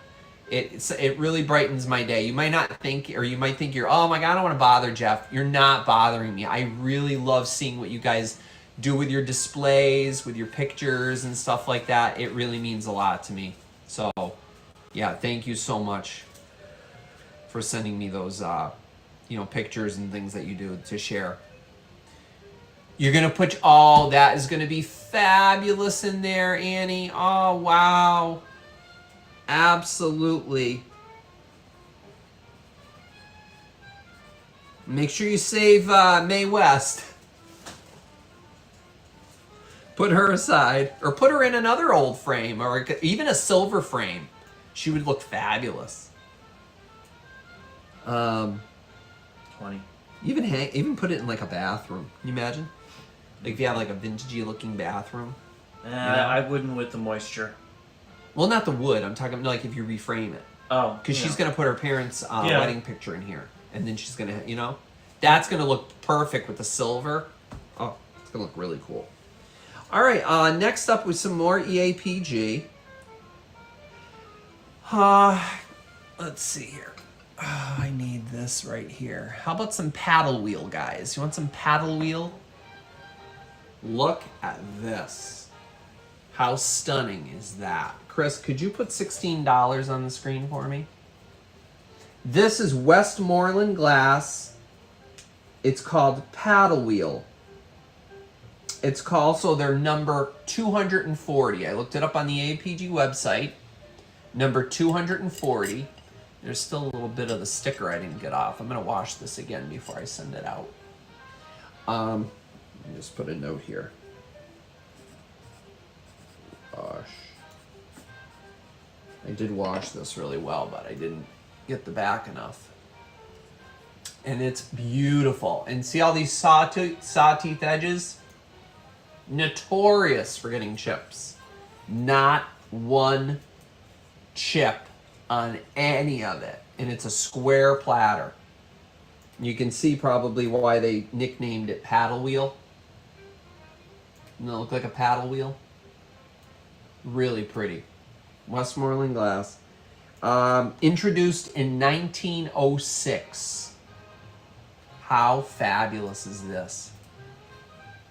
It really brightens my day. You might not think, or you might think you're, oh my God, I don't want to bother Jeff. You're not bothering me. I really love seeing what you guys do with your displays, with your pictures and stuff like that. It really means a lot to me. So, yeah, thank you so much for sending me those, pictures and things that you do to share. You're going to put, oh, that is going to be fabulous in there, Annie. Oh, wow. Absolutely. Make sure you save Mae West. Put her aside. Or put her in another old frame. Or even a silver frame. She would look fabulous. 20. Even put it in like a bathroom. Can you imagine? Like if you have like a vintagey looking bathroom. I wouldn't with the moisture. Well, not the wood. I'm talking like if you reframe it. Oh. Because she's going to put her parents' wedding picture in here. And then she's going to, that's going to look perfect with the silver. Oh, it's going to look really cool. All right, next up with some more EAPG. Let's see here. I need this right here. How about some paddle wheel, guys? You want some paddle wheel? Look at this. How stunning is that? Chris, could you put $16 on the screen for me? This is Westmoreland glass. It's called paddle wheel. It's also their number 240. I looked it up on the EAPG website. Number 240. There's still a little bit of the sticker I didn't get off. I'm going to wash this again before I send it out. Let me just put a note here. Wash. I did wash this really well, but I didn't get the back enough. And it's beautiful. And see all these saw teeth edges? Notorious for getting chips. Not one chip on any of it. And it's a square platter. You can see probably why they nicknamed it paddle wheel. Doesn't it look like a paddle wheel? Really pretty. Westmoreland glass. Introduced in 1906. How fabulous is this?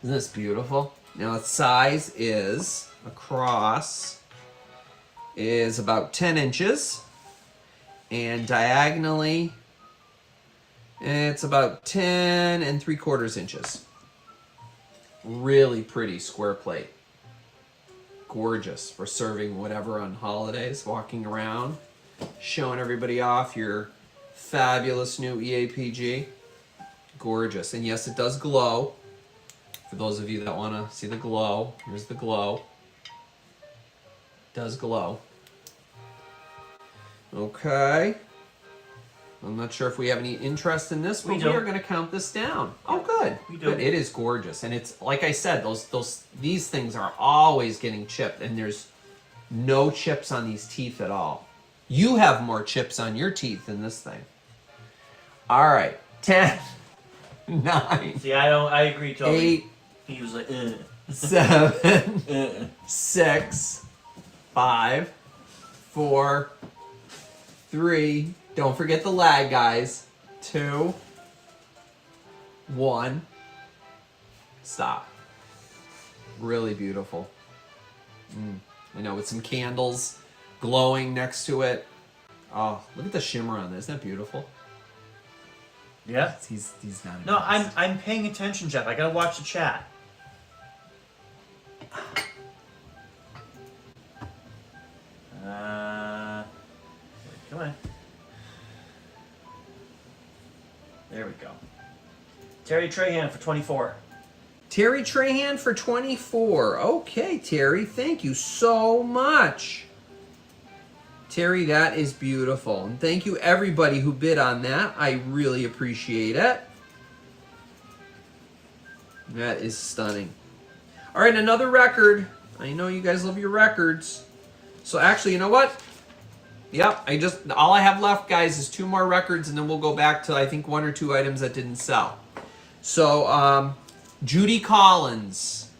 Isn't this beautiful? Now its size is, across, is about 10 inches. And diagonally, it's about 10 3/4 inches. Really pretty square plate. Gorgeous for serving whatever on holidays, walking around, showing everybody off your fabulous new EAPG. Gorgeous. And yes, it does glow. For those of you that want to see the glow, here's the glow. It does glow. Okay. I'm not sure if we have any interest in this, but we are going to count this down. Oh, good. We do. Good. It is gorgeous, and it's like I said, these things are always getting chipped, and there's no chips on these teeth at all. You have more chips on your teeth than this thing. All right, 10, 9. See, I agree totally. 8. He was like, 7, 6, 5, 4, 3. Don't forget the lag, guys. 2, 1. Stop. Really beautiful. I know, with some candles glowing next to it. Oh, look at the shimmer on this. Isn't that beautiful? Yeah. He's not. No, I'm paying attention, Jeff. I gotta watch the chat. Come on. There we go. Terry Trahan for 24. Terry Trahan for 24. Okay, Terry, thank you so much. Terry, that is beautiful. And thank you everybody who bid on that. I really appreciate it. That is stunning. All right, another record. I know you guys love your records. So actually, you know what? Yep, all I have left, guys, is 2 more records, and then we'll go back to, I think, 1 or 2 items that didn't sell. So, Judy Collins.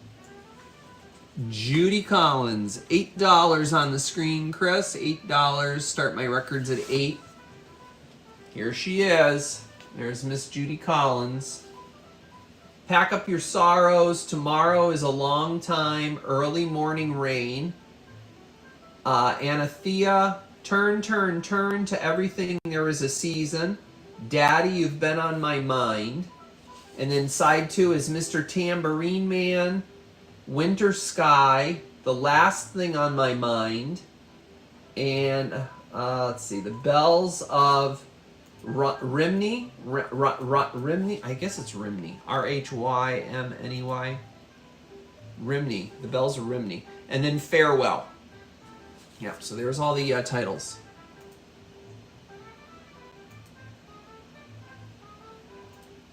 Judy Collins, $8 on the screen, Chris. $8. Start my records at 8. Here she is. There's Miss Judy Collins. Pack up your sorrows. Tomorrow is a long time. Early morning rain. Anathea. Turn, turn, turn to everything there is a season. Daddy, you've been on my mind. And then side 2 is Mr. Tambourine Man. Winter Sky. The last thing on my mind. And let's see, the Bells of Rhymney. Rhymney. I guess it's Rhymney. Rhymney. Rhymney. The Bells of Rhymney. And then Farewell. Yep, so there's all the titles.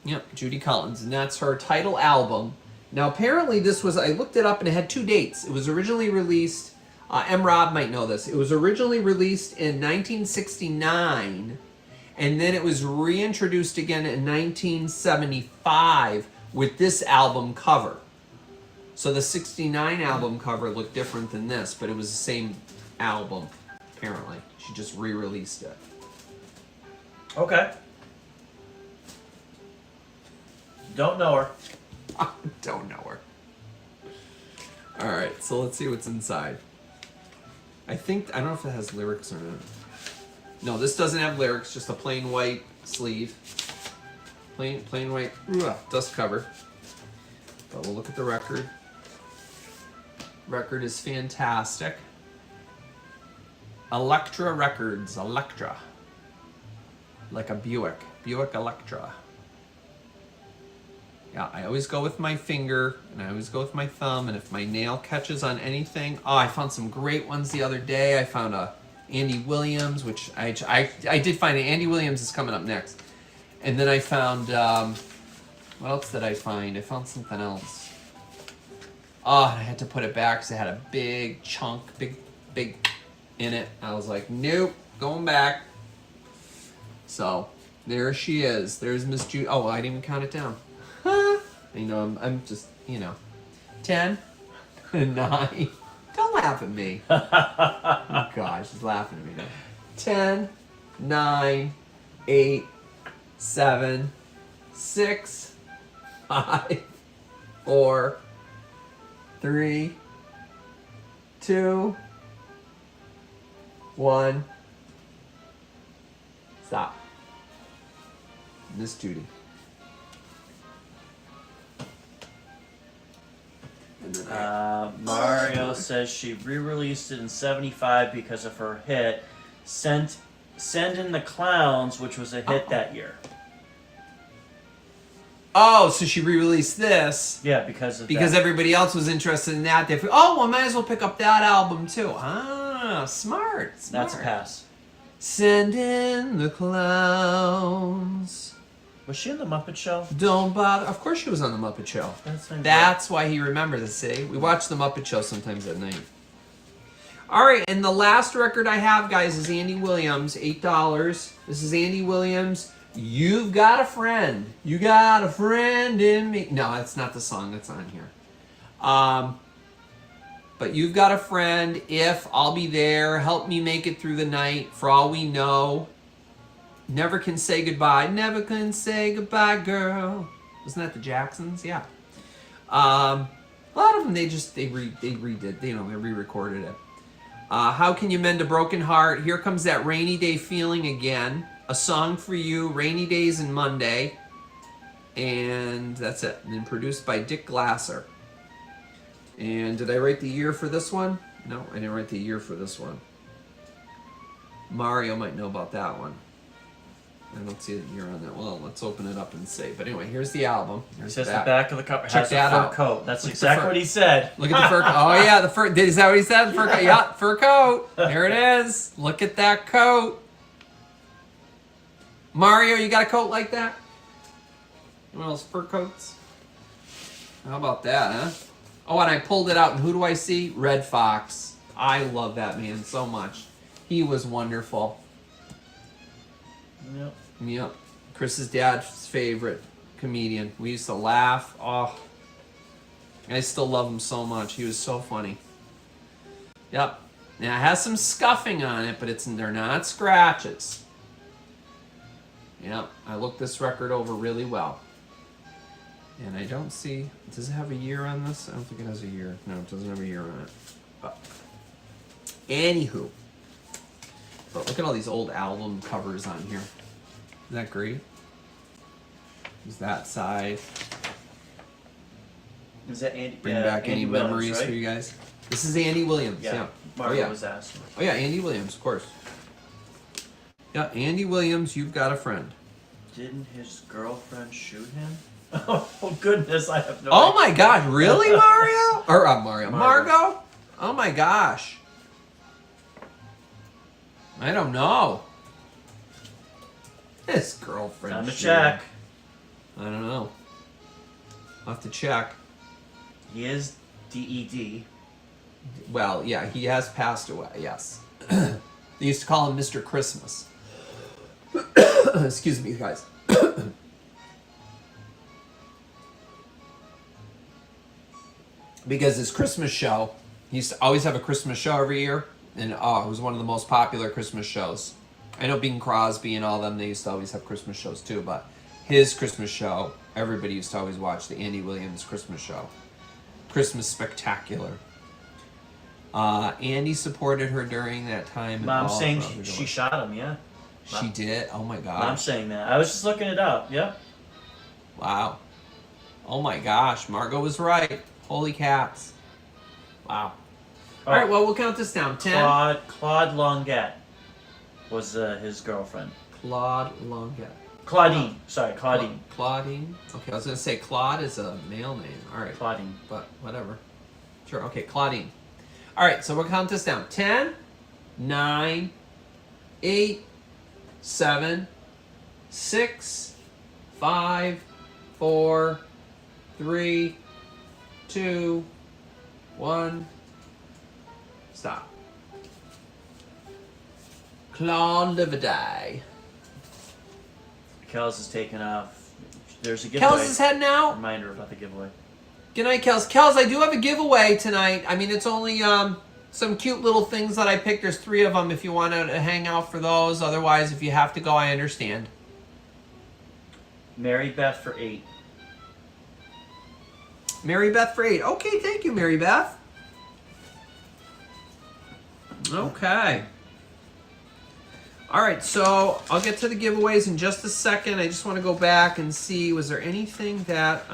Yep, Judy Collins, and that's her title album. Now, apparently this was, I looked it up and it had 2 dates. It was originally released, M. Rob might know this, it was originally released in 1969, and then it was reintroduced again in 1975 with this album cover. So the 69 album cover looked different than this, but it was the same album, apparently. She just re-released it. Okay. Don't know her. Don't know her. Alright, so let's see what's inside. I don't know if it has lyrics or not. No, this doesn't have lyrics, just a plain white sleeve. Plain white dust cover. But we'll look at the record. Record is fantastic. Electra Records, Electra. Like a Buick Electra. Yeah, I always go with my finger, and I always go with my thumb, and if my nail catches on anything... Oh, I found some great ones the other day. I found a Andy Williams, which I did find an Andy Williams is coming up next. And then I found... what else did I find? I found something else. Oh, and I had to put it back because it had a big chunk, big in it. I was like, nope, going back. So, there she is. There's Miss Judy. Oh, I didn't even count it down. You know, I'm just, 10, 9. Don't laugh at me. Oh, gosh, she's laughing at me now. 10, 9, 8, 7, 6, 5, 4, 3, 2, 1. Stop. Miss Judy. Mario says she re-released it in '75 because of her hit Send in the Clowns, which was a hit that year. Oh, so she re-released this. Yeah, because of that. Everybody else was interested in that. Well, might as well pick up that album too. Ah, smart. That's a pass. Send in the Clowns. Was she in the Muppet Show? Don't bother. Of course she was on the Muppet Show. That's why he remembers it, see? We watch the Muppet Show sometimes at night. All right, and the last record I have, guys, is Andy Williams, $8. This is Andy Williams. You've Got a Friend. You got a friend in me. No, that's not the song that's on here. But You've Got a Friend. If I'll be there, help me make it through the night. For all we know. Never Can Say Goodbye. Never can say goodbye, girl. Wasn't that the Jacksons? Yeah. A lot of them, they redid, they re-recorded it. How Can You Mend a Broken Heart? Here Comes That Rainy Day Feeling Again. A Song for You, Rainy Days and Monday. And that's it. And then produced by Dick Glasser. And did I write the year for this one? No, I didn't write the year for this one. Mario might know about that one. I don't see the year on that. Well, let's open it up and see. But anyway, here's the album. Here's the back of the cover. Check that out. Fur coat. That's exactly what he said. Look at the fur coat. Oh, yeah, the fur. Is that what he said? Fur coat. Yeah, fur coat. There it is. Look at that coat. Mario, you got a coat like that? One of those fur coats? How about that, huh? Oh, and I pulled it out, and who do I see? Red Fox. I love that man so much. He was wonderful. Yep. Yep. Chris's dad's favorite comedian. We used to laugh. Oh, I still love him so much. He was so funny. Yep. Now it has some scuffing on it, but they're not scratches. Yep. I looked this record over really well. And I don't see... Does it have a year on this? I don't think it has a year. No, it doesn't have a year on it. But anywho. But look at all these old album covers on here. Isn't that great? There's that side. Is that Andy? Bring back Andy any Williams, memories right? for you guys. This is Andy Williams. Yeah. Mario was asking. Oh yeah, Andy Williams, of course. Yeah, Andy Williams. You've Got a Friend. Didn't his girlfriend shoot him? Oh goodness, I have no. Oh idea. my God! Really, Mario? Or Margot? Oh my gosh! I don't know. His girlfriend. Time to check. I don't know. I'll have to check. He is DED. Well, yeah, he has passed away, yes. They used to call him Mr. Christmas. Excuse me, guys. Because his Christmas show, he used to always have a Christmas show every year, and it was one of the most popular Christmas shows. I know Bing Crosby and all them, they used to always have Christmas shows too, but his Christmas show, everybody used to always watch the Andy Williams Christmas show. Christmas Spectacular. Andy supported her during that time. Mom's saying she shot him, yeah. She did? Oh my God. Mom's saying that. I was just looking it up, yep. Wow. Oh my gosh, Margot was right. Holy cats. Wow. All right, well, we'll count this down. 10. Claude Longuette was his girlfriend. Claude Longuette. Claudine. Sorry, Claudine. Claudine. Okay, I was going to say Claude is a male name. All right. Claudine. But whatever. Sure, okay, Claudine. All right, so we'll count this down. 10, 9, 8, 7, 6, 5, 4, 3, 2, 1. Stop. Claude Lividae. Kels is taking off. There's a giveaway. Kels is heading out. Reminder about the giveaway. Good night, Kels. Kels, I do have a giveaway tonight. I mean, it's only some cute little things that I picked. There's 3 of them if you want to hang out for those. Otherwise, if you have to go, I understand. Mary Beth for 8. Mary Beth for 8. Okay, thank you, Mary Beth. Okay. All right, so I'll get to the giveaways in just a second. I just want to go back and see, was there anything that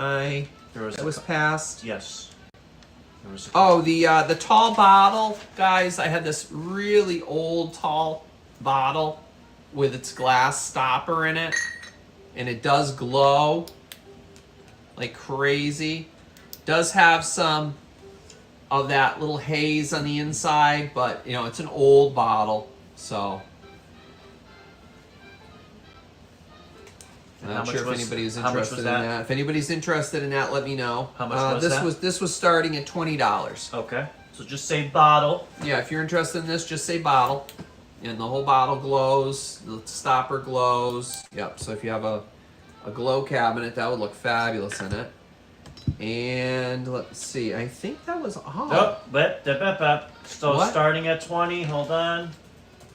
was passed? Yes. There was the tall bottle, guys. I had this really old tall bottle with its glass stopper in it, and it does glow like crazy. Does have some of that little haze on the inside, but you know, it's an old bottle, so I'm not sure if anybody's interested in that. If anybody's interested in that, let me know. How much was that? This was starting at $20. Okay. So just say bottle. Yeah, if you're interested in this, just say bottle. And the whole bottle glows. The stopper glows. Yep, so if you have a glow cabinet, that would look fabulous in it. And let's see, I think that was all. Oh, so what? Starting at 20, hold on.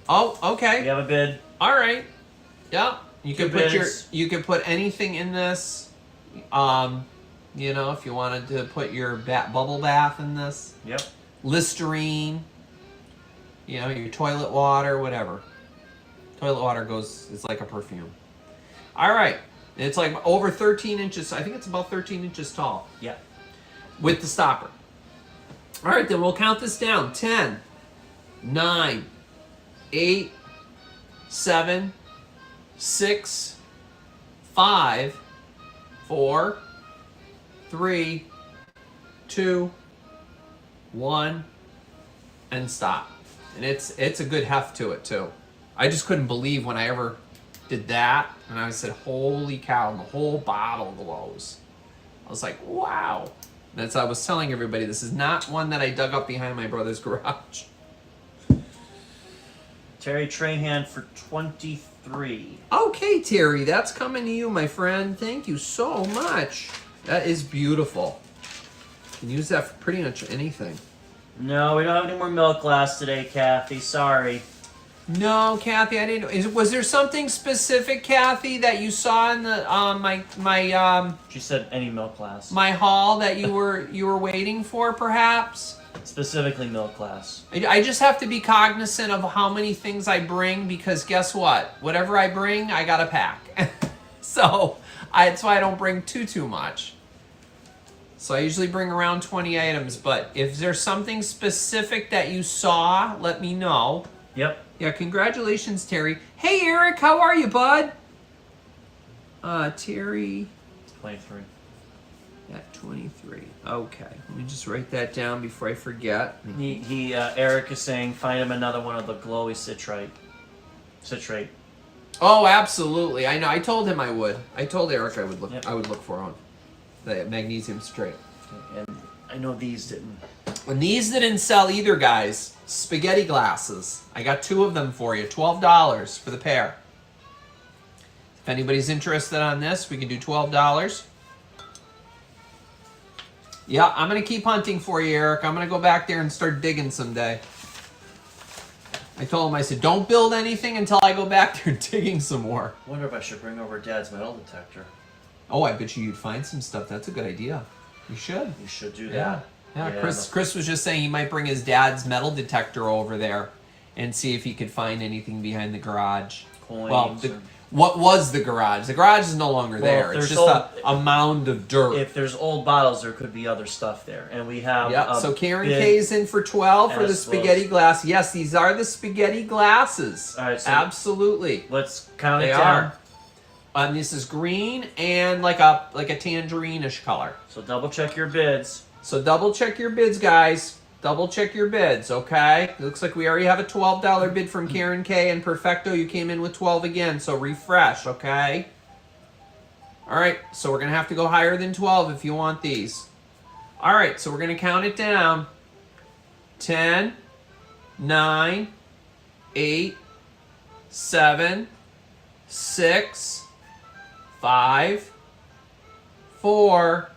Oh, okay. We have a bid. All right. Yeah. You can put put anything in this. You know, if you wanted to put your bubble bath in this. Yep. Listerine. You know, your toilet water, whatever. Toilet water it's like a perfume. All right. It's like over 13 inches. I think it's about 13 inches tall. Yeah. With the stopper. All right, then we'll count this down. 10, 9, 8, 7, 6, 5, 4, 3, 2, 1, and stop. And it's a good heft to it too. I just couldn't believe when I ever did that, and I said, holy cow, and the whole bottle glows. I was like, wow. That's I was telling everybody, this is not one that I dug up behind my brother's garage. Terry Trahan for 23. Okay, Terry, that's coming to you, my friend. Thank you so much. That is beautiful. You can use that for pretty much anything. No, we don't have any more milk glass today, Kathy. Sorry. No, Kathy, I didn't. Was there something specific, Kathy, that you saw in the my She said any milk glass. my haul that you were waiting for, perhaps? Specifically milk glass. I just have to be cognizant of how many things I bring, because guess what? Whatever I bring, I gotta pack. So that's why I don't bring too much. So I usually bring around 20 items, but if there's something specific that you saw, let me know. Yep. Yeah, congratulations, Terry. Hey, Eric, how are you, bud? Terry. 23. At 23. Okay, let me just write that down before I forget. Eric is saying find him another one of the glowy citrate. Oh, absolutely. I know. I told him I would. I told Eric I would look. Yep. I would look for one. The magnesium citrate. And I know these didn't. And these didn't sell either, guys. Spaghetti glasses. I got 2 of them for you. $12 for the pair. If anybody's interested on this, we can do $12. Yeah, I'm going to keep hunting for you, Eric. I'm going to go back there and start digging someday. I told him, I said, don't build anything until I go back there digging some more. I wonder if I should bring over Dad's metal detector. Oh, I bet you'd find some stuff. That's a good idea. You should. You should do Yeah. that. Yeah, Chris was just saying he might bring his dad's metal detector over there and see if he could find anything behind the garage. Coins. Well, What was the garage? The garage is no longer there. It's there's just a mound of dirt. If there's old bottles, there could be other stuff there. And we have. Yep. So Karen K is in for 12 for the spaghetti glass. Yes, these are the spaghetti glasses. All right. So absolutely. Let's count it They down. are. This is green and like a tangerine-ish color. So double check your bids. So double check your bids, guys. Double check your bids, okay? It looks like we already have a $12 bid from Karen K. And Perfecto, you came in with 12 again, so refresh, okay? All right, so we're going to have to go higher than 12 if you want these. All right, so we're going to count it down. 10, 9, 8, 7, 6, 5, 4,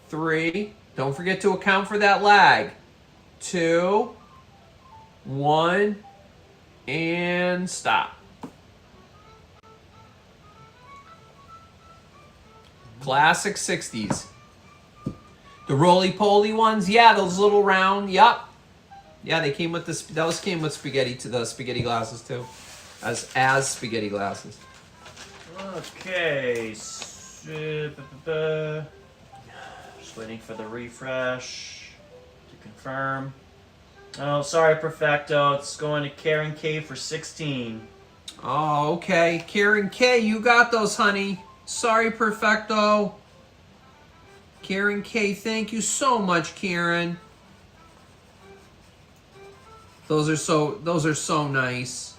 3, don't forget to account for that lag. 2, 1, and stop. Classic 60s. The roly-poly ones, yeah, those little round, yep. Yeah, they came with this. Those came with spaghetti to the spaghetti glasses too, as spaghetti glasses. Okay. Just waiting for the refresh to confirm. Oh, sorry, Perfecto. It's going to Karen K for 16. Oh, okay. Karen K, you got those, honey. Sorry, Perfecto. Karen K, thank you so much, Karen. Those are so nice.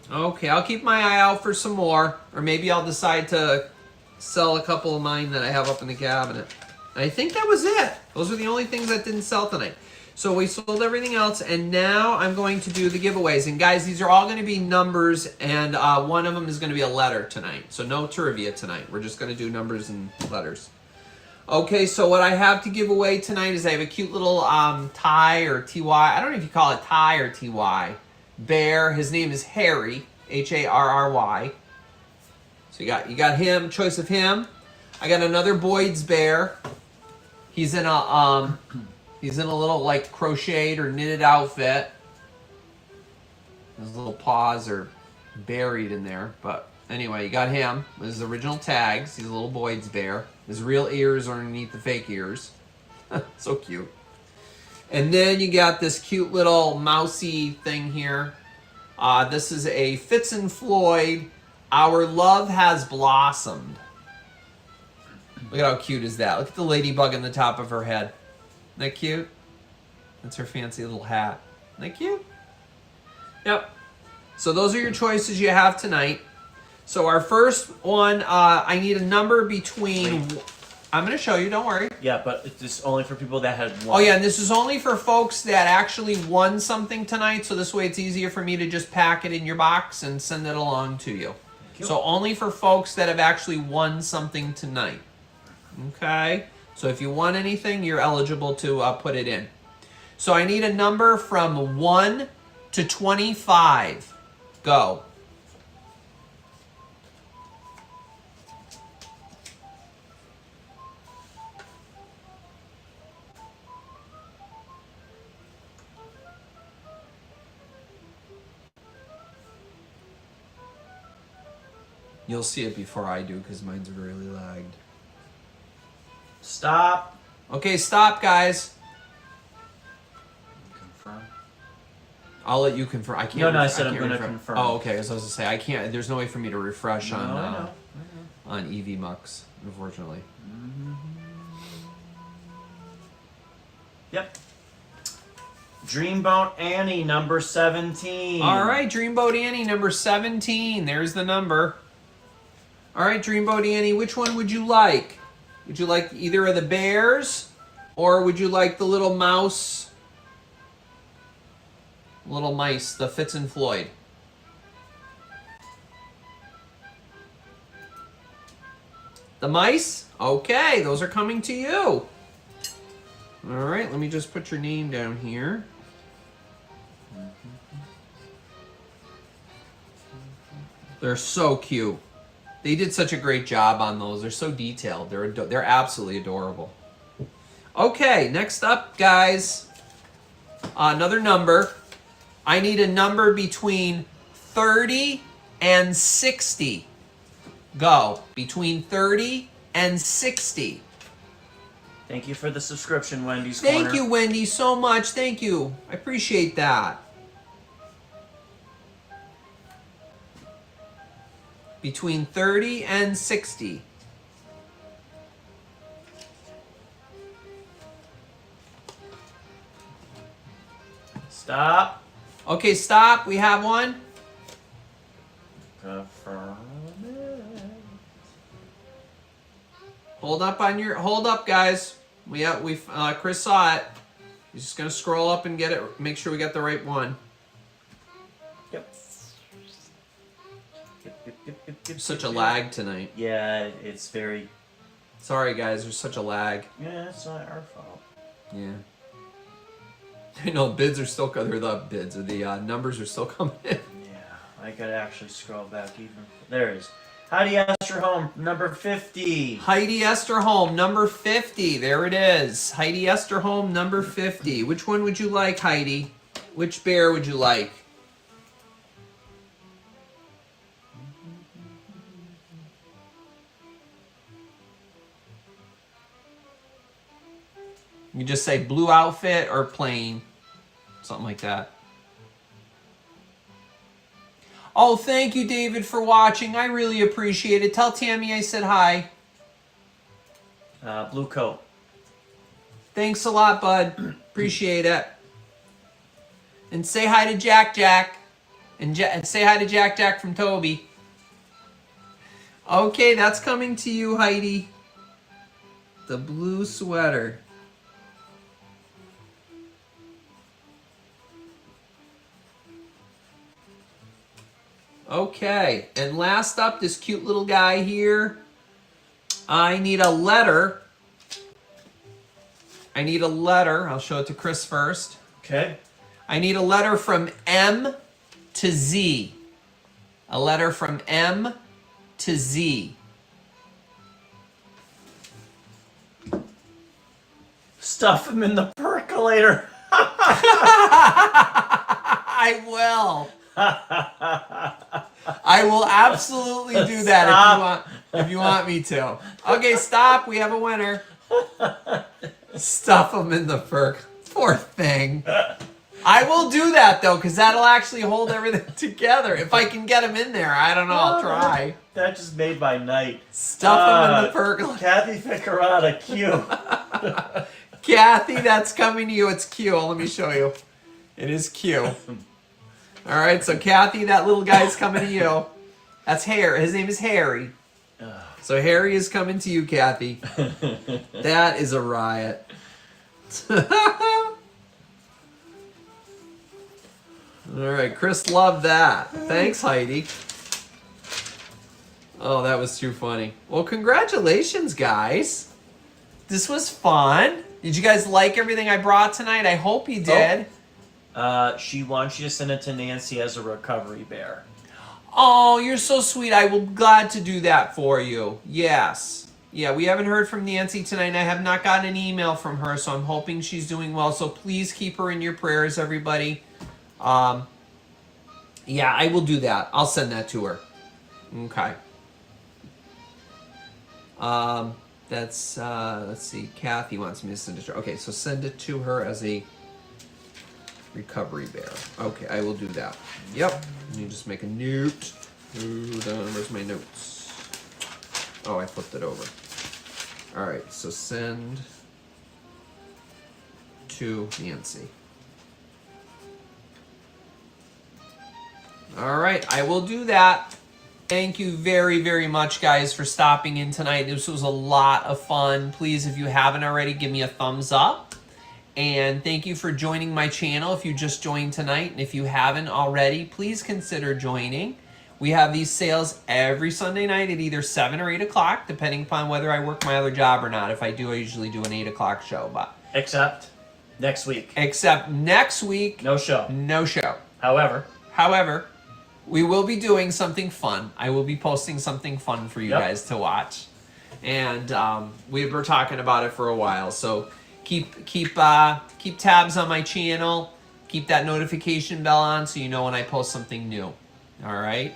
Okay, I'll keep my eye out for some more, or maybe I'll decide to sell a couple of mine that I have up in the cabinet. I think that was it. Those are the only things that didn't sell tonight. So we sold everything else, and now I'm going to do the giveaways. And guys, these are all going to be numbers, and one of them is going to be a letter tonight. So no trivia tonight. We're just going to do numbers and letters. Okay, so what I have to give away tonight is I have a cute little Ty or TY. I don't know if you call it Ty or TY. Bear. His name is Harry, Harry. So you got him, choice of him. I got another Boyd's bear. He's in a little like crocheted or knitted outfit. His little paws are buried in there, but anyway, you got him. His original tags. He's a little Boyd's bear. His real ears are underneath the fake ears. So cute. And then you got this cute little mousy thing here. This is a Fitz and Floyd. Our love has blossomed. Look at how cute is that. Look at the ladybug in the top of her head. Isn't that cute? That's her fancy little hat. Isn't that cute? Yep. So those are your choices you have tonight. So our first one, I need a number between... I'm going to show you, don't worry. Yeah, but it's just only for people that had won. Oh yeah, and this is only for folks that actually won something tonight, so this way it's easier for me to just pack it in your box and send it along to you. So only for folks that have actually won something tonight. Okay? So if you won anything, you're eligible to put it in. So I need a number from 1 to 25. Go. You'll see it before I do because mine's really lagged. Stop. Okay, stop, guys. Confirm. I'll let you confirm. I can't. No, I said I'm going to confirm. Oh, okay. So I was to say I can't. There's no way for me to refresh I on know. on EV Mux, unfortunately. Yep. Dreamboat Annie, number 17. All right, Dreamboat Annie, number 17. There's the number. All right, Dreamboat Annie, which one would you like? Would you like either of the bears, or would you like the little mouse? Little mice, the Fitz and Floyd. The mice? Okay, those are coming to you. All right, let me just put your name down here. They're so cute. They did such a great job on those. They're so detailed. They're absolutely adorable. Okay, next up, guys. Another number. I need a number between 30 and 60. Go. Between 30 and 60. Thank you for the subscription, Wendy's Thank Corner. you, Wendy, so much. Thank you. I appreciate that. Between 30 and 60. Stop. Okay, stop. We have one. Confirm it. Hold up, guys. Chris saw it. He's just gonna scroll up and get it. Make sure we got the right one. Yep. Such a lag tonight. Yeah, it's very... Sorry, guys. There's such a lag. Yeah, it's not our fault. Yeah. I know bids are still coming. The numbers are still coming in. Yeah, I gotta actually scroll back even. There it is. Heidi Esther Home, number 50. Heidi Esther Home, number 50. There it is. Heidi Esther Home, number 50. Which one would you like, Heidi? Which bear would you like? You just say blue outfit or plain. Something like that. Oh, thank you, David, for watching. I really appreciate it. Tell Tammy I said hi. Blue coat. Thanks a lot, bud. Appreciate it. And say hi to Jack. And say hi to Jack from Toby. Okay, that's coming to you, Heidi. The blue sweater. Okay, and last up, this cute little guy here. I need a letter. I'll show it to Chris first. Okay. I need a letter from M to Z. A letter from M to Z. Stuff him in the percolator. I will. I will absolutely do that if you want me to. Okay, stop. We have a winner. Stuff them in the perk. Poor thing. I will do that though, because that'll actually hold everything together. If I can get them in there, I don't know. I'll try. That just made my night. Stuff them in the perk. Kathy Ficarata, Q. Kathy, that's coming to you. It's Q. Let me show you. It is Q. All right, so Kathy, that little guy's coming to you. That's Harry. His name is Harry. So Harry is coming to you, Kathy. That is a riot. All right, Chris loved that. Thanks, Heidi. Oh, that was too funny. Well, congratulations, guys. This was fun. Did you guys like everything I brought tonight? I hope you did. She wants you to send it to Nancy as a recovery bear. Oh, you're so sweet. I will be glad to do that for you. Yes. Yeah, we haven't heard from Nancy tonight. I have not gotten an email from her, so I'm hoping she's doing well. So please keep her in your prayers, everybody. Yeah, I will do that. I'll send that to her. Okay. Let's see. Kathy wants me to send it to her. Okay, so send it to her as a recovery bear. Okay, I will do that. Yep. Let me just make a note. Where's my notes? Oh, I flipped it over. All right, so send to Nancy. All right, I will do that. Thank you very, very much, guys, for stopping in tonight. This was a lot of fun. Please, if you haven't already, give me a thumbs up. And thank you for joining my channel if you just joined tonight. And if you haven't already, please consider joining. We have these sales every Sunday night at either 7 or 8 o'clock, depending upon whether I work my other job or not. If I do, I usually do an 8 o'clock show. But Except next week. Except next week. No show. No show. However, we will be doing something fun. I will be posting something fun for you guys to watch. And we were talking about it for a while. So keep tabs on my channel. keep that notification bell on so you know when I post something new. All right?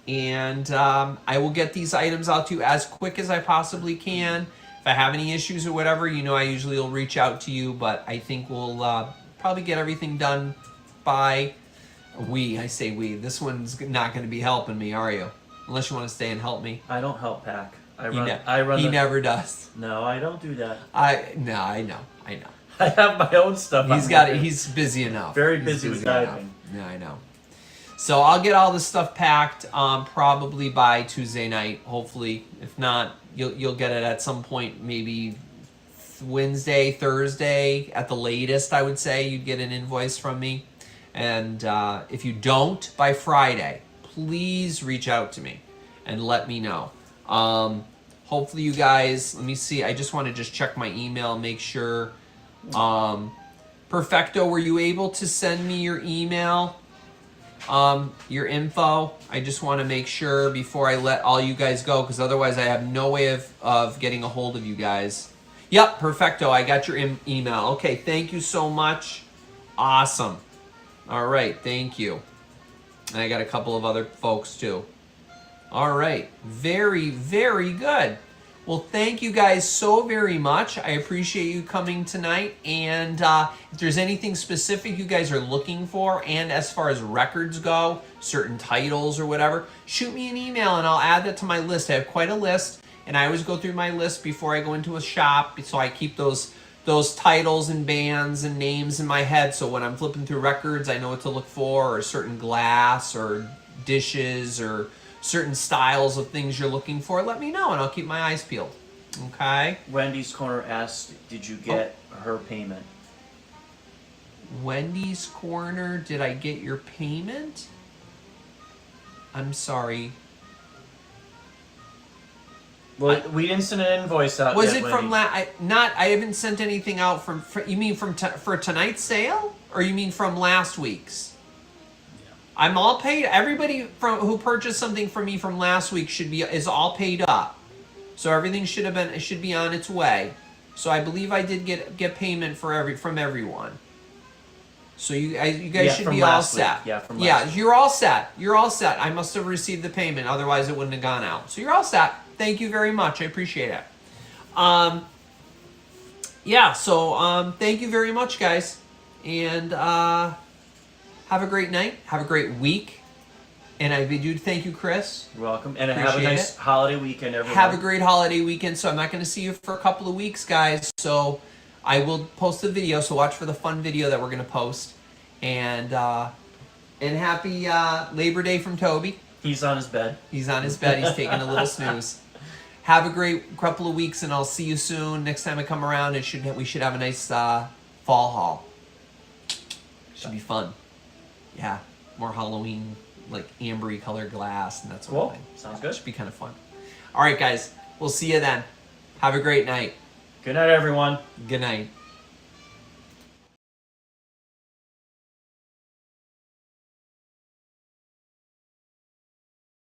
And I will get these items out to you as quick as I possibly can. If I have any issues or whatever, you know I usually will reach out to you, but I think we'll probably get everything done by... I say we. This one's not going to be helping me, are you? Unless you want to stay and help me. I don't help pack. He never does. No, I don't do that. I know. I have my own stuff. He's busy enough. Very busy with diving. Yeah, I know. So I'll get all this stuff packed probably by Tuesday night, hopefully. If not, you'll get it at some point, maybe Wednesday, Thursday at the latest. I would say you'd get an invoice from me. And if you don't by Friday, please reach out to me and let me know. Hopefully you guys, let me see. I just want to just check my email, make sure. Perfecto, were you able to send me your email? Your info? I just want to make sure before I let all you guys go, because otherwise I have no way of getting a hold of you guys. Yep, perfecto. I got your email. Okay, thank you so much. Awesome. All right, thank you. And I got a couple of other folks too. All right, very, very good. Well, thank you guys so very much. I appreciate you coming tonight. And if there's anything specific you guys are looking for, and as far as records go, certain titles or whatever, shoot me an email and I'll add that to my list. I have quite a list, and I always go through my list before I go into a shop, so I keep those titles and bands and names in my head, so when I'm flipping through records, I know what to look for, or certain glass or dishes or certain styles of things you're looking for. Let me know and I'll keep my eyes peeled. Okay? Wendy's Corner asked, did you get her payment? Wendy's Corner, did I get your payment? I'm sorry. Well, we didn't send an invoice out Was yet, it from Wendy. I haven't sent anything out you mean for tonight's sale, or you mean from last week's? Yeah. I'm all paid. Everybody who purchased something from me from last week is all paid up. So everything should be on its way. So I believe I did get payment from everyone. So you guys should be all set. Yeah, from last week. You're all set. You're all set. I must have received the payment, otherwise it wouldn't have gone out. So you're all set. Thank you very much. I appreciate it. Thank you very much, guys. And have a great night. Have a great week. And I do thank you, Chris. You're welcome. And have a nice holiday weekend, everyone. Have a great holiday weekend. So I'm not going to see you for a couple of weeks, guys. So I will post a video. So watch for the fun video that we're going to post. And happy Labor Day from Toby. He's on his bed. He's on his bed. He's taking a little snooze. Have a great couple of weeks, and I'll see you soon. Next time I come around, we should have a nice fall haul. Should be fun. Yeah, more Halloween, like ambery colored glass and that sort of thing. Sounds good. Should be kind of fun. All right, guys. We'll see you then. Have a great night. Good night, everyone. Good night.